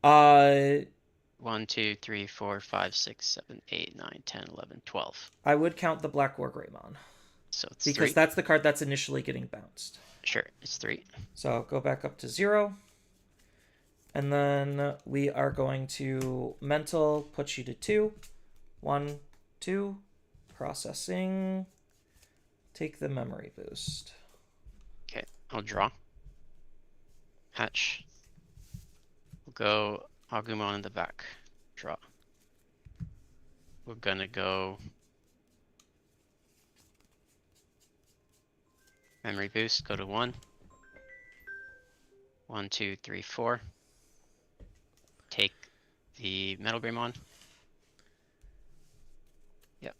1, 2, 3, 4, 5, 6, 7, 8, 9, 10, 11, 12. I would count the Black War Greymon. So it's because 3. That's the card that's initially getting bounced. Sure, it's 3. So go back up to 0. And then we are going to mental, put you to 2. 1, 2. Processing. Take the memory boost. Okay, I'll draw. Hatch. We'll go Agumon in the back. Draw. We're gonna go memory boost, go to 1. 1, 2, 3, 4. Take the Metal Greymon. Yep.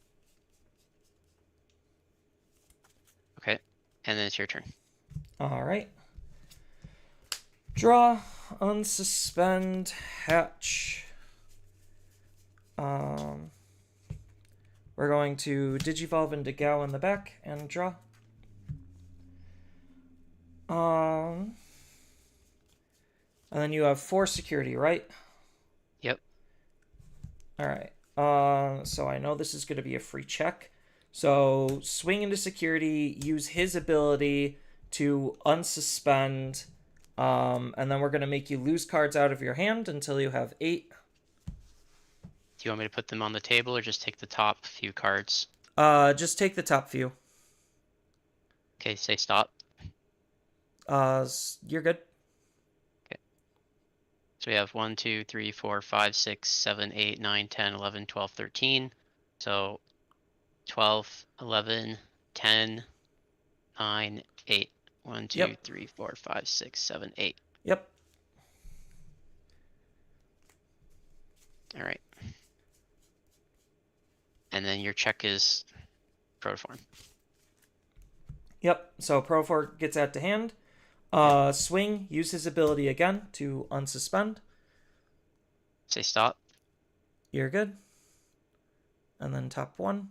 Okay, and then it's your turn. Alright. Draw, unsuspend, hatch. We're going to Digivolve into Gao in the back and draw. And then you have 4 security, right? Yep. Alright. So I know this is going to be a free check. So swing into security, use his ability to unsuspend, and then we're going to make you lose cards out of your hand until you have 8. Do you want me to put them on the table or just take the top few cards? Just take the top few. Okay, say stop. You're good. So we have 1, 2, 3, 4, 5, 6, 7, 8, 9, 10, 11, 12, 13. So 12, 11, 10, 9, 8. 1, 2, Yep. 3, 4, 5, 6, 7, 8. Yep. All right. And then your check is protoform. Yep. So Profor gets out to hand. Swing, use his ability again to unsuspend. Say stop. You're good. And then top 1.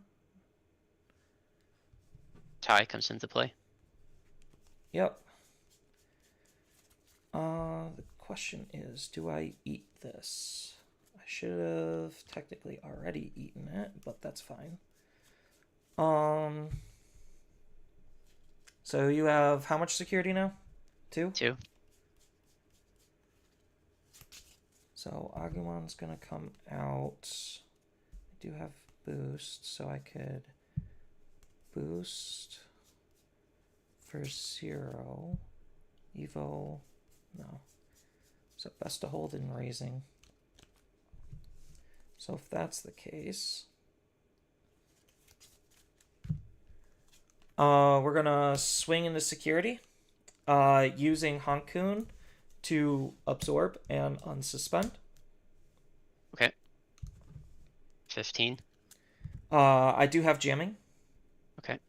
Tie comes into play. Yep. The question is, do I eat this? I should have technically already eaten it, but that's fine. So you have how much security now? 2? 2. So Agumon's gonna come out. I do have boost, so I could boost for 0. Evo, no. So best to hold in raising. So if that's the case, we're gonna swing into security, using Hankun to absorb and unsuspend. Okay. 15. I do have jamming. Okay.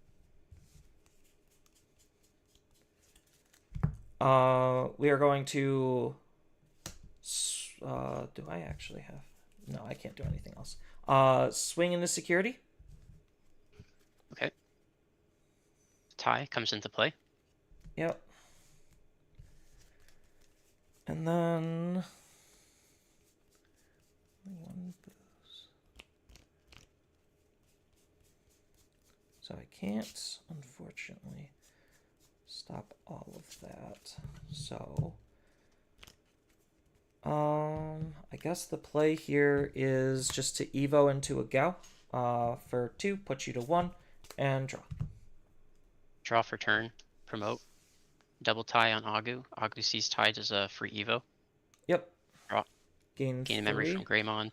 We are going to. Do I actually have? No, I can't do anything else. Swing into security. Okay. Tie comes into play. Yep. And then one boost. So I can't, unfortunately, stop all of that. So I guess the play here is just to Evo into a Gao for 2, put you to 1, and draw. Draw for turn. Promote. Double tie on Agu. Agu sees tie does a free Evo. Yep. Draw. Gain Gain 3. a memory from Greymon.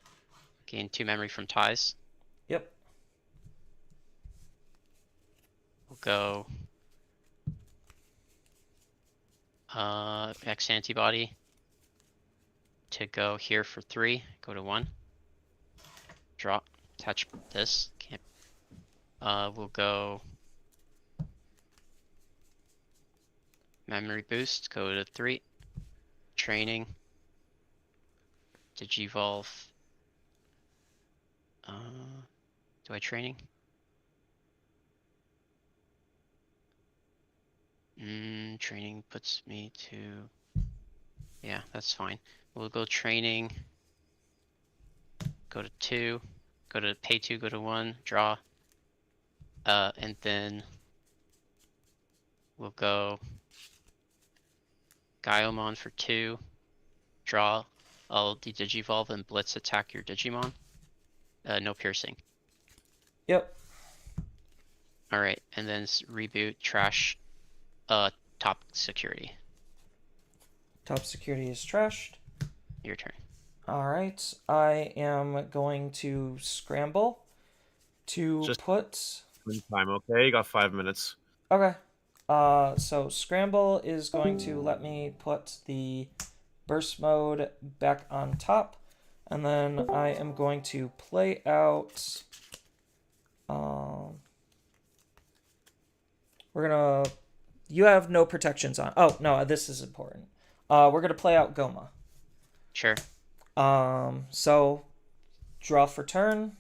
Gain 2 memory from ties. Yep. We'll go X antibody to go here for 3. Go to 1. Draw. Attach this. Can't. We'll go memory boost. Go to 3. Training. Digivolve. Do I training? Training puts me to. Yeah, that's fine. We'll go training. Go to 2. Go to pay 2. Go to 1. Draw. And then we'll go Gaiomon for 2. Draw. I'll de-digivolve and blitz attack your Digimon. No piercing. Yep. Alright, and then reboot, trash, top security. Top security is trashed. Your turn. Alright, I am going to scramble to Just- put... Time, okay? You got 5 minutes. Okay. So scramble is going to let me put the burst mode back on top, and then I am going to play out. We're gonna. You have no protections on. Oh no, this is important. We're gonna play out Goma. Sure. So draw for turn.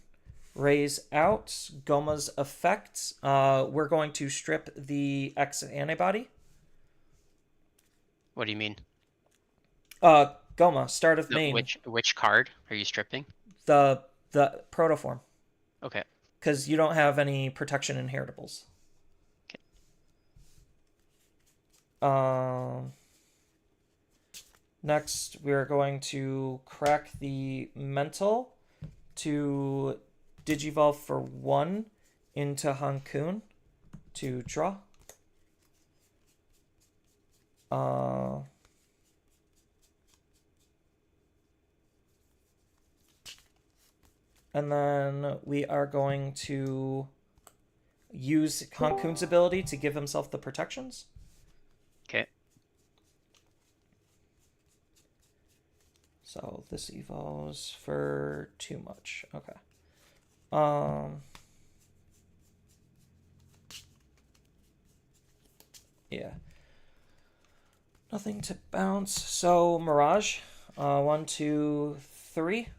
Raise out Goma's effect. We're going to strip the X antibody. What do you mean? Goma, start of No, main. which card are you stripping? The protoform. Okay. Because you don't have any protection inheritables. Okay. Next, we're going to crack the mental to Digivolve for 1 into Hankun to draw. And then we are going to use Hankun's ability to give himself the protections. Okay. So this evos for too much. Okay. Yeah. Nothing to bounce. So Mirage. 1, 2, 3.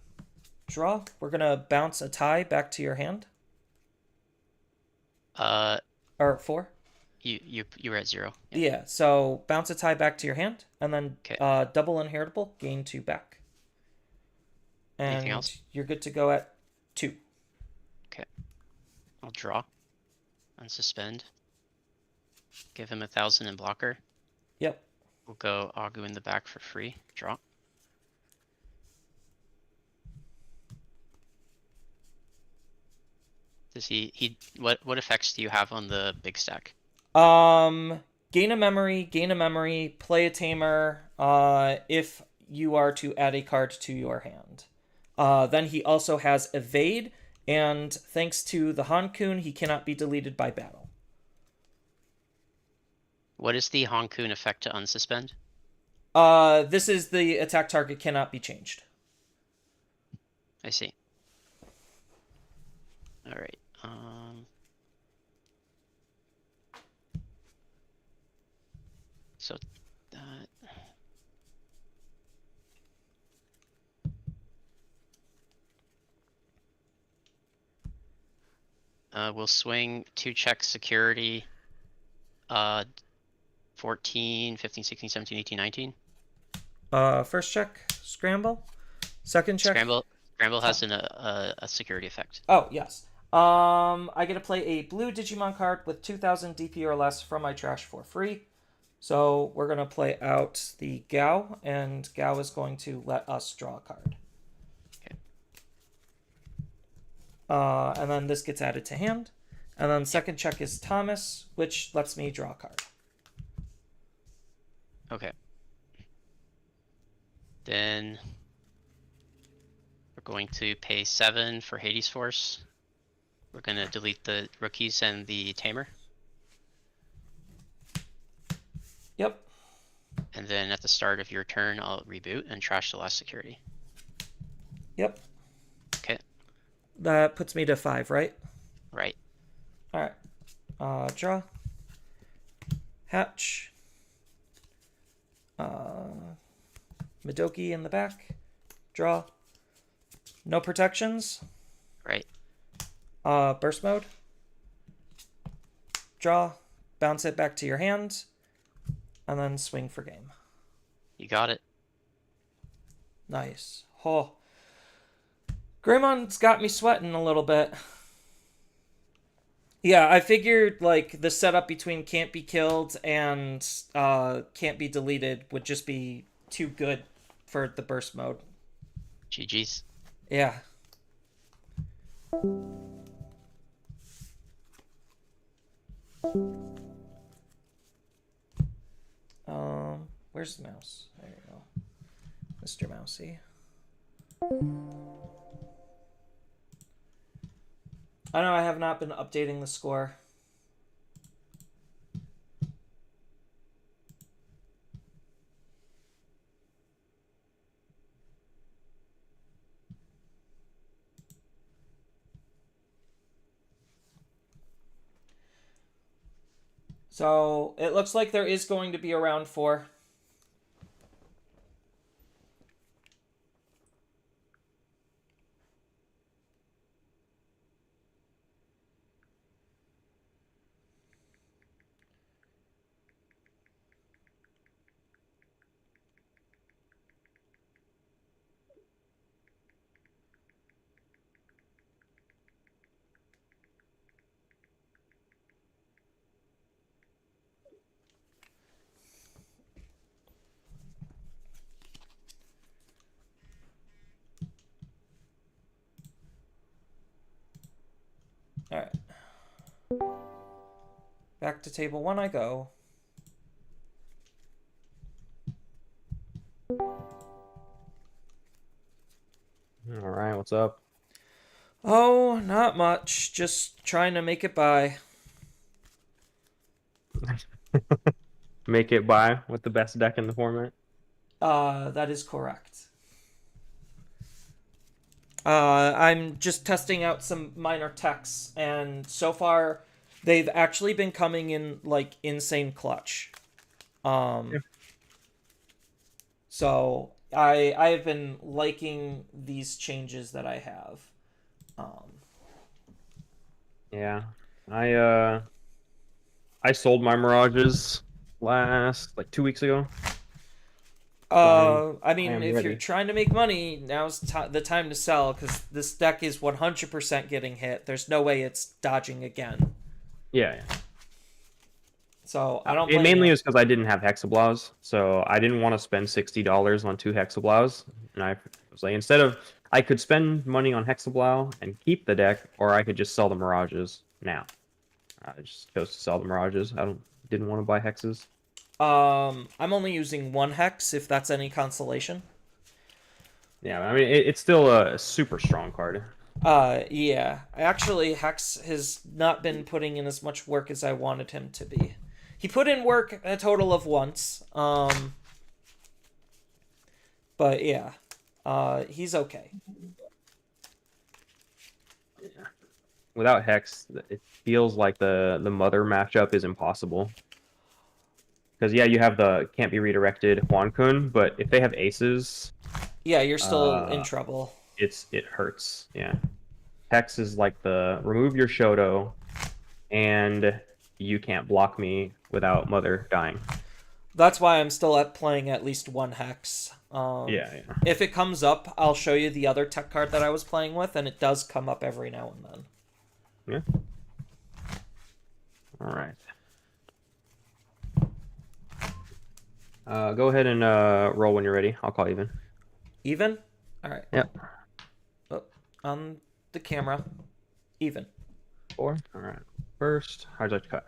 Draw. We're gonna bounce a tie back to your hand. Or 4. You were at 0. Yeah. So bounce a tie back to your hand, and then Okay. double inheritable, gain 2 back. And Anything else? you're good to go at 2. Okay. I'll draw. Unsuspend. Give him 1,000 in blocker. Yep. We'll go Agu in the back for free. Draw. Does he what effects do you have on the big stack? Gain a memory, play a tamer, if you are to add a card to your hand. Then he also has evade, and thanks to the Hankun, he cannot be deleted by battle. What is the Hankun effect to unsuspend? This is the attack target cannot be changed. I see. Alright. So that We'll swing 2 check security. 14, 15, 16, 17, 18, 19. First check, scramble. Second check. Scramble has a security effect. Oh, yes. I get to play a blue Digimon card with 2000 DP or less from my trash for free. So we're going to play out the Gao, and Gao is going to let us draw a card. Okay. And then this gets added to hand. And then second check is Thomas, which lets me draw a card. Okay. Then we're going to pay 7 for Hades Force. We're going to delete the rookies and the Tamer. Yep. And then at the start of your turn, I'll reboot and trash the last security. Yep. Okay. That puts me to 5, right? Right. All right. Draw. Hatch. Midoki in the back. Draw. No protections. Right. Burst mode. Draw. Bounce it back to your hand. And then swing for game. You got it. Nice. Oh. Greymon's got me sweating a little bit. Yeah, I figured like the setup between can't be killed and can't be deleted would just be too good for the burst mode. GG's. Yeah. Where's the mouse? There you go. Mr. Mousy. I know I have not been updating the score. So it looks like there is going to be a round 4. All right. Back to table 1 I go. All right, what's up? Oh, not much. Just trying to make it by. Make it by with the best deck in the format. That is correct. I'm just testing out some minor techs, and so far, they've actually been coming in like insane clutch. So I have been liking these changes that I have. Yeah, I sold my Mirages last like 2 weeks ago. I mean, am if ready. you're trying to make money, now's the time to sell, because this deck is 100% getting hit. There's no way it's dodging again. Yeah. So I don't. It mainly is because I didn't have Hexablaws, so I didn't want to spend $60 on 2 Hexablaws, and I was like, instead of I could spend money on Hexablow and keep the deck, or I could just sell the Mirages now. I just chose to sell the Mirages. Didn't want to buy Hexes. I'm only using 1 hex, if that's any consolation. Yeah, I mean it's still a super strong card. Yeah. Actually, Hex has not been putting in as much work as I wanted him to be. He put in work a total of once. But yeah. He's okay. Without Hex, it feels like the Mother matchup is impossible. Because yeah, you have the can't be redirected Huan-Kun, but if they have aces, yeah, you're still in trouble. It hurts. Yeah. Hex is like the remove your Shoto, and you can't block me without Mother dying. That's why I'm still playing at least one Hex. Yeah. If it comes up, I'll show you the other tech card that I was playing with, and it does come up every now and then. Yeah. All right. Go ahead and roll when you're ready. I'll call even. Even? All right. Yep. Oh, on the camera. Even. 4. All right. First, how'd you like to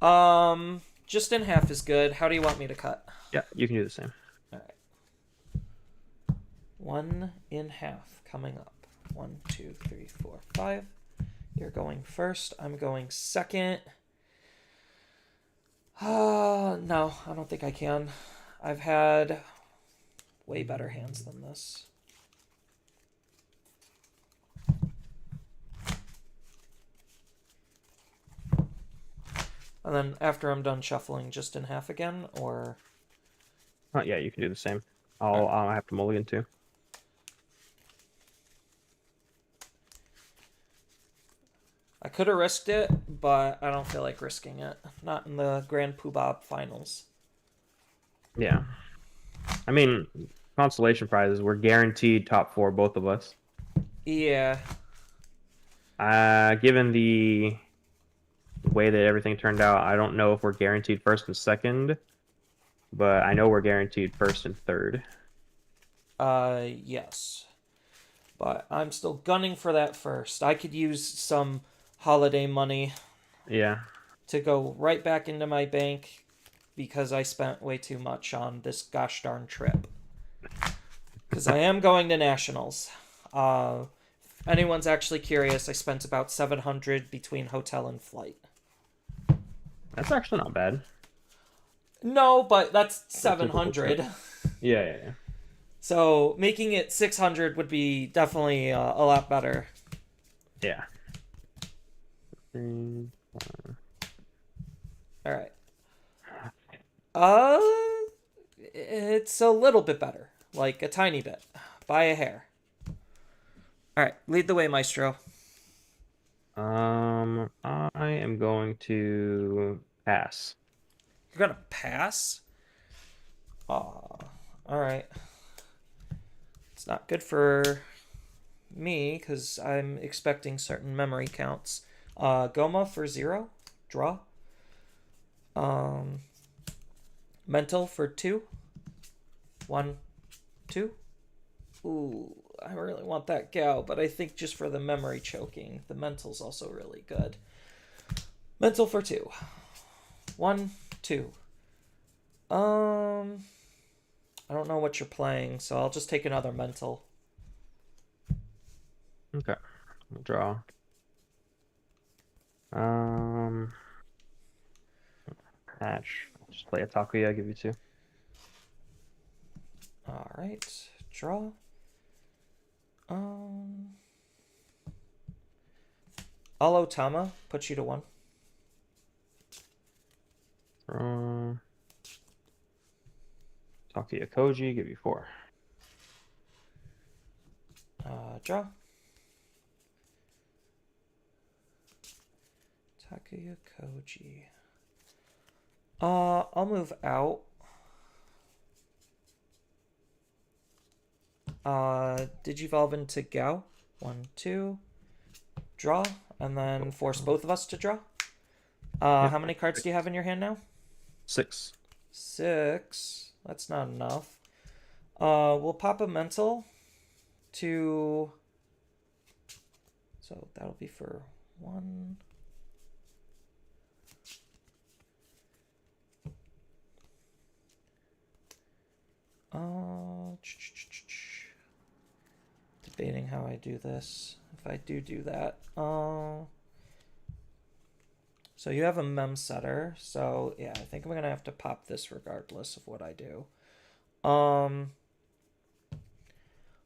cut? Just in half is good. How do you want me to cut? Yeah, you can do the same. All right. 1 in half coming up. 1, 2, 3, 4, 5. You're going first. I'm going second. No, I don't think I can. I've had way better hands than this. And then after I'm done shuffling, just in half again, or... Oh, yeah, you can do the same. I'll have to mulligan too. I could have risked it, but I don't feel like risking it. Not in the Grand Poobah finals. Yeah. I mean, consolation prizes, we're guaranteed top 4, both of us. Yeah. Given the way that everything turned out, I don't know if we're guaranteed first and second, but I know we're guaranteed first and third. Yes. But I'm still gunning for that first. I could use some holiday money. Yeah. To go right back into my bank because I spent way too much on this gosh darn trip. Because I am going to nationals. If anyone's actually curious, I spent about $700 between hotel and flight. That's actually not bad. No, but that's $700. Yeah. So making it $600 would be definitely a lot better. Yeah. All right. It's a little bit better, like a tiny bit, by a hair. All right, lead the way, Maestro. I am going to pass. You're gonna pass? All right. It's not good for me because I'm expecting certain memory counts. Goma for 0, draw. Mental for 2. 1, 2. Ooh, I really want that Gao, but I think just for the memory choking, the mental's also really good. Mental for 2. 1, 2. I don't know what you're playing, so I'll just take another mental. Okay, we'll draw. Hatch. Just play a Takuya, give you 2. All right, draw. Alotama, put you to 1. Takuya Koji, give you 4. Draw. Takuya Koji. I'll move out. Digivolve into Gao. 1, 2. Draw. And then force both of us to draw. How many cards do you have in your hand now? 6. 6. That's not enough. We'll pop a mental to... So that'll be for 1... Debating how I do this. If I do that. So you have a mem setter. So yeah, I think I'm gonna have to pop this regardless of what I do.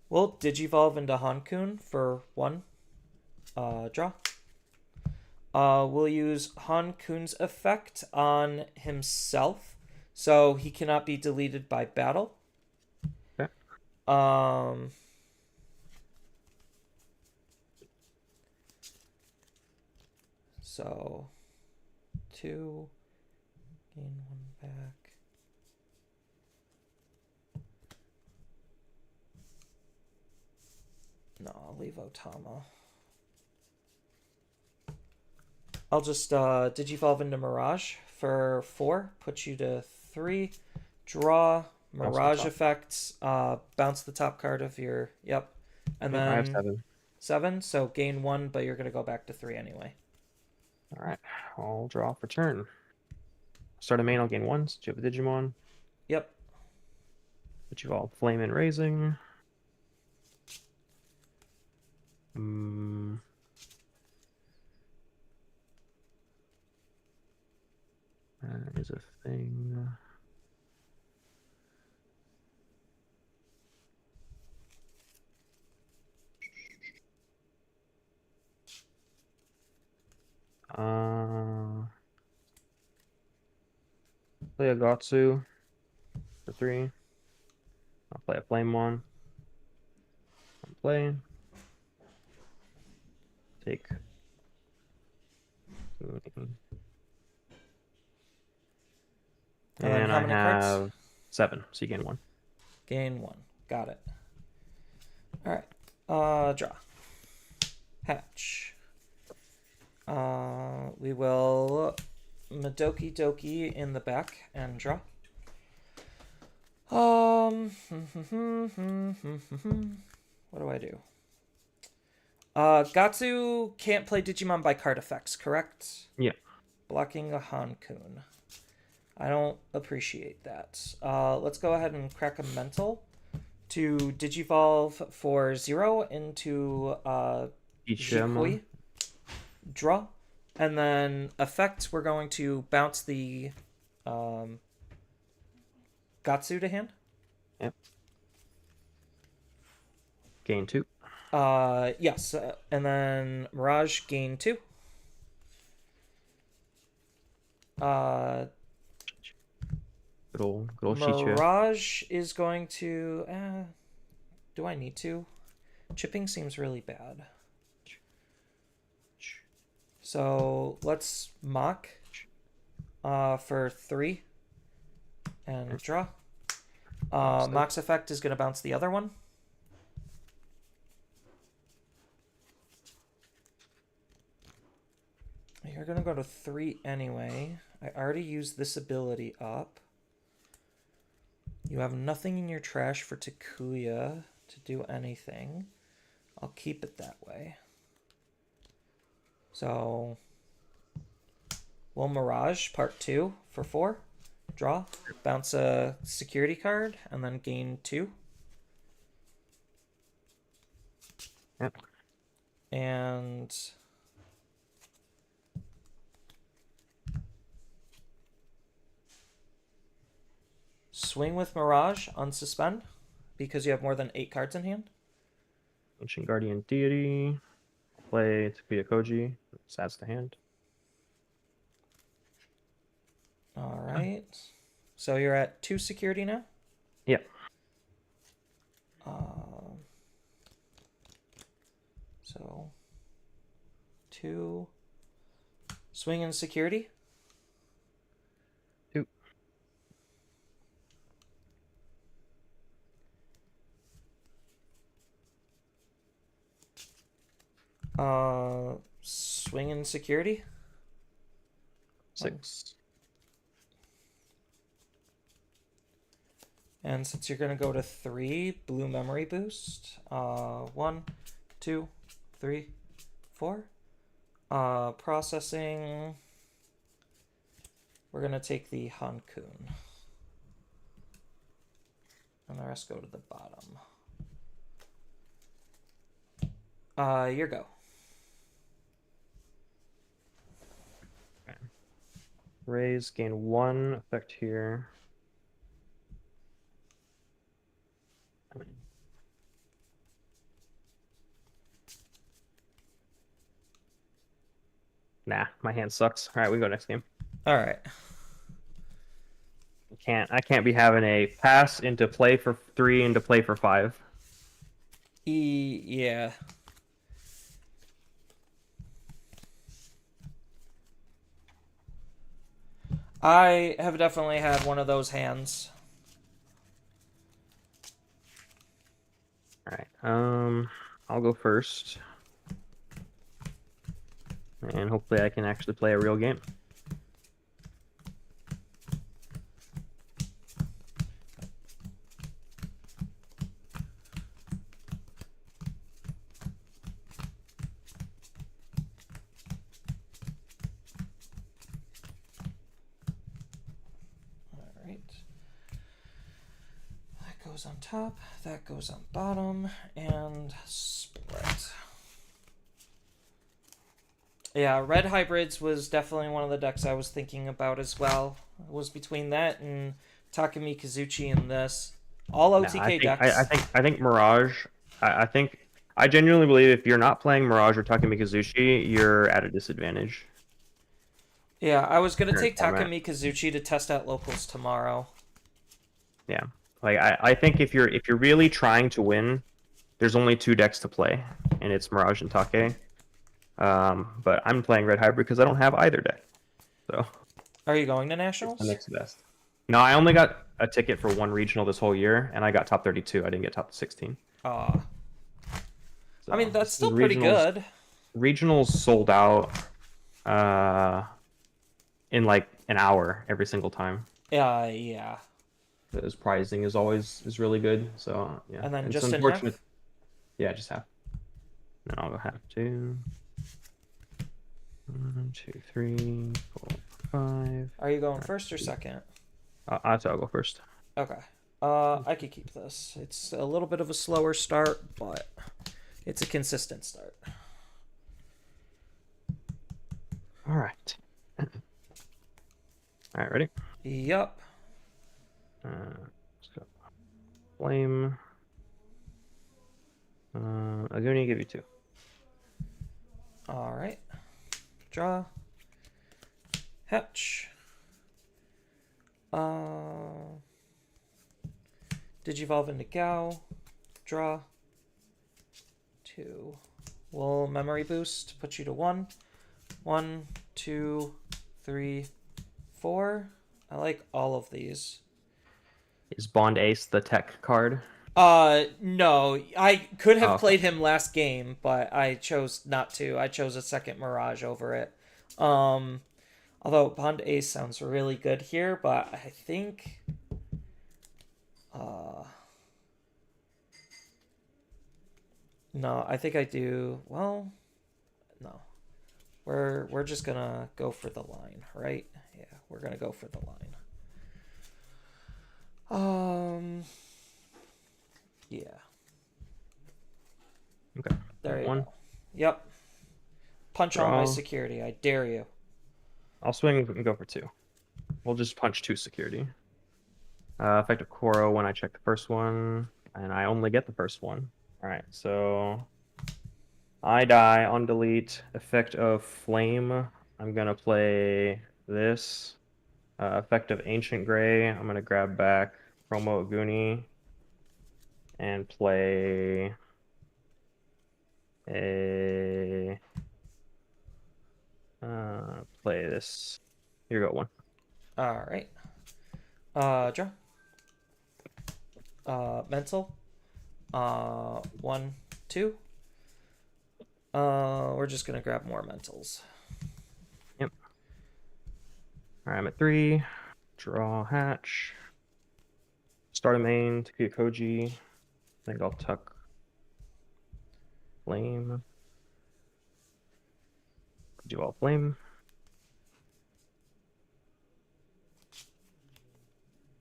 We'll digivolve into Hankun for 1. Draw. We'll use Hankun's effect on himself, so he cannot be deleted by battle. Okay. So 2, gain 1 back. No, I'll leave Otama. I'll just Digivolve into Mirage for 4, put you to 3, draw, Bounce the Mirage top. effects, bounce the top card of your, yep. And I have then 7. 7, so gain 1, but you're going to go back to 3 anyway. All right, I'll draw for turn. Start a main, I'll gain 1. So you have a Digimon. Yep. Digivolve Flame and Raising. Hmm. That is a thing. Play a Gatsu for 3. I'll play a Flamemon. I'm playing. Take. And then And how I many have cards? 7, so you gain 1. Gain 1. Got it. All right. Draw. Hatch. We will Madoki Doki in the back and draw. What do I do? Gatsu can't play Digimon by card effects, correct? Yeah. Blocking a Hankun. I don't appreciate that. Let's go ahead and crack a mental to Digivolve for 0 into Jikui. Draw. And then effect, we're going to bounce the Gatsu to hand. Yep. Gain 2. Yes. And then Mirage, gain 2. Good old Shichua. Mirage is going to... do I need to? Chipping seems really bad. So let's mock for 3 and draw. Mock's effect is going to bounce the other one. You're going to go to 3 anyway. I already used this ability up. You have nothing in your trash for Takuya to do anything. I'll keep it that way. So, we'll Mirage part 2 for 4. Draw. Bounce a security card and then gain 2. Yep. And swing with Mirage, unsuspend, because you have more than 8 cards in hand. Ancient Guardian Deity. Play Takuya Koji. Adds to hand. All right. So you're at 2 security now? Yep. So 2. Swing and security? 2. Swing and security? 6. And since you're going to go to 3, blue memory boost. 1, 2, 3, 4. Processing. We're going to take the Hankun. And the rest go to the bottom. Your go. Okay. Raise, gain 1 effect here. Nah, my hand sucks. All right, we go next game. All right. I can't be having a pass into play for 3 into play for 5. Yeah. I have definitely had one of those hands. All right. I'll go first, and hopefully I can actually play a real game. Alright. That goes on top, that goes on bottom, and split. Yeah, Red Hybrids was definitely one of the decks I was thinking about as well. It was between that and Takumi Kazuchi and this. All OTK decks. I think Mirage. I genuinely believe if you're not playing Mirage or Takumi Kazuchi, you're at a disadvantage. Yeah, I was gonna Current take format. Takumi Kazuchi to test out locals tomorrow. Yeah, like I think if you're really trying to win, there's only 2 decks to play, and it's Mirage and Take. But I'm playing Red Hybrid because I don't have either deck, so Are you going to it's nationals? the next best. No, I only got a ticket for 1 regional this whole year, and I got top 32. I didn't get top 16. I mean, that's So still pretty good. Regionals sold out in like an hour every single time. Yeah. Because pricing is really good. So yeah. And then it's just in unfortunate. half? Yeah, just half. Then I'll go half 2. 1, 2, 3, 4, 5. Are you going first or second? I'll go first. Okay. I could keep this. It's a little bit of a slower start, but it's a consistent start. All right. All right, ready? Yup. Let's go. Flame. Aguni, give you 2. All right. Draw. Hatch. Digivolve into Gao. Draw. 2. Will memory boost put you to 1. 1, 2, 3, 4. I like all of these. Is Bond Ace the tech card? No. I could have Oh, okay. played him last game, but I chose not to. I chose a second Mirage over it. Although Bond Ace sounds really good here, but I think no, I think I do. Well, no. We're just gonna go for the line, right? Yeah, we're gonna go for the line. Yeah. Okay. There you 1. go. Yep. Punch all my Draw. security. I dare you. I'll swing and go for 2. We'll just punch 2 security. Effective Koro when I check the first one, and I only get the first one. All right, so I die on delete. Effect of Flame. I'm gonna play this. Effect of Ancient Gray. I'm gonna grab back Promo Aguni and play play this. Here you go, 1. All right. Draw. Mental. 1, 2. We're just gonna grab more mentals. Yep. All right, I'm at 3. Draw hatch. Start a main. Takuya Koji. I think I'll tuck Flame. Do all Flame.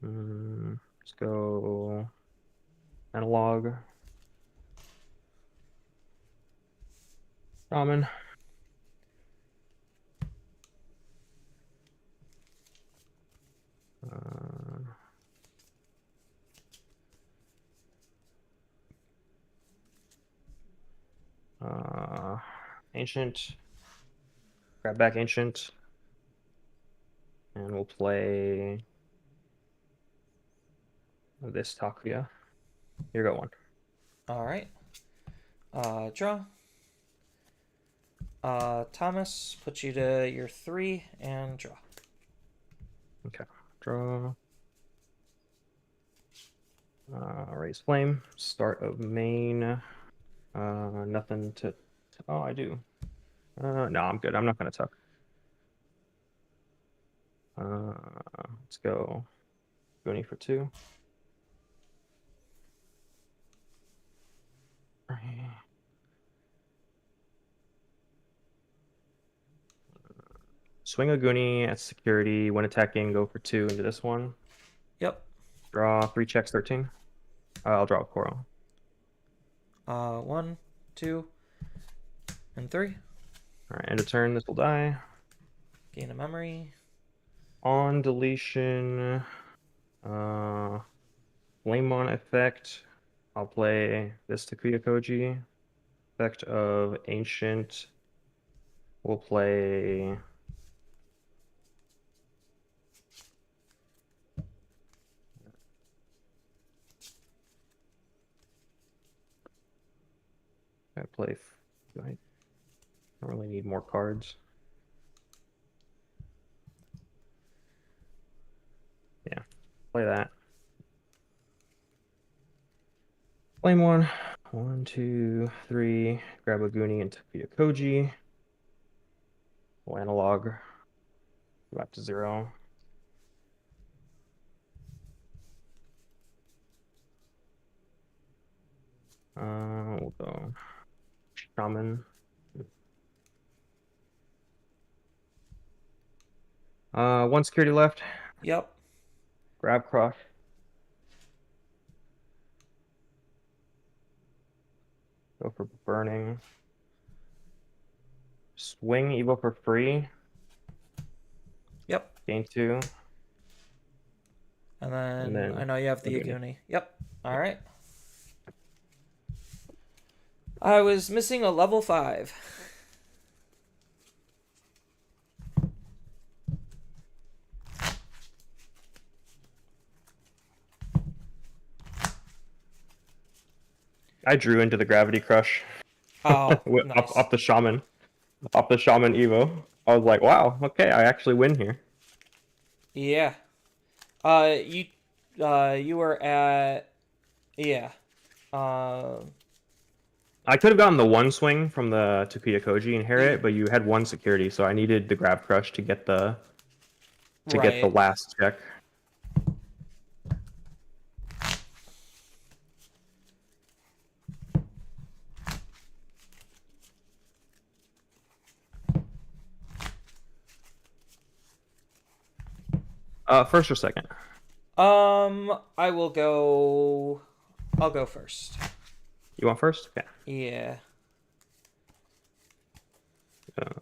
Let's go Analog. Shaman. Ancient. Grab back Ancient. And we'll play this Takuya. Here you go, 1. All right. Draw. Thomas, put you to your 3 and draw. Okay, draw. Raise flame. Start of main. Nothing to. Oh, I do. No, I'm good. I'm not gonna tuck. Let's go. Goonie for 2. Swing a Goonie at security. When attacking, go for 2 into this one. Yep. Draw 3 checks, 13. I'll draw a Koro. 1, 2, and 3. Alright, end of turn, this will die. Gain a memory. On deletion, Flame on effect. I'll play this Takuya Koji. Effect of Ancient. We'll play. I play. I don't really need more cards. Yeah, play that. Flame 1. 1, 2, 3. Grab a Goonie and Takuya Koji. We'll analog. Go back to 0. We'll go Shaman. One security left. Yep. Grab Crush. Go for burning. Swing Evo for free. Yep. Gain 2. And then, then I know you have the Aguni. Aguni. Yep. All right. I was missing a level 5. I drew into the Gravity Crush. Oh, nice. Off the Shaman. Off the Shaman Evo. I was like, wow, okay, I actually win here. Yeah. You were at, yeah. I could have gotten the one swing from the Takuya Koji and Harriet, but you had one security, so I needed the Grab Crush to get the Right. last check. First or second? I will go. I'll go first. You want first? Okay. Yeah.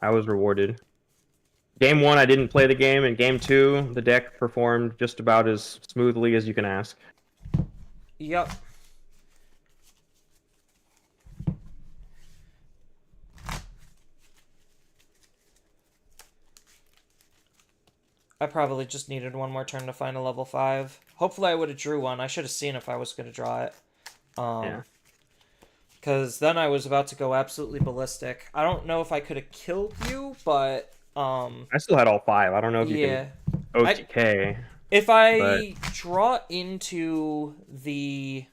I was rewarded. Game 1, I didn't play the game, and Game 2, the deck performed just about as smoothly as you can ask. Yep. I probably just needed one more turn to find a level 5. Hopefully I would have drew one. I should have seen if I was going to draw it. Yeah. Because then I was about to go absolutely ballistic. I don't know if I could have killed you, but... I still had all 5. I don't know if you can OTK. If I draw into the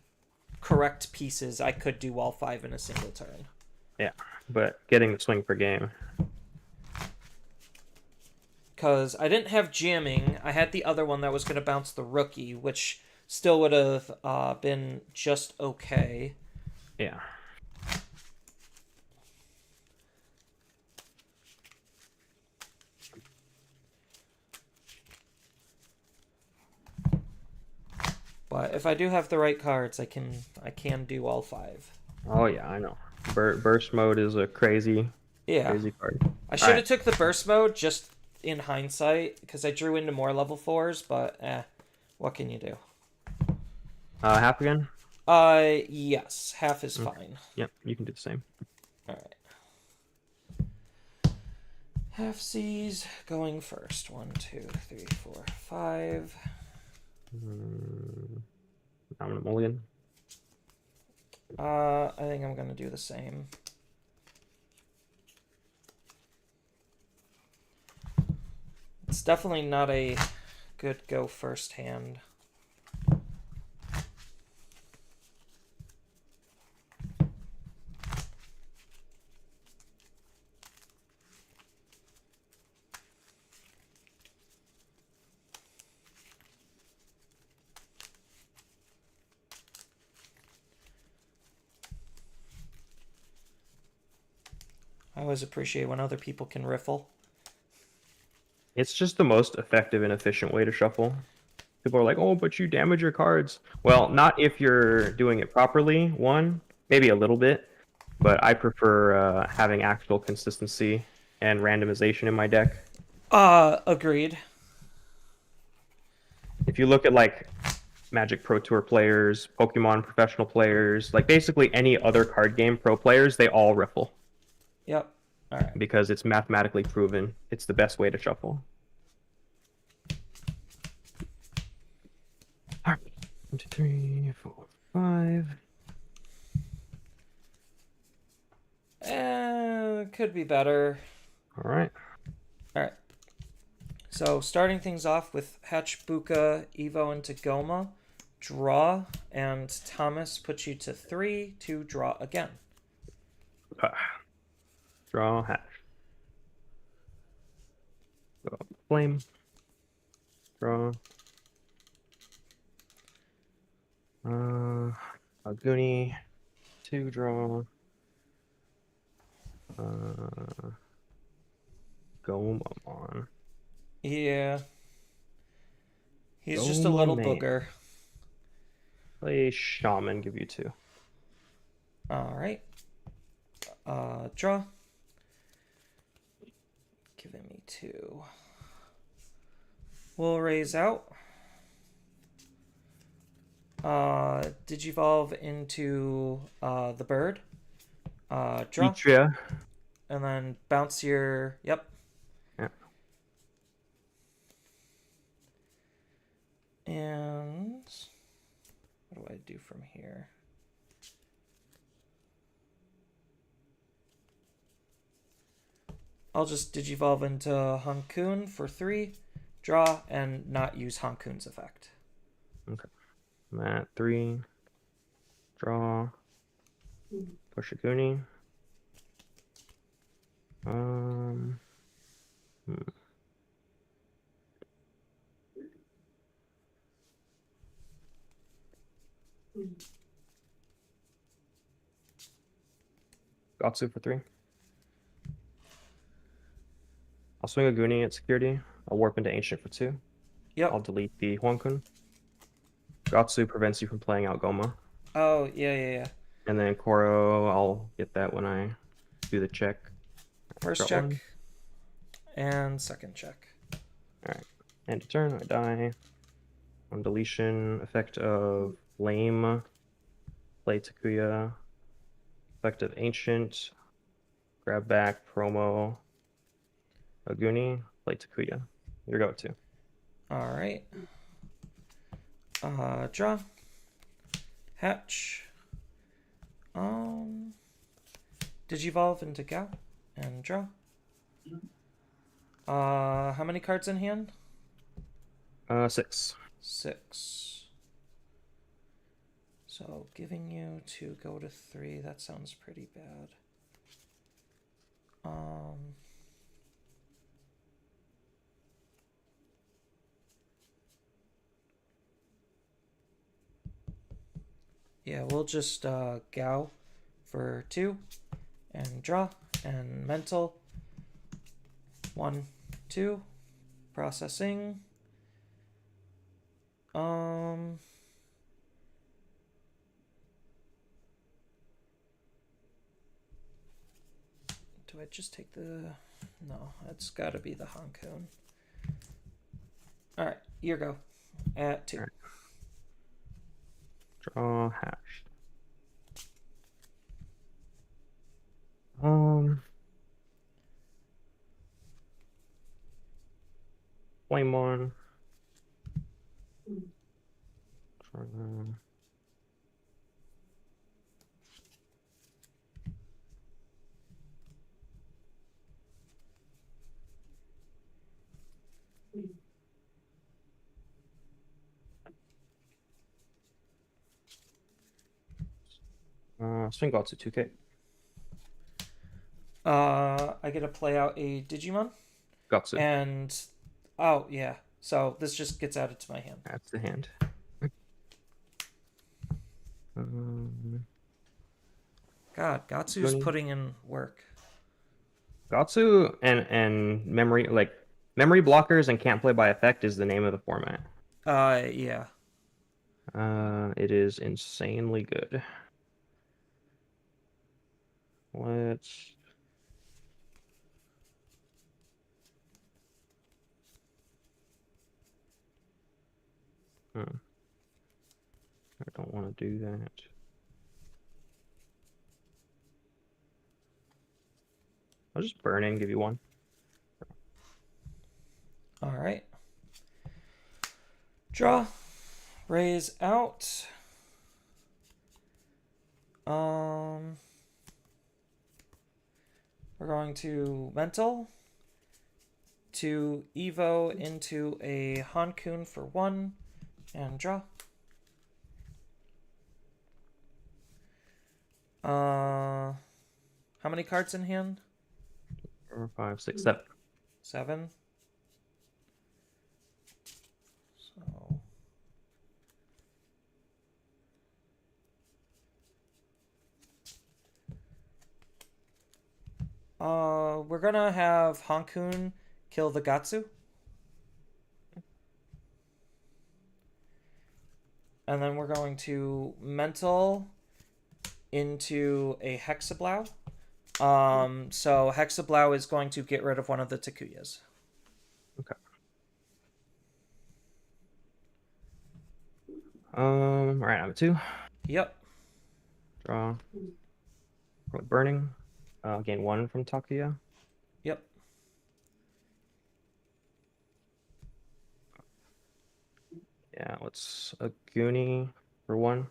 correct pieces, I could do all 5 in a single turn. Yeah, but getting the swing per game. Because I didn't have jamming. I had the other one that was going to bounce the rookie, which still would have been just okay. Yeah. But if I do have the right cards, I can do all 5. Oh yeah, I know. Burst mode is a crazy card. I should have took the burst mode just in hindsight because I drew into more level 4s, but what can you do? Half again? Yes, half is fine. Yep, you can do the same. All right. Half C's going first. 1, 2, 3, 4, 5. I'm gonna mulligan. I think I'm gonna do the same. It's definitely not a good go first hand. I always appreciate when other people can riffle. It's just the most effective and efficient way to shuffle. People are like, oh, but you damage your cards. Well, not if you're doing it properly, one, maybe a little bit, but I prefer having actual consistency and randomization in my deck. Agreed. If you look at like Magic Pro Tour players, Pokemon professional players, like basically any other card game pro players, they all riffle. Yep. All right. Because it's mathematically proven. It's the best way to shuffle. All right. 1, 2, 3, 4, 5. Could be better. All right. All right. So starting things off with Hatchbuka, Evo, into Goma. Draw, and Thomas puts you to 3 to draw again. Draw, hatch. Go flame. Draw. A Goonie. 2 draw. Gomamon. Yeah. He's just a little Gomamon. booger. Play Shaman, give you 2. Alright. Draw. Giving me 2. We'll raise out. Digivolve into the bird. Draw. Etria. And then bounce your... Yep. Yeah. And... what do I do from here? I'll just Digivolve into Hankun for 3. Draw, and not use Hankun's effect. Okay. I'm at 3. Draw. Push a Goonie. Gatsu for 3. I'll swing a Goonie at security. I'll warp into Ancient for 2. Yep. I'll delete the Huankun. Gatsu prevents you from playing out Goma. Oh, yeah. And then Koro, I'll get that when I do the check. First check. And second check. Alright. End of turn, I die. On deletion, effect of Flame. Play Takuya. Effect of Ancient. Grab back, promo. Aguni, play Takuya. Your go-to. Alright. Draw. Hatch. Digivolve into Gao. And draw. How many cards in hand? 6. 6. So giving you to go to 3, that sounds pretty bad. Yeah, we'll just Gao for 2 and draw and mental. 1, 2, processing. Do I just take the... No, it's got to be the Hankun. Alright, your go. At 2. Right. Draw, hash. Flame one. Swing Gatsu 2K. I get to play out a Digimon. Gatsu. And oh yeah, so this just gets added to my hand. That's the hand. God, Gatsu's Guni. putting in work. Gatsu and memory blockers and can't play by effect is the name of the format. Yeah. It is insanely good. Let's. I don't want to do that. I'll just burn in, give you one. All right. Draw. Raise out. We're going to mental. To Evo into a Hankun for 1 and draw. How many cards in hand? 4, 5, 6, 7. 7. So we're gonna have Hankun kill the Gatsu. And then we're going to mental into a Hexablow. So Hexablow is going to get rid of one of the Takuyas. Okay. Alright, I'm at 2. Yep. Draw. Burning. Gain 1 from Takuya. Yep. Yeah, let's a Goonie for 1.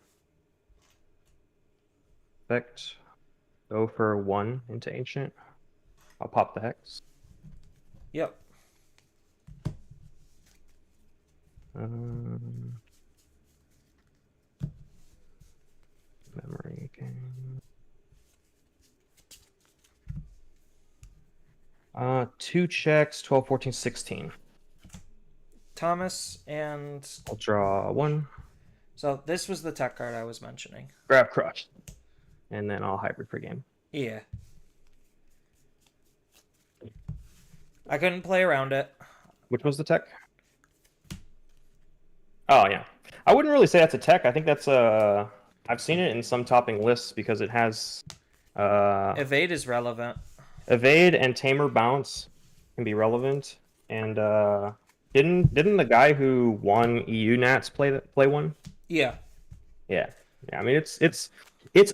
Effect. Go for 1 into Ancient. I'll pop the Hex. Yep. Memory game. 2 checks, 12, 14, 16. Thomas and... I'll draw 1. So this was the tech card I was mentioning. Grab Crush. And then I'll hybrid for game. Yeah. I couldn't play around it. Which was the tech? Oh, yeah. I wouldn't really say that's a tech. I think that's a... I've seen it in some topping lists because it has... Evade is relevant. Evade and Tamer Bounce can be relevant. And didn't the guy who won EU Nats play one? Yeah. Yeah. I mean, it's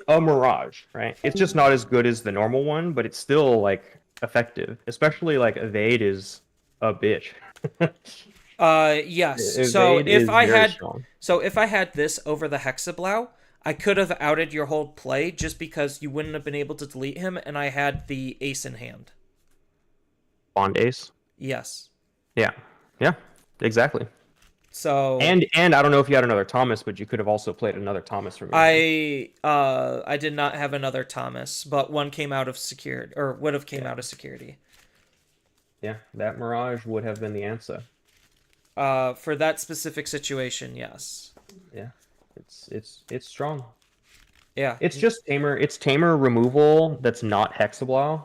a Mirage, right? It's just not as good as the normal one, but it's still like effective. Especially like Evade is a bitch. Yes. Evade so is if I very had strong. if I had this over the Hexablow, I could have outed your whole play just because you wouldn't have been able to delete him, and I had the ace in hand. Bond Ace. Yes. Yeah, exactly. So and I don't know if you had another Thomas, but you could have also played another Thomas from. I did not have another Thomas, but one came out of security, or would have came out of security. Yeah, that Mirage would have been the answer. For that specific situation, yes. Yeah, it's strong. Yeah. It's just Tamer. It's Tamer removal that's not Hexablow.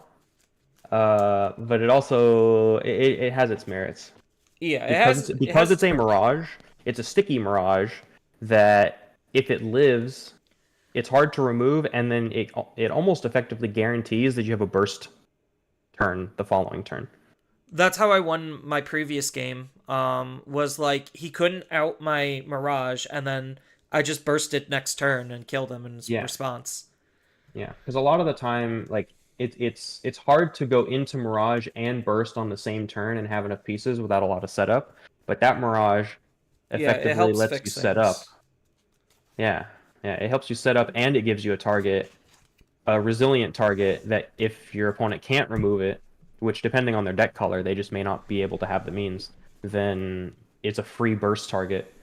But it also it has its merits. Yeah, because it's a Mirage. It's a sticky Mirage that if it lives, it's hard to remove, and then it almost effectively guarantees that you have a burst turn the following turn. That's how I won my previous game. Was like he couldn't out my Mirage, and then I just bursted next turn and killed him in response. Yeah, because a lot of the time, like it's hard to go into Mirage and burst on the same turn and have enough pieces without a lot of setup. But that Mirage effectively lets you set up. Yeah, it helps you set up, and it gives you a resilient target that if your opponent can't remove it, which depending on their deck color, they just may not be able to have the means, then it's a free burst target.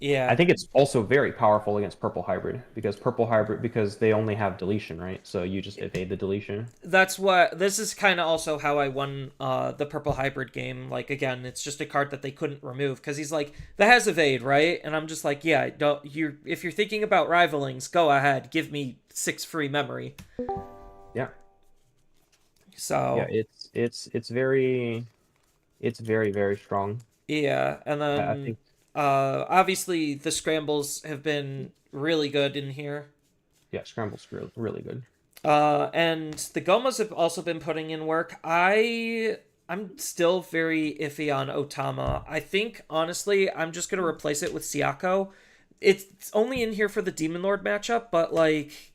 Yeah. I think it's also very powerful against purple hybrid because they only have deletion, right? So you just evade the deletion. That's what this is kind of also how I won the purple hybrid game. Like again, it's just a card that they couldn't remove because he's like that has evade, right? And I'm just like, yeah, don't you if you're thinking about rivalings, go ahead, give me 6 free memory. Yeah. So Yeah, it's very very strong. yeah, and I then think obviously the scrambles have been really good in here. yeah, scramble's really good. And the Gomas have also been putting in work. I'm still very iffy on Otama. I think honestly, I'm just gonna replace it with Siako. It's only in here for the Demon Lord matchup, but like,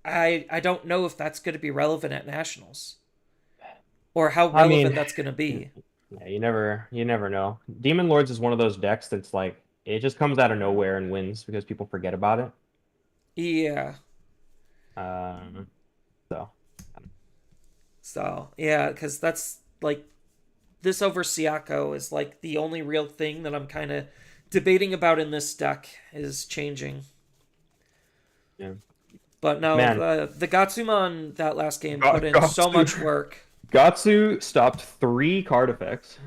I don't know if that's gonna be relevant at Nationals, or how I relevant mean, that's gonna be. yeah, you never know. Demon Lords is one of those decks that's like it just comes out of nowhere and wins because people forget about it. Yeah. Um, so So yeah, because that's like this over Siako is like the only real thing that I'm kind of debating about in this deck is changing. yeah, But no, man, the Gatsumon that last game put in so much work. Gatsu stopped 3 card effects.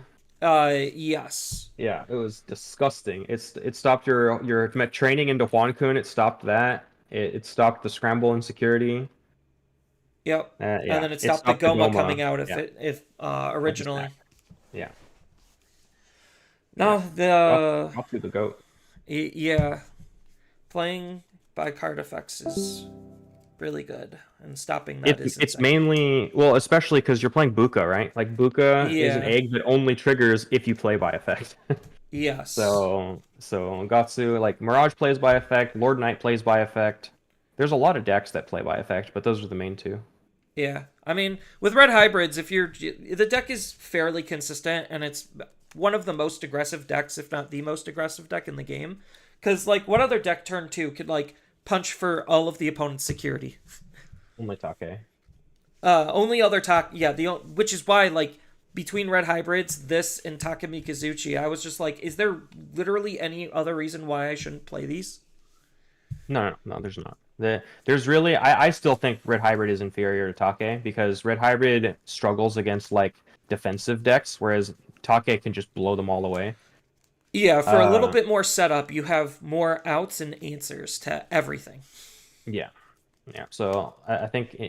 Yes. Yeah, it was disgusting. It stopped your training into Huan-kun. It stopped that. It stopped the scramble insecurity. Yep. And Yeah, then it it stopped the stopped the Goma Goma. coming out Yeah, if originally. yeah, No, yeah. the Gatsu the goat. yeah, playing by card effects is really good, and stopping that is It's insane. mainly well, especially because you're playing Buka, right? Like Buka is an Yeah. egg that only triggers if you play by effect. Yes. So Gatsu, like Mirage plays by effect, Lord Knight plays by effect. There's a lot of decks that play by effect, but those are the main 2. Yeah. I mean, with red hybrids, if you're the deck is fairly consistent, and it's one of the most aggressive decks, if not the most aggressive deck in the game. Because like, what other deck turn 2 could like punch for all of the opponent's security? Only Take. Only other yeah, which is why like between red hybrids, this and Takamikazuchi, I was just like, is there literally any other reason why I shouldn't play these? No, there's not. There's really I still think Red Hybrid is inferior to Take because Red Hybrid struggles against like defensive decks, whereas Take can just blow them all away. Yeah, for a little bit more setup, you have more outs and answers to everything. Yeah, yeah. So I think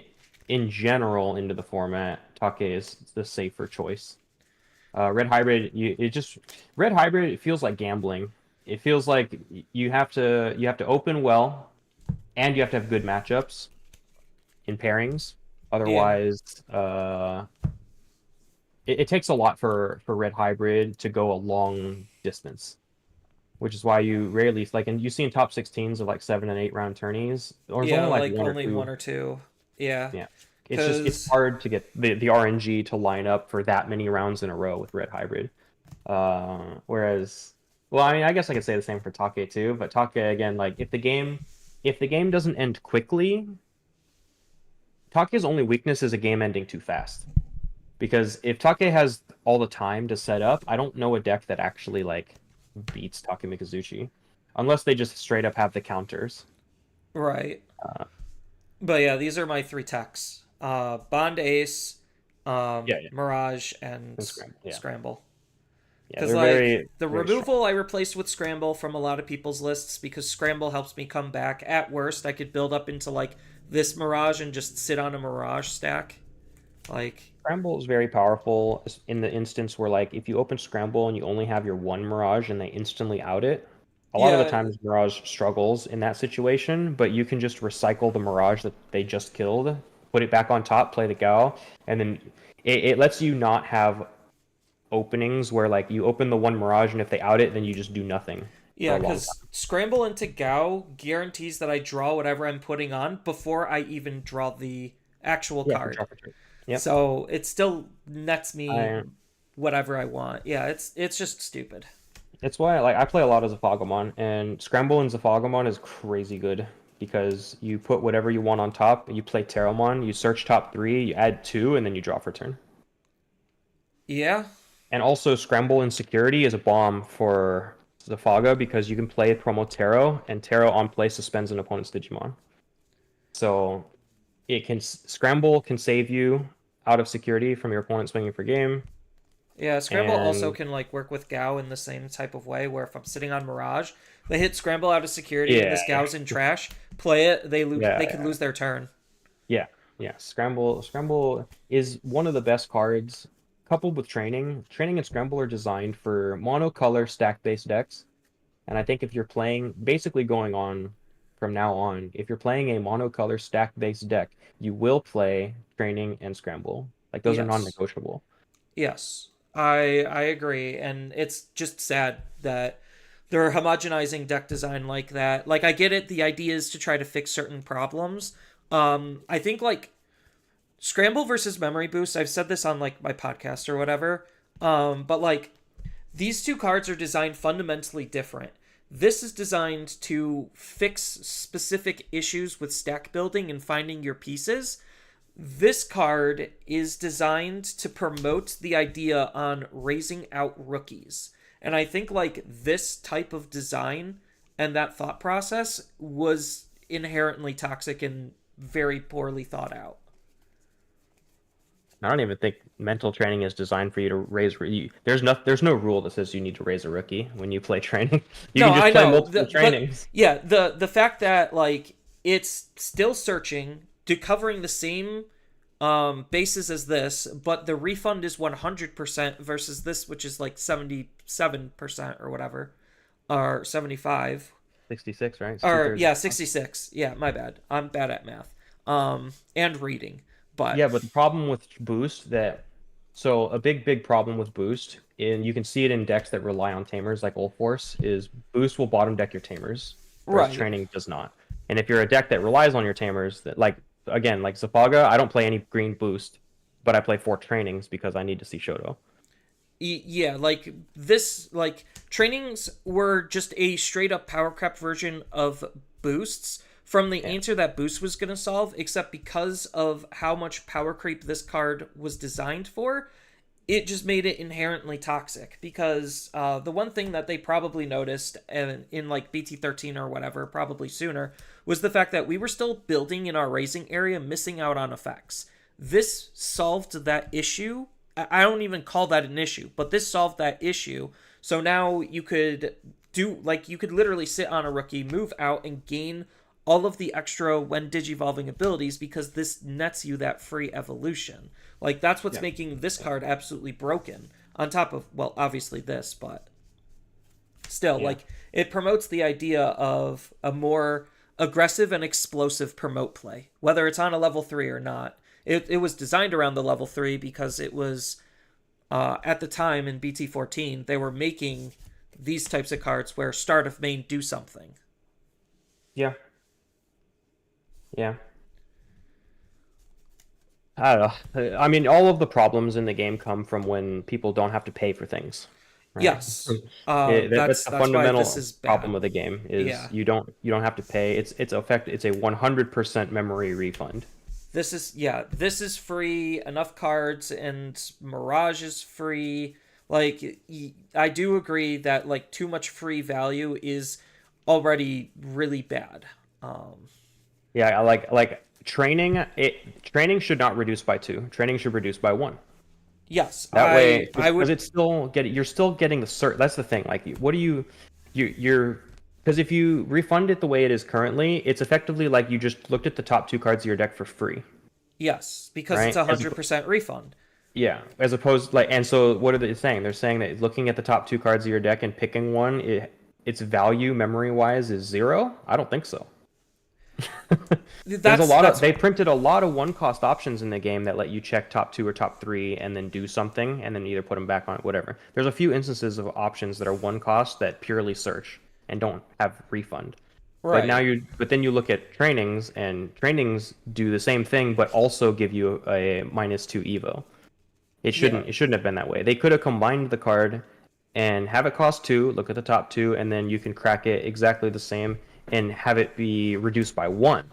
in general into the format, Take is the safer choice. Red Hybrid, Red Hybrid. It feels like gambling. It feels like you have to open well, and you have to have good matchups in pairings. Yeah. Otherwise, it takes a lot for Red Hybrid to go a long distance, which is why you rarely like, and you see in top 16s of like 7 and 8 round tourneys, or it's Yeah, only like like one or only two. one or two. Yeah. Yeah, it's Because hard to get the RNG to line up for that many rounds in a row with Red Hybrid. Whereas, well, I mean, I guess I could say the same for Take too, but Take again, like if the game doesn't end quickly, Take's only weakness is a game ending too fast. Because if Take has all the time to set up, I don't know a deck that actually like beats Take Mikazuchi, unless they just straight up have the counters. right. But yeah, these are my 3 techs. Bond Ace, Yeah. Mirage, and And Scramble. Yeah, Scramble. yeah, Because they're like the very strong. removal I replaced with Scramble from a lot of people's lists because Scramble helps me come back. At worst, I could build up into like this Mirage and just sit on a Mirage stack. Like Scramble is very powerful in the instance where like if you open Scramble and you only have your one Mirage and they instantly out it. A lot of the yeah, times Mirage struggles in that situation, but you can just recycle the Mirage that they just killed, put it back on top, play the Gao, and then it lets you not have openings where like you open the one Mirage and if they out it, then you just do nothing for yeah, a long because time. Scramble into Gao guarantees that I draw whatever I'm putting on before I even draw the actual Yeah, card. Yep. So it still nets me I, whatever I want. Yeah, it's just stupid. it's why like I play a lot as a Fogomon, and Scramble in Zafogamon is crazy good because you put whatever you want on top, you play Terramon, you search top 3, you add 2, and then you draw for turn. Yeah. And also Scramble in Security is a bomb for Zafaga because you can play promo Taro, and Taro on play suspends an opponent's Digimon. So it can Scramble can save you out of security from your opponent swinging for game. Yeah, Scramble also And can like work with Gao in the same type of way, where if I'm sitting on Mirage, they hit Scramble out of security and yeah, this Gao's in trash, play it, they lose, yeah, they could lose their turn. yeah, yeah. Scramble is one of the best cards. Coupled with Training, Training and Scramble are designed for monocolor stack-based decks. And I think if you're playing, basically going on from now on, if you're playing a monocolor stack-based deck, you will play Training and Scramble. Like those are Yes. non-negotiable. Yes. I agree, and it's just sad that they're homogenizing deck design like that. Like I get it, the idea is to try to fix certain problems. I think like Scramble versus Memory Boost, I've said this on like my podcast or whatever. But like these two cards are designed fundamentally different. This is designed to fix specific issues with stack building and finding your pieces. This card is designed to promote the idea on raising out rookies. And I think like this type of design and that thought process was inherently toxic and very poorly thought out. I don't even think mental training is designed for you to raise. There's no rule that says you need to raise a rookie when you play training. You can just play multiple trainings. Yeah, the fact that like it's still searching to covering the same bases as this, but the refund is 100% versus this, which is like 77% or whatever, or 75. 66, right? Or yeah, 66. Yeah, my bad. I'm bad at math. And reading. But yeah, but the problem with Boost so a big problem with Boost, and you can see it in decks that rely on Tamers like Old Force, is Boost will bottom deck your Tamers, whereas Right. Training does not. And if you're a deck that relies on your Tamers, that like again like Zafaga, I don't play any green Boost, but I play 4 Trainings because I need to see Shoto. Yeah, like this, like trainings were just a straight up power creep version of boosts from the answer that boost was going to solve, except because of how much power creep this card was designed for, it just made it inherently toxic. Because the one thing that they probably noticed in like BT13 or whatever, probably sooner, was the fact that we were still building in our raising area, missing out on effects. This solved that issue. I don't even call that an issue, but this solved that issue. So now you could you could literally sit on a rookie, move out, and gain all of the extra when digivolving abilities because this nets you that free evolution. Like that's what's making this card absolutely broken. On top of, well, obviously this, but still, like it promotes the idea of a more aggressive and explosive promote play, whether it's on a level 3 or not. It was designed around the level 3 because it was, at the time in BT14, they were making these types of cards where start of main do something. Yeah. Yeah. I don't know. I mean, all of the problems in the game come from when people don't have to pay for things. Right? Yes. That's the fundamental why this is bad. problem of the game is you don't have to pay. It's a 100% memory refund. This is free. Enough cards and Mirage is free. Like I do agree that like too much free value is already really bad. Yeah, like training. Training should not reduce by 2. Training should reduce by 1. Yes, that way I would. Because it's still you're still getting the cert. That's the thing. Like, what do you're because if you refund it the way it is currently, it's effectively like you just looked at the top 2 cards of your deck for free. Yes, because right? It's 100% refund. Yeah, as opposed and so what are they saying? They're saying that looking at the top 2 cards of your deck and picking one, its value memory wise is 0. I don't think so. They printed a lot of 1-cost options in the game that let you check top 2 or top 3 and then do something and then either put them back on it, whatever. There's a few instances of options that are 1-cost that purely search and don't have refund. Right. But then you look at trainings, and trainings do the same thing but also give you a -2 evo. It shouldn't have been that way. They could have combined the card and have it cost 2, look at the top 2, and then you can crack it exactly the same and have it be reduced by 1.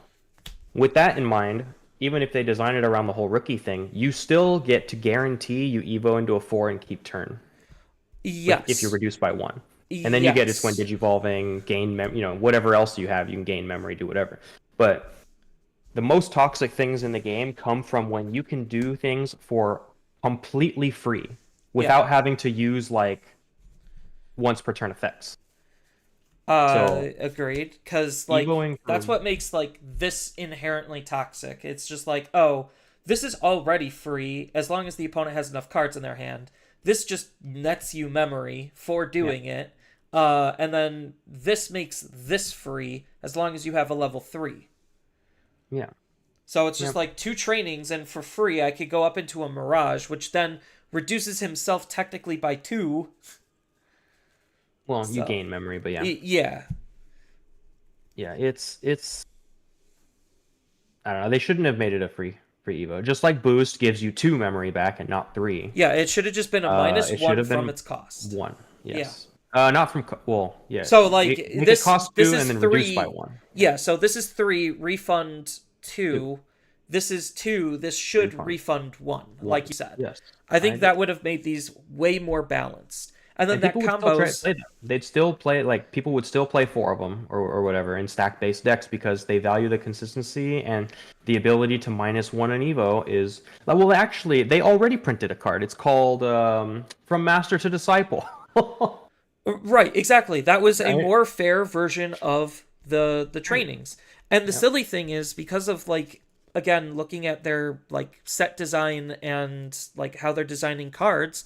With that in mind, even if they design it around the whole rookie thing, you still get to guarantee you evo into a 4 and keep turn. Yes. If you're reduced by 1. And then you get it's when Yes. digivolving, gain whatever else you have, you can gain memory, do whatever. But the most toxic things in the game come from when you can do things for completely free Yeah. without having to use like once per turn effects. So Agreed. Because, like, evoing that's for what makes, like, this inherently toxic. It's just like, oh, this is already free as long as the opponent has enough cards in their hand. This just nets you memory for doing it. And then this makes this free as long as you have a level 3. yeah. So it's just Yep. like 2 trainings, and for free, I could go up into a Mirage, which then reduces himself technically by 2. Well, you So, gain memory, but yeah. Yeah. Yeah, it's I don't know. They shouldn't have made it a free Evo. Just like Boost gives you 2 memory back and not 3. Yeah, it should have just been a minus It should 1 have from been its cost. 1. Yeah. Yes. Not from well, yeah. So, like, Make it cost this 2 is and then 3. reduce by 1. Yeah, so this is 3, refund 2. This is 2, this should refund 1, like you said. Yes. I think that would have made these way more balanced. And then And that people would still try to combos. play them. They'd still play like people would still play 4 of them or whatever in stack based decks because they value the consistency and the ability to -1 an Evo is well actually they already printed a card. It's called From Master to Disciple. Right, exactly. That was a Right? more fair version of the trainings. And the silly thing is, because of, like, again, looking at their, like, set design and, like, how they're designing cards,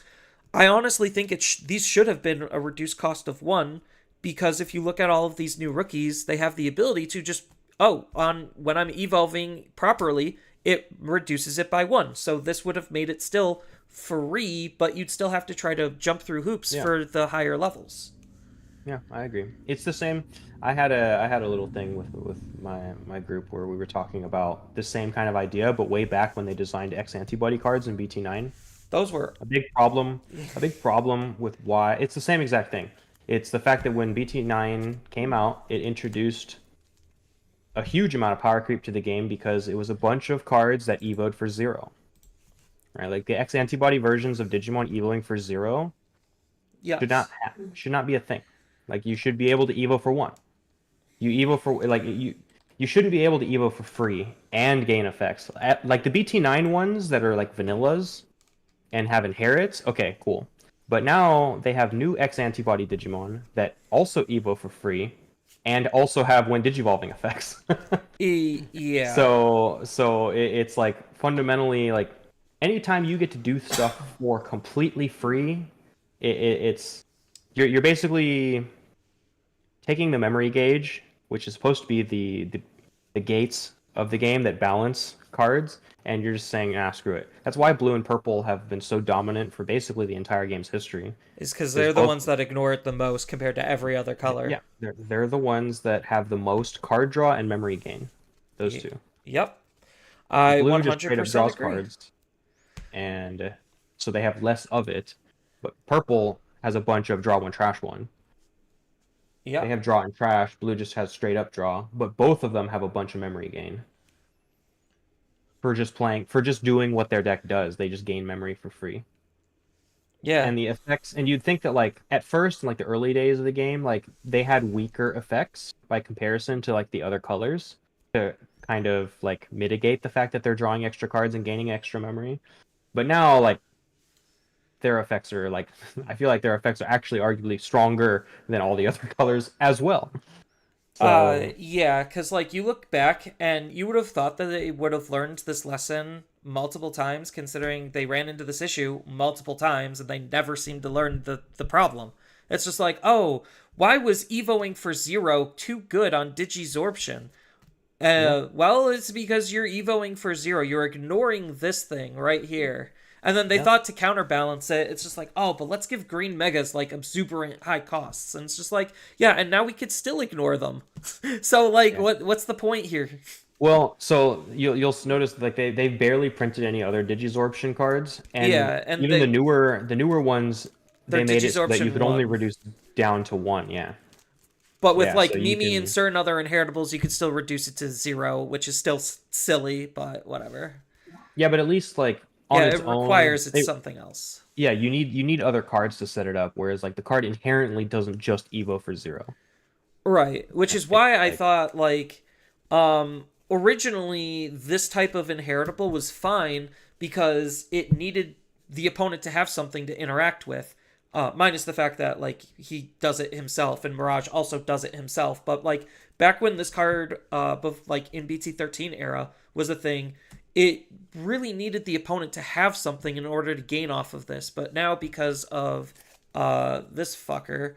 I honestly think these should have been a reduced cost of 1, because if you look at all of these new rookies, they have the ability to just, when I'm evolving properly, it reduces it by 1. So this would have made it still free, but you'd still have to try to jump through hoops for the higher levels. Yeah, I agree. It's the same. I had a little thing with my group where we were talking about the same kind of idea, but way back when they designed X antibody cards in BT9. Those were A big problem with why it's the same exact thing. It's the fact that when BT9 came out, it introduced a huge amount of power creep to the game because it was a bunch of cards that evoed for 0. Right? Like the X antibody versions of Digimon evoing for 0 yeah. should not be a thing. Like you should be able to evo for 1. You evo for like you shouldn't be able to evo for free and gain effects. Like the BT9 ones that are like vanillas and have inherits, okay, cool. But now they have new X antibody Digimon that also evo for free and also have when digivolving effects. Yeah. So it's like fundamentally like anytime you get to do stuff for completely free, it's you're basically taking the memory gauge, which is supposed to be the gates of the game that balance cards, and you're just saying, screw it. That's why blue and purple have been so dominant for basically the entire game's history. Is because they're the ones that ignore it the most compared to every other color. Yeah, they're the ones that have the most card draw and memory gain. Those two. Yep. I blue 100% just straight up draws agree. cards, and so they have less of it. But purple has a bunch of draw 1, trash 1. Yeah. They have draw and trash. Blue just has straight up draw, but both of them have a bunch of memory gain. For just doing what their deck does, they just gain memory for free. Yeah. And the effects, and you'd think that like at first, in like the early days of the game, like they had weaker effects by comparison to like the other colors to kind of like mitigate the fact that they're drawing extra cards and gaining extra memory. But now, like their effects are like, I feel like their effects are actually arguably stronger than all the other colors as well. So, yeah, because like you look back and you would have thought that they would have learned this lesson multiple times, considering they ran into this issue multiple times and they never seemed to learn the problem. It's just like, oh, why was evoing for 0 too good on Digizorption? Well, it's because you're evoing for 0. You're ignoring this thing right here. And then they thought to counterbalance it, it's just like, oh, but let's give green megas like exuberant high costs. And it's just like, yeah, and now we could still ignore them. So like, what's the point here? well, so you'll notice like they barely printed any other Digizorption cards, and and even the newer ones they made it so that you Digizorption could only 1. reduce down to 1. Yeah. But with Yeah, like so you Mimi and can- certain other inheritables, you could still reduce it to 0, which is still silly, but whatever. Yeah, but at least like on Yeah, its it own, requires they- something else. Yeah, you need other cards to set it up, whereas like the card inherently doesn't just Evo for 0. Right, which is It's why I like thought originally this type of inheritable was fine because it needed the opponent to have something to interact with. Minus the fact that like he does it himself and Mirage also does it himself. But like back when this card, like in BT13 era was a thing, it really needed the opponent to have something in order to gain off of this. But now because of this fucker,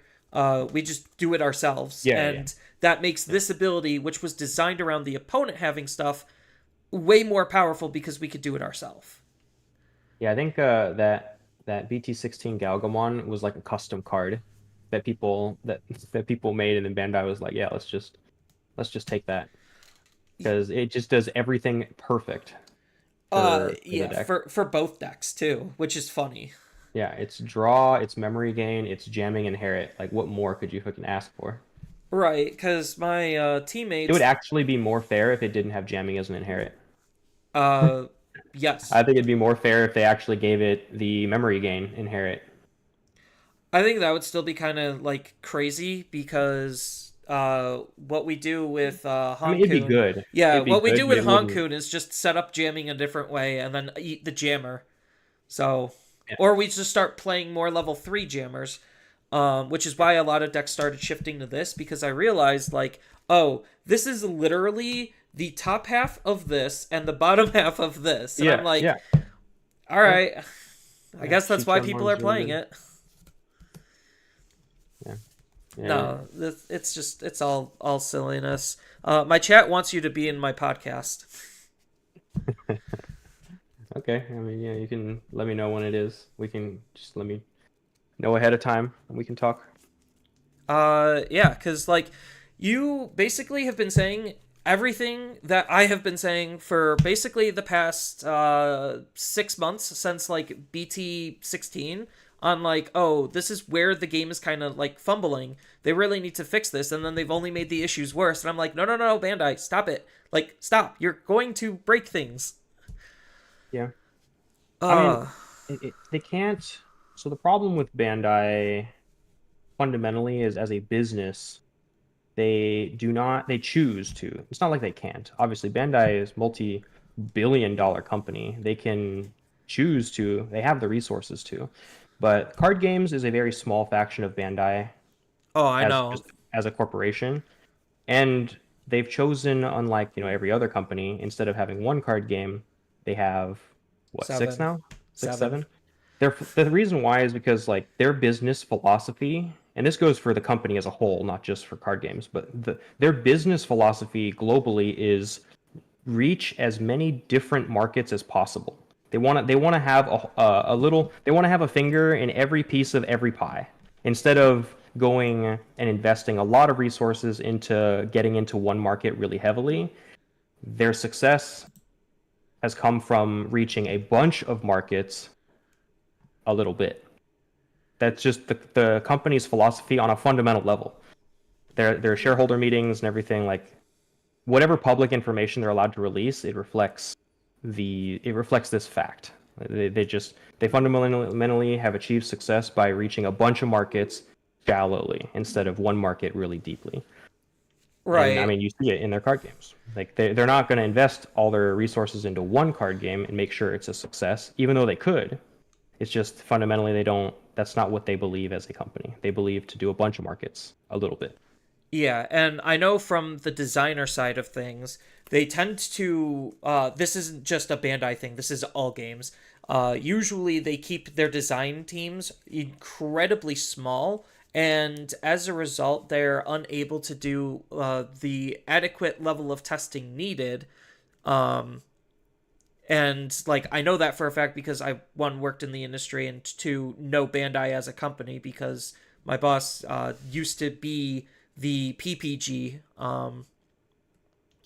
we just do it ourselves, yeah, yeah. and that makes this ability, which was designed around the opponent having stuff, way more powerful because we could do it ourselves. Yeah, I think that BT16 Galgamon was like a custom card that people made, and then Bandai was like, yeah, let's just take that because it just does everything perfect for the Yeah, deck. for both decks too, which is funny. Yeah, it's draw, it's memory gain, it's jamming, inherit. Like, what more could you fucking ask for? Right, because my It would teammates, actually be more fair if it didn't have jamming as an inherit. uh, yes, I think it'd be more fair if they actually gave it the memory gain inherit. I think that would still be kind of like crazy because what we do with I mean, it'd be Hankun, good. yeah, It'd be what we good, do but with it wouldn't. Hankun is just set up jamming a different way and then eat the jammer. So, Yeah. or we just start playing more level 3 jammers, which is why a lot of decks started shifting to this because I realized like, oh, this is literally the top half of this and the bottom half of this, and I'm Yeah, like, yeah. all right, I Yeah, guess that's why people are Shichamon's really playing good. it. Yeah. Yeah. No, it's just it's all silliness. My chat wants you to be in my podcast. Okay. I mean, yeah, you can let me know when it is. We can just let me know ahead of time and we can talk. Yeah, because like you basically have been saying everything that I have been saying for basically the past 6 months since like BT16 on like, oh, this is where the game is kind of like fumbling. They really need to fix this, and then they've only made the issues worse. And I'm like, no, no, no, Bandai, stop it! Like, stop! You're going to break things. Yeah. I mean, Uh, they can't. So the problem with Bandai fundamentally is as a business, they choose to. It's not like they can't. Obviously, Bandai is multi-billion-dollar company. They can choose to. They have the resources to. But card games is a very small faction of Bandai oh, I as know. just as a corporation, and they've chosen, unlike every other company, instead of having one card game, they have what, six Seven. now? Six, Seven. seven. The reason why is because like their business philosophy, and this goes for the company as a whole, not just for card games, but their business philosophy globally is reach as many different markets as possible. They want to have a little, they want to have a finger in every piece of every pie instead of going and investing a lot of resources into getting into one market really heavily. Their success has come from reaching a bunch of markets a little bit. That's just the company's philosophy on a fundamental level. Their shareholder meetings and everything, like whatever public information they're allowed to release, it reflects this fact. They fundamentally have achieved success by reaching a bunch of markets shallowly instead of one market really deeply. And I Right. mean, you see it in their card games. Like they're not going to invest all their resources into one card game and make sure it's a success, even though they could. It's just fundamentally they don't. That's not what they believe as a company. They believe to do a bunch of markets a little bit. Yeah, and I know from the designer side of things, they tend to. This isn't just a Bandai thing. This is all games. Usually, they keep their design teams incredibly small, and as a result, they're unable to do the adequate level of testing needed. Um, and like I know that for a fact because I one worked in the industry and two know Bandai as a company because my boss used to be the PPG.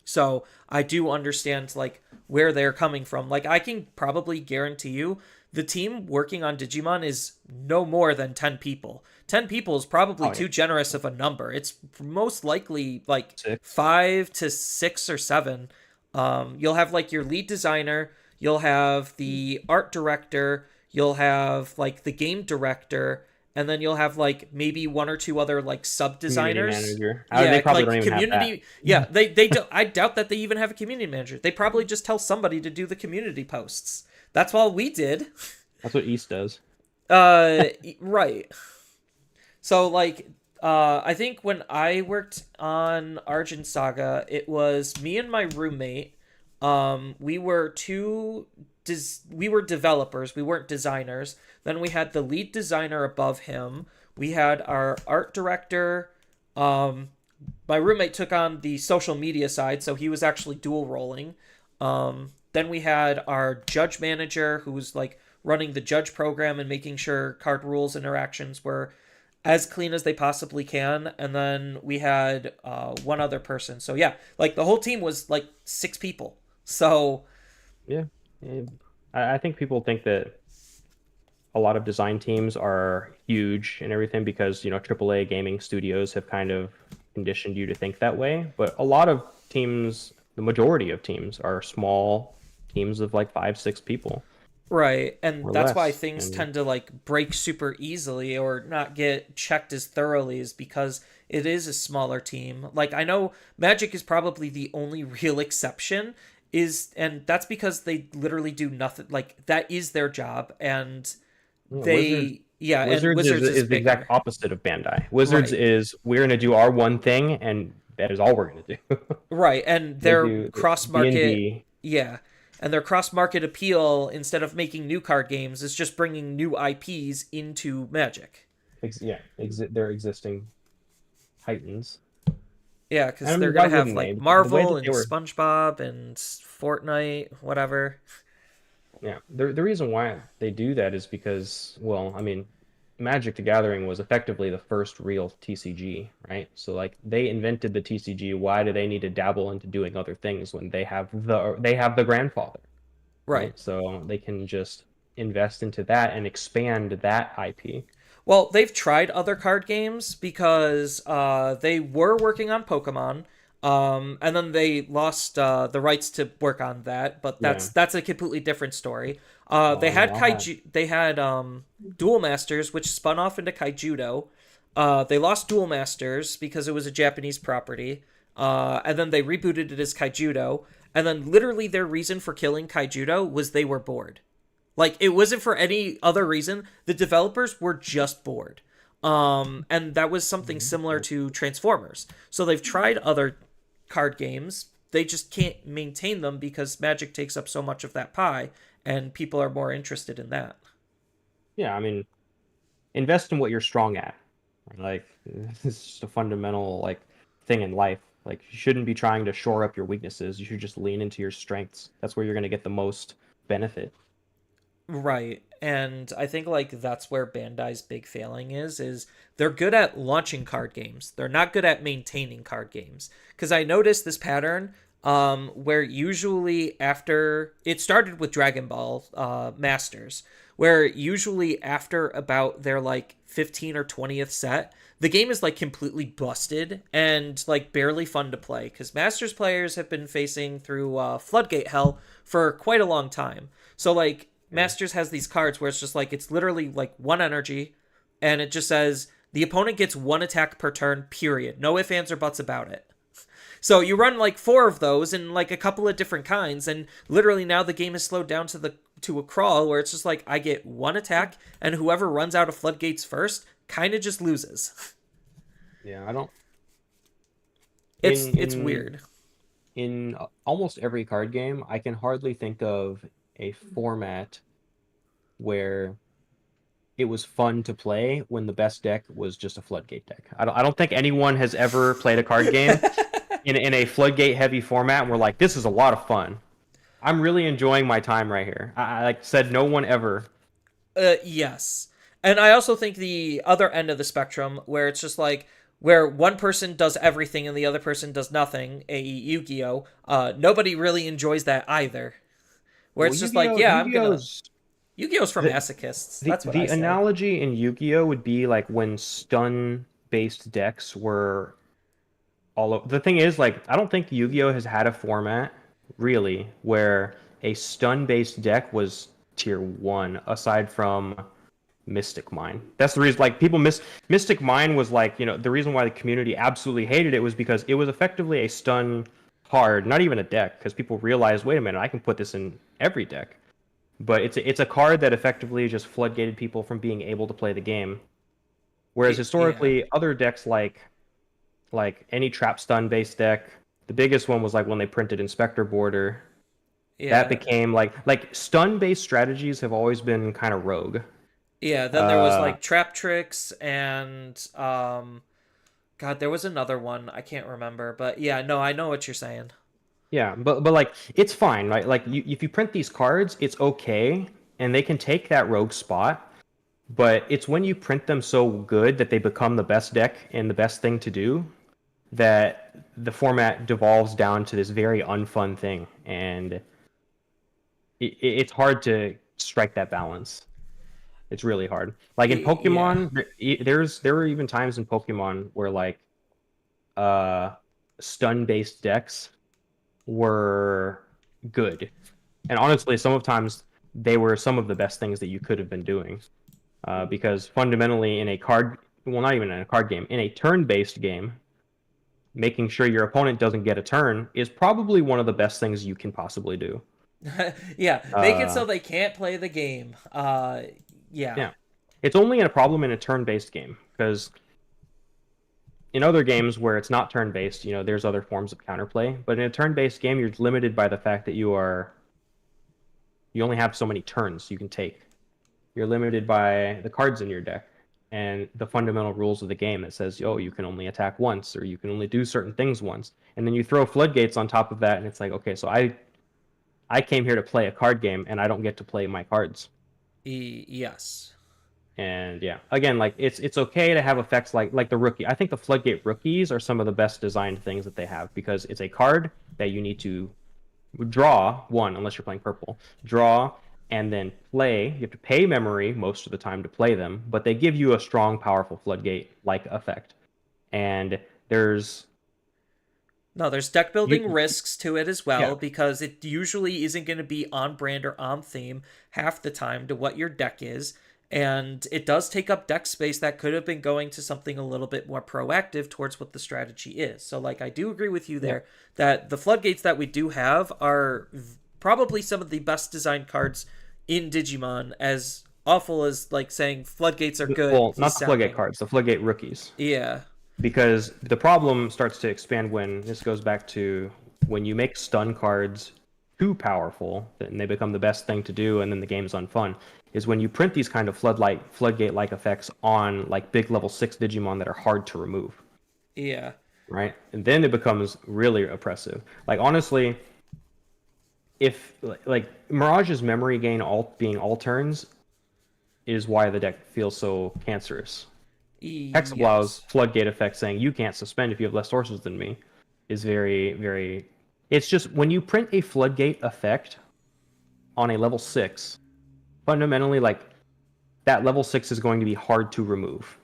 So I do understand like where they're coming from. Like I can probably guarantee you the team working on Digimon is no more than 10 people. 10 people is probably Oh yeah, too generous of a number. It's most likely like six. 5 to 6 or 7. You'll have like your lead designer, you'll have the art director, you'll have like the game director, and then you'll have like maybe one or two other like sub Community designers. manager. They Yeah, probably don't like even have that. community. Yeah, they do. I doubt that they even have a community manager. They probably just tell somebody to do the community posts. That's all we did. That's what East does. Right. So like I think when I worked on Argent Saga, it was me and my roommate. We were we were developers, we weren't designers. Then we had the lead designer above him. We had our art director. My roommate took on the social media side, so he was actually dual rolling. Then we had our judge manager, who was like running the judge program and making sure card rules interactions were as clean as they possibly can. And then we had one other person. So yeah, like the whole team was like 6 people. So Yeah. I think people think that a lot of design teams are huge and everything because, AAA gaming studios have kind of conditioned you to think that way. But a lot of teams, the majority of teams, are small teams of like 5, 6 people. right, and Or that's why less, things and- tend to like break super easily or not get checked as thoroughly, is because it is a smaller team. Like I know Magic is probably the only real exception, and that's because they literally do nothing. Like that is their job, and Yeah, they and Wizards Wizards is the bigger. exact opposite of Bandai. Wizards Right. is we're going to do our one thing, and that is all we're going to do. Right, and They their do cross market, D&D. yeah, and their cross market appeal, instead of making new card games, is just bringing new IPs into Magic. Their existing heightens. Yeah, because I mean, they're why gonna have wouldn't they? like The way Marvel that and they were- SpongeBob and Fortnite, whatever. Yeah, the reason why they do that is because, well, I mean, Magic the Gathering was effectively the first real TCG, right? So like they invented the TCG. Why do they need to dabble into doing other things when they have the grandfather, Right. So they can just invest into that and expand that IP. Well, they've tried other card games because they were working on Pokemon, and then they lost the rights to work on that. But that's a completely different story. They had no, Kaiju. They had Duel Masters, which spun off into Kaijudo. They lost Duel Masters because it was a Japanese property, and then they rebooted it as Kaijudo. And then literally their reason for killing Kaijudo was they were bored. Like it wasn't for any other reason. The developers were just bored. And that was something similar to Transformers. So they've tried other card games. They just can't maintain them because Magic takes up so much of that pie, and people are more interested in that. Yeah, I mean, invest in what you're strong at. Like this is just a fundamental like thing in life. Like you shouldn't be trying to shore up your weaknesses. You should just lean into your strengths. That's where you're going to get the most benefit. Right. And I think like that's where Bandai's big failing is they're good at launching card games. They're not good at maintaining card games. Cuz I noticed this pattern where usually after it started with Dragon Ball Masters, where usually after about their like 15 or 20th set, the game is like completely busted and like barely fun to play, cuz Masters players have been facing through Floodgate hell for quite a long time. So like Masters has these cards where it's just like it's literally like 1 energy, and it just says the opponent gets 1 attack per turn, period. No ifs, ands, or buts about it. So you run like 4 of those in like a couple of different kinds, and literally now the game is slowed down to a crawl where it's just like I get 1 attack, and whoever runs out of floodgates first kind of just loses. Yeah, I don't. It's weird. In almost every card game, I can hardly think of a format where it was fun to play when the best deck was just a floodgate deck. I don't think anyone has ever played a card game in a floodgate heavy format and we're like, this is a lot of fun. I'm really enjoying my time right here. I like said, no one ever. Yes. And I also think the other end of the spectrum, where it's just like where one person does everything and the other person does nothing, a Yu-Gi-Oh, nobody really enjoys that either. Where it's just like, yeah, I'm gonna. Yu-Gi-Oh's for masochists. That's what I The say. analogy in Yu-Gi-Oh would be like when stun-based decks were all over. The thing is, like, I don't think Yu-Gi-Oh has had a format really where a stun-based deck was tier 1 aside from Mystic Mine. That's the reason, like, Mystic Mine was like, the reason why the community absolutely hated it was because it was effectively a stun card, not even a deck, because people realized, wait a minute, I can put this in every deck. But it's a card that effectively just floodgated people from being able to play the game. Whereas historically, other decks like any trap stun based deck, the biggest one was like when they printed Inspector Border. Yeah. That became like stun based strategies have always been kind of rogue. Yeah, then there was like trap tricks and God, there was another one I can't remember, but yeah, no, I know what you're saying. Yeah, but like it's fine, right? Like if you print these cards, it's okay, and they can take that rogue spot. But it's when you print them so good that they become the best deck and the best thing to do that the format devolves down to this very unfun thing, and it's hard to strike that balance. It's really hard. Like in Pokemon, there were even times in Pokemon where like stun-based decks were good, and honestly, sometimes they were some of the best things that you could have been doing, because fundamentally, in a card, well, not even in a card game, in a turn-based game, making sure your opponent doesn't get a turn is probably one of the best things you can possibly do. Yeah, make it so they can't play the game. Yeah, it's only a problem in a turn-based game, because in other games where it's not turn-based, there's other forms of counterplay. But in a turn-based game, you're limited by the fact that you only have so many turns you can take. You're limited by the cards in your deck and the fundamental rules of the game that says, oh, you can only attack once, or you can only do certain things once. And then you throw floodgates on top of that, and it's like, okay, so I came here to play a card game, and I don't get to play my cards. Yes. And yeah, again, like it's okay to have effects like the rookie. I think the floodgate rookies are some of the best designed things that they have, because it's a card that you need to draw one, unless you're playing purple, draw and then play. You have to pay memory most of the time to play them, but they give you a strong, powerful floodgate like effect. And there's deck building risks to it as well, because it usually isn't going to be on brand or on theme half the time to what your deck is. And it does take up deck space that could have been going to something a little bit more proactive towards what the strategy is. So, like, I do agree with you there that the floodgates that we do have are probably some of the best designed cards in Digimon, as awful as, like, saying floodgates are good. Well, not the floodgate cards, the floodgate rookies. Yeah. Because the problem starts to expand when this goes back to when you make stun cards too powerful, and they become the best thing to do, and then the game's unfun, is when you print these kind of floodgate-like effects on like big level 6 Digimon that are hard to remove. Yeah. Right? And then it becomes really oppressive. Like, honestly, if like Mirage's memory gain being all turns is why the deck feels so cancerous. Hexablow's floodgate effect saying you can't suspend if you have less sources than me is very, very... It's just when you print a floodgate effect on a level 6, fundamentally, like, that level 6 is going to be hard to remove.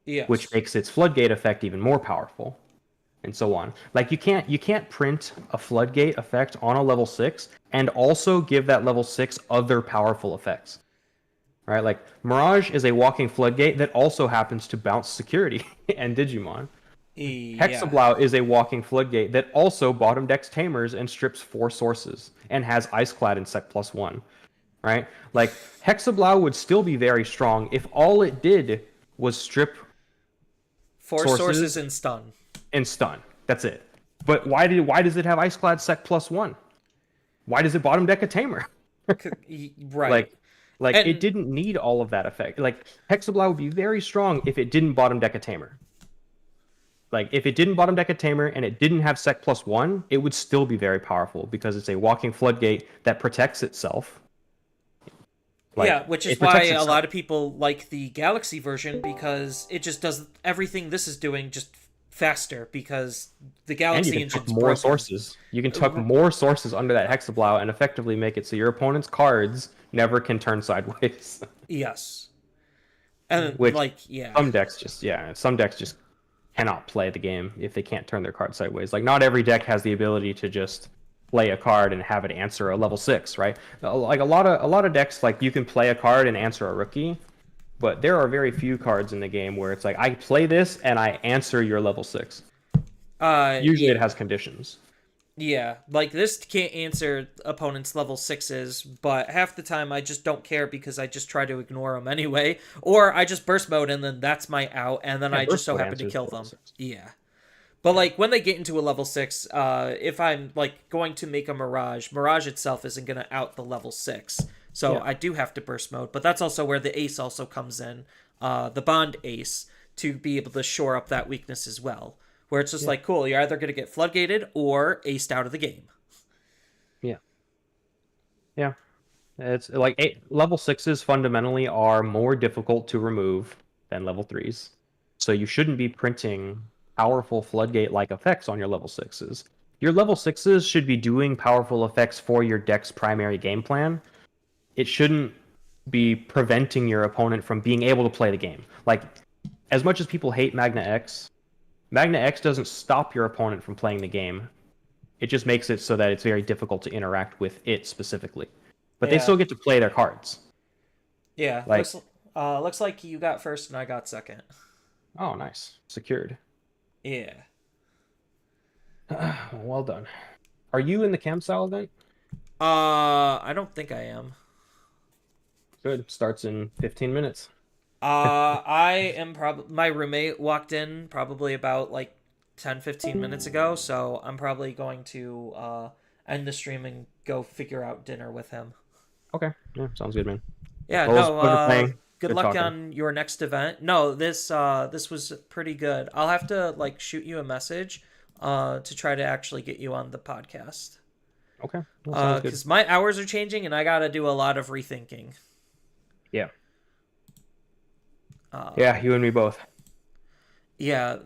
Yes. Which makes its floodgate effect even more powerful, and so on. Like, you can't print a floodgate effect on a level 6 and also give that level 6 other powerful effects. Right? Like, Mirage is a walking floodgate that also happens to bounce security and Digimon. Hexablow is a walking floodgate that also bottom decks Tamers and strips 4 sources and has Iceclad in Sec +1. Right? Like, Hexablow would still be very strong if all it did was strip 4 sources and stun. And stun. That's it. But why does it have Iceclad Sec +1? Why does it bottom deck a Tamer? Right. Like it didn't need all of that effect. Like, Hexablow would be very strong if it didn't bottom deck a Tamer. Like, if it didn't bottom deck a Tamer and it didn't have Sec +1, it would still be very powerful because it's a walking floodgate that protects itself. Like, yeah, which is why a lot of people like the Galaxy version, because it just does everything this is doing just faster, because the Galaxy engine's more broken. Sources. You can tuck more sources under that Hexablow and effectively make it so your opponent's cards never can turn sideways. Yes. And which some decks just cannot play the game if they can't turn their card sideways. Like, not every deck has the ability to just play a card and have it answer a level 6, right? Like a lot of decks, like you can play a card and answer a rookie, but there are very few cards in the game where it's like I play this and I answer your level 6. Usually it has conditions. Yeah, like this can't answer opponents' level 6s, but half the time I just don't care because I just try to ignore them anyway, or I just burst mode and then that's my out, and then Yeah, I just burst so mode happen to answers kill level them. 6. Yeah. But like when they get into a level 6, if I'm like going to make a Mirage itself isn't going to out the level 6. So Yeah. I do have to burst mode, but that's also where the ace also comes in, the bond ace, to be able to shore up that weakness as well. Where it's just like, cool, you're either going to get floodgated or aced out of the game. Yeah. Yeah. It's like level 6s fundamentally are more difficult to remove than level 3s. So you shouldn't be printing powerful floodgate-like effects on your level 6s. Your level 6s should be doing powerful effects for your deck's primary game plan. It shouldn't be preventing your opponent from being able to play the game. Like, as much as people hate Magna X doesn't stop your opponent from playing the game. It just makes it so that it's very difficult to interact with it specifically. But they still get to play their cards. Yeah, Like, looks like you got first and I got second. oh, nice. Secured. Yeah. Well done. Are you in the campsite event? I don't think I am. Good. Starts in 15 minutes. I am probably, my roommate walked in probably about like 10-15 minutes ago, so I'm probably going to end the stream and go figure out dinner with him. Okay. Yeah, sounds good, man. Yeah, no, good luck on your next event. No, this was pretty good. I'll have to like shoot you a message to try to actually get you on the podcast. Okay. That sounds good. Because my hours are changing and I got to do a lot of rethinking. Yeah. Yeah, you and me both. Yeah,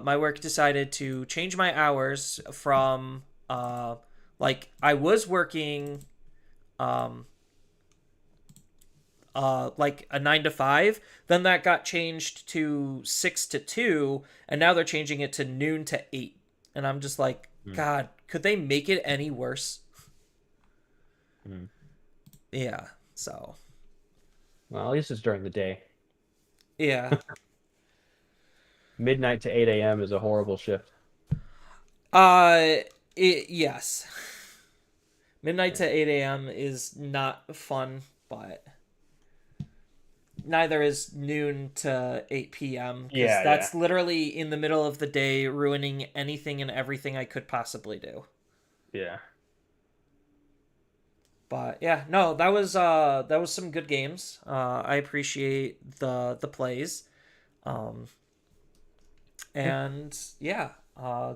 my work decided to change my hours from like I was working like a 9 to 5, then that got changed to 6 to 2, and now they're changing it to noon to 8. And I'm just like, God, could they make it any worse? Yeah, so. Well, at least it's during the day. Yeah. Midnight to 8 a.m. is a horrible shift. Yes. Midnight to 8 a.m. is not fun, but neither is noon to 8 p.m. Yeah, that's literally in the middle of the day, ruining anything and everything I could possibly do. Yeah. But yeah, no, that was some good games. I appreciate the plays. And yeah,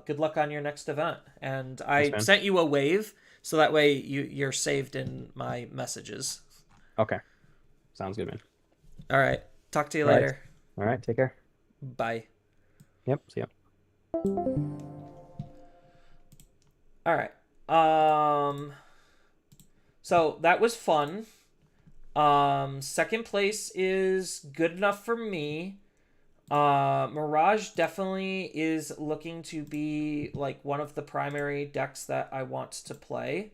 good luck on your next event. And I sent you a wave, so that way you're saved in my messages. Okay. Sounds good, man. All right. Talk to you later. All right. Take care. Bye. Yep. See ya. All right. So that was fun. Second place is good enough for me. Mirage definitely is looking to be like one of the primary decks that I want to play.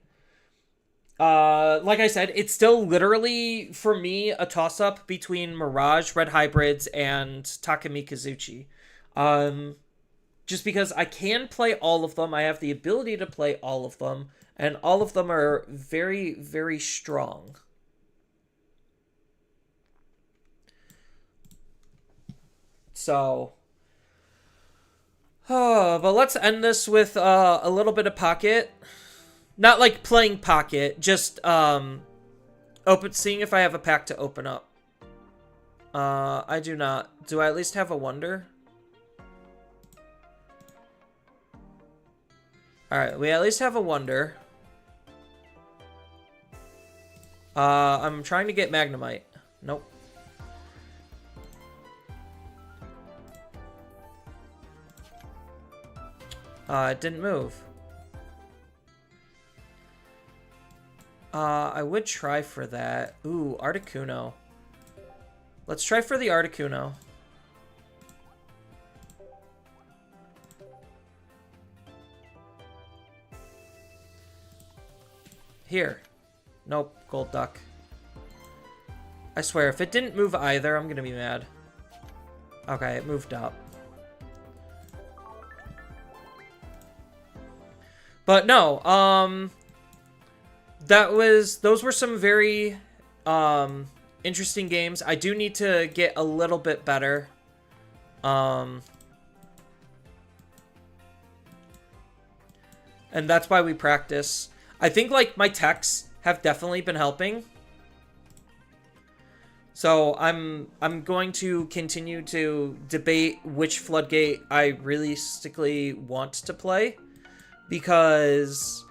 Like I said, it's still literally for me a toss-up between Mirage, Red Hybrids, and Takumi Kazuchi. Just because I can play all of them, I have the ability to play all of them, and all of them are very, very strong. So, but let's end this with a little bit of Pocket. Not like playing Pocket, just seeing if I have a pack to open up. I do not. Do I at least have a Wonder? Alright, we at least have a Wonder. I'm trying to get Magnemite. Nope. It didn't move. I would try for that. Ooh, Articuno. Let's try for the Articuno. Here. Nope, gold duck. I swear, if it didn't move either, I'm gonna be mad. Okay, it moved up. But no, those were some very interesting games. I do need to get a little bit better. And that's why we practice. I think like my techs have definitely been helping. So I'm going to continue to debate which floodgate I realistically want to play, because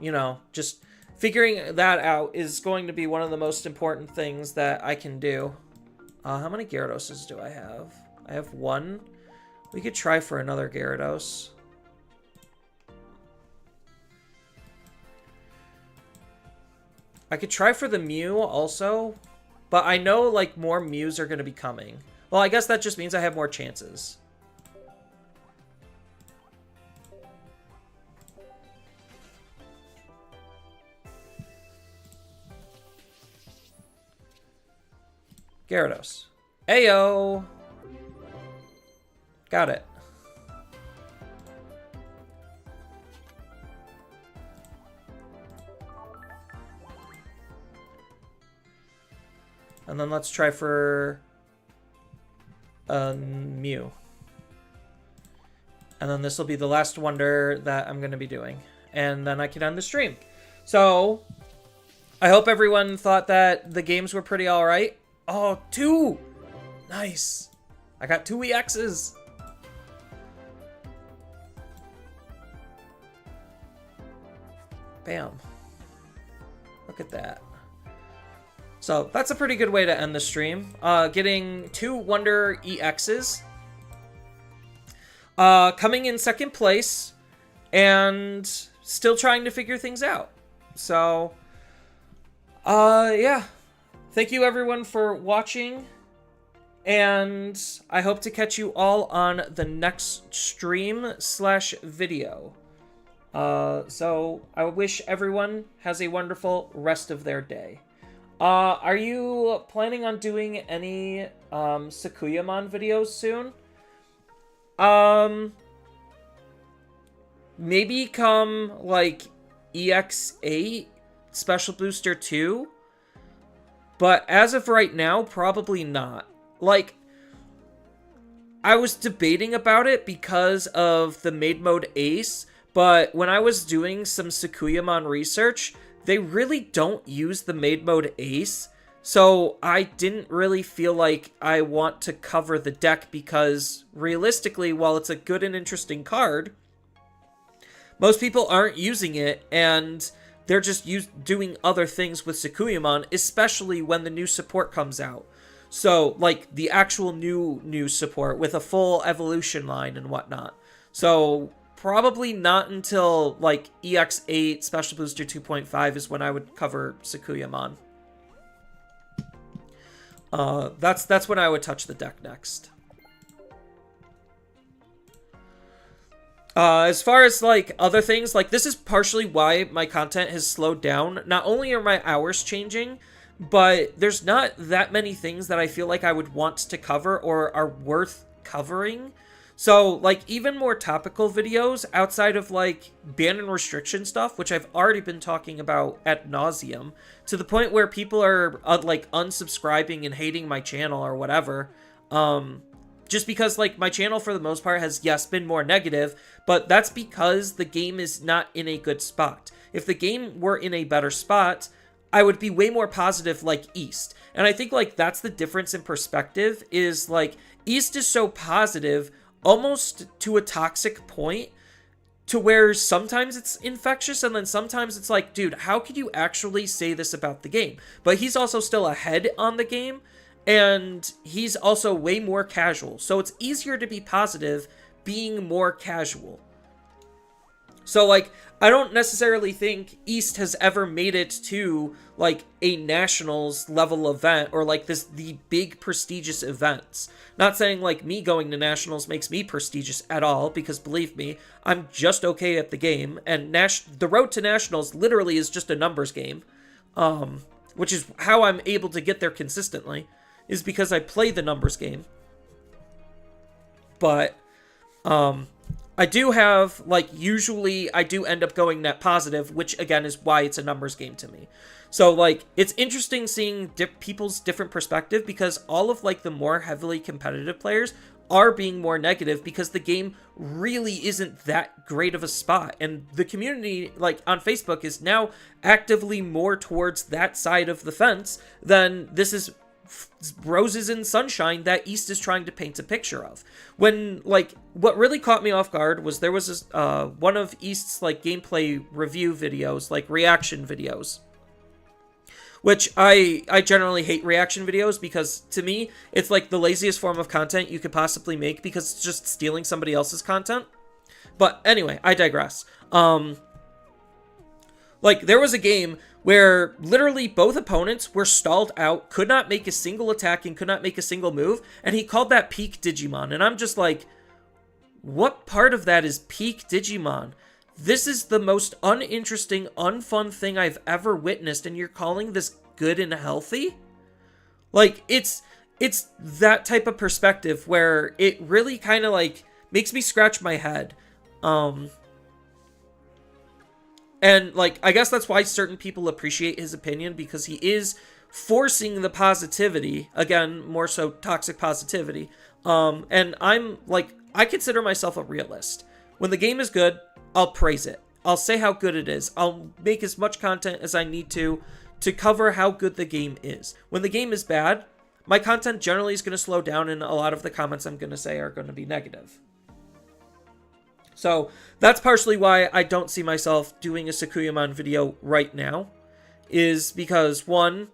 you know, just figuring that out is going to be one of the most important things that I can do. How many Gyarados do I have? I have one. We could try for another Gyarados. I could try for the Mew also, but I know like more Mews are going to be coming. Well, I guess that just means I have more chances. Gyarados. Ayo! Got it. And then let's try for a Mew. And then this will be the last wonder that I'm going to be doing. And then I can end the stream. So, I hope everyone thought that the games were pretty alright. Oh, 2! Nice. I got 2 EXs. Bam. Look at that. So that's a pretty good way to end the stream. Getting 2 Wonder EXs. Coming in second place. And still trying to figure things out. So, yeah. Thank you everyone for watching. And I hope to catch you all on the next stream/video. So I wish everyone has a wonderful rest of their day. Are you planning on doing any Sakuyamon videos soon? Maybe come like EX8 Special Booster 2? But as of right now, probably not. Like, I was debating about it because of the Maid Mode Ace, but when I was doing some Sakuyamon research, they really don't use the Maid Mode Ace, so I didn't really feel like I want to cover the deck because, realistically, while it's a good and interesting card, most people aren't using it, and they're just doing other things with Sakuyamon, especially when the new support comes out. So, like, the actual new support with a full evolution line and whatnot. So, probably not until, like, EX8 Special Booster 2.5 is when I would cover Sakuyamon. That's when I would touch the deck next. As far as, like, other things, like, this is partially why my content has slowed down. Not only are my hours changing, but there's not that many things that I feel like I would want to cover or are worth covering. So, like, even more topical videos outside of, like, ban and restriction stuff, which I've already been talking about ad nauseum, to the point where people are, like, unsubscribing and hating my channel or whatever. Just because, like, my channel for the most part has, yes, been more negative, but that's because the game is not in a good spot. If the game were in a better spot, I would be way more positive like East. And I think, like, that's the difference in perspective, is, like, East is so positive, almost to a toxic point, to where sometimes it's infectious, and then sometimes it's like, dude, how could you actually say this about the game? But he's also still ahead on the game, and he's also way more casual. So it's easier to be positive being more casual. So, like, I don't necessarily think East has ever made it to, like, a nationals level event or, like, the big prestigious events. Not saying, like, me going to nationals makes me prestigious at all, because believe me, I'm just okay at the game, and the road to nationals literally is just a numbers game, which is how I'm able to get there consistently, is because I play the numbers game. But, I do have, like, usually I do end up going net positive, which, again, is why it's a numbers game to me. So, like, it's interesting seeing people's different perspective, because all of, like, the more heavily competitive players are being more negative because the game really isn't that great of a spot. And the community, like, on Facebook is now actively more towards that side of the fence than this is roses and sunshine that East is trying to paint a picture of. When, like, what really caught me off guard was there was this, one of East's, like, gameplay review videos, like reaction videos, which I generally hate reaction videos, because to me it's like the laziest form of content you could possibly make, because it's just stealing somebody else's content. But anyway, I digress. Like, there was a game where literally both opponents were stalled out, could not make a single attack and could not make a single move, and he called that peak Digimon. And I'm just like, what part of that is peak Digimon? This is the most uninteresting, unfun thing I've ever witnessed, and you're calling this good and healthy? Like, it's that type of perspective where it really kind of, like, makes me scratch my head. And, like, I guess that's why certain people appreciate his opinion, because he is forcing the positivity, again, more so toxic positivity. And I'm, like, I consider myself a realist. When the game is good, I'll praise it. I'll say how good it is. I'll make as much content as I need to cover how good the game is. When the game is bad, my content generally is going to slow down, and a lot of the comments I'm going to say are going to be negative. So that's partially why I don't see myself doing a Sakuyamon video right now, is because one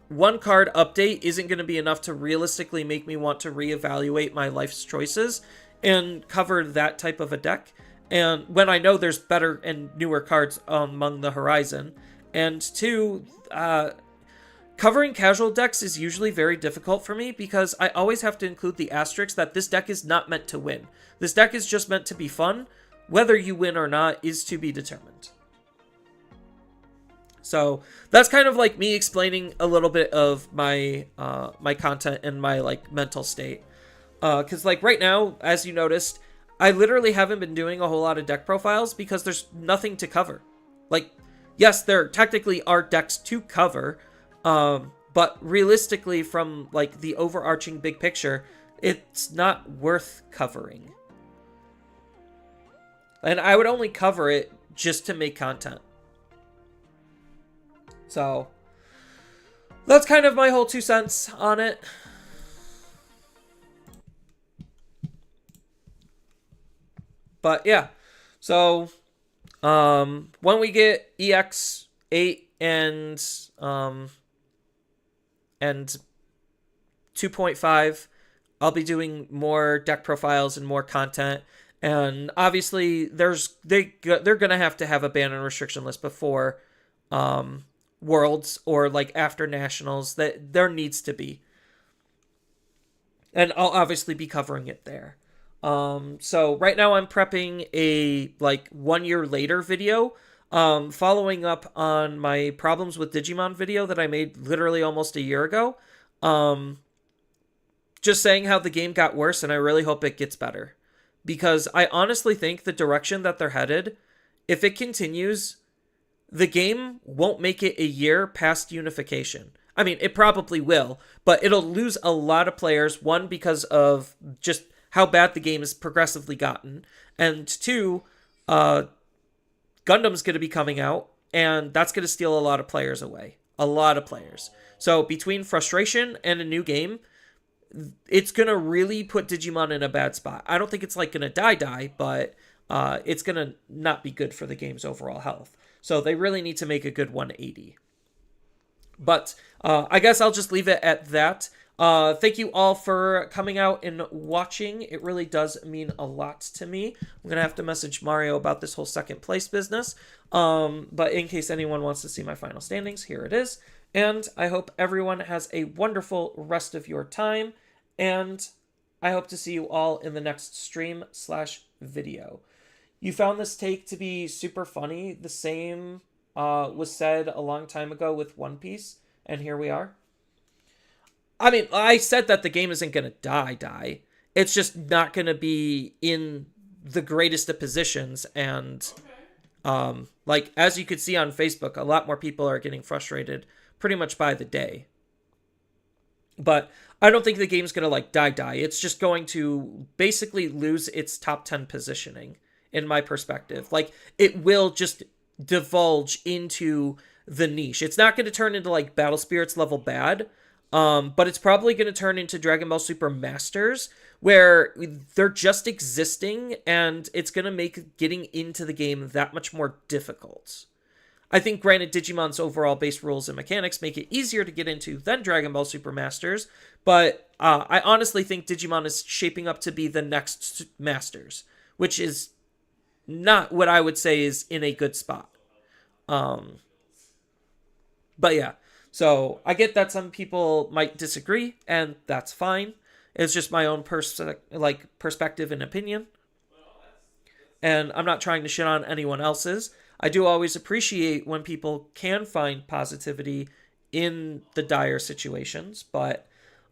card update isn't going to be enough to realistically make me want to reevaluate my life's choices and cover that type of a deck. And when I know there's better and newer cards among the horizon. And two, covering casual decks is usually very difficult for me, because I always have to include the asterisk that this deck is not meant to win. This deck is just meant to be fun. Whether you win or not is to be determined. So that's kind of like me explaining a little bit of my my content and my, like, mental state. Because, like, right now, as you noticed, I literally haven't been doing a whole lot of deck profiles because there's nothing to cover. Like, yes, there technically are decks to cover, but realistically, from, like, the overarching big picture, it's not worth covering. And I would only cover it just to make content. So that's kind of my whole 2 cents on it. But yeah, so when we get EX8 and 2.5, I'll be doing more deck profiles and more content. And obviously, they're gonna have to have a ban and restriction list before Worlds or, like, after Nationals. That there needs to be, and I'll obviously be covering it there. So right now I'm prepping a, like, 1 year later video, following up on my problems with Digimon video that I made literally almost a year ago. Just saying how the game got worse, and I really hope it gets better. Because I honestly think the direction that they're headed, if it continues, the game won't make it a year past unification. I mean, it probably will, but it'll lose a lot of players. One, because of just how bad the game has progressively gotten. And two, Gundam's going to be coming out, and that's going to steal a lot of players away. A lot of players. So between frustration and a new game, it's going to really put Digimon in a bad spot. I don't think it's, like, going to die, but it's going to not be good for the game's overall health. So they really need to make a good 180. But I guess I'll just leave it at that. Thank you all for coming out and watching. It really does mean a lot to me. I'm gonna have to message Mario about this whole second place business. But in case anyone wants to see my final standings, here it is. And I hope everyone has a wonderful rest of your time. And I hope to see you all in the next stream/video. You found this take to be super funny. The same was said a long time ago with One Piece, and here we are. I mean, I said that the game isn't going to die. It's just not going to be in the greatest of positions. And, like, as you could see on Facebook, a lot more people are getting frustrated pretty much by the day. But I don't think the game's going to, like, die. It's just going to basically lose its top 10 positioning, in my perspective. Like, it will just divulge into the niche. It's not going to turn into, like, Battle Spirits level bad. But it's probably going to turn into Dragon Ball Super Masters, where they're just existing, and it's going to make getting into the game that much more difficult. I think, granted, Digimon's overall base rules and mechanics make it easier to get into than Dragon Ball Super Masters, but I honestly think Digimon is shaping up to be the next Masters, which is not what I would say is in a good spot. But yeah. So I get that some people might disagree, and that's fine. It's just my own perspective and opinion. And I'm not trying to shit on anyone else's. I do always appreciate when people can find positivity in the dire situations, but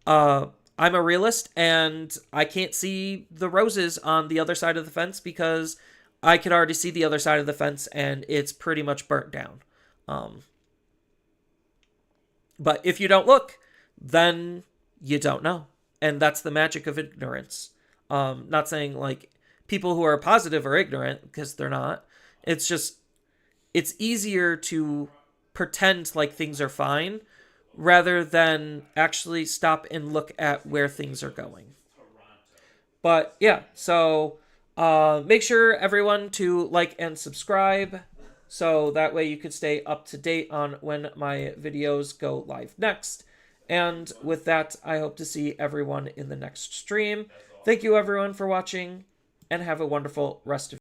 I'm a realist, and I can't see the roses on the other side of the fence because I could already see the other side of the fence, and it's pretty much burnt down. But if you don't look, then you don't know. And that's the magic of ignorance. Not saying, like, people who are positive are ignorant, because they're not. It's just, it's easier to pretend like things are fine, rather than actually stop and look at where things are going. But, yeah, so make sure, everyone, to like and subscribe. So that way you could stay up to date on when my videos go live next. And with that, I hope to see everyone in the next stream. Thank you everyone for watching, and have a wonderful rest of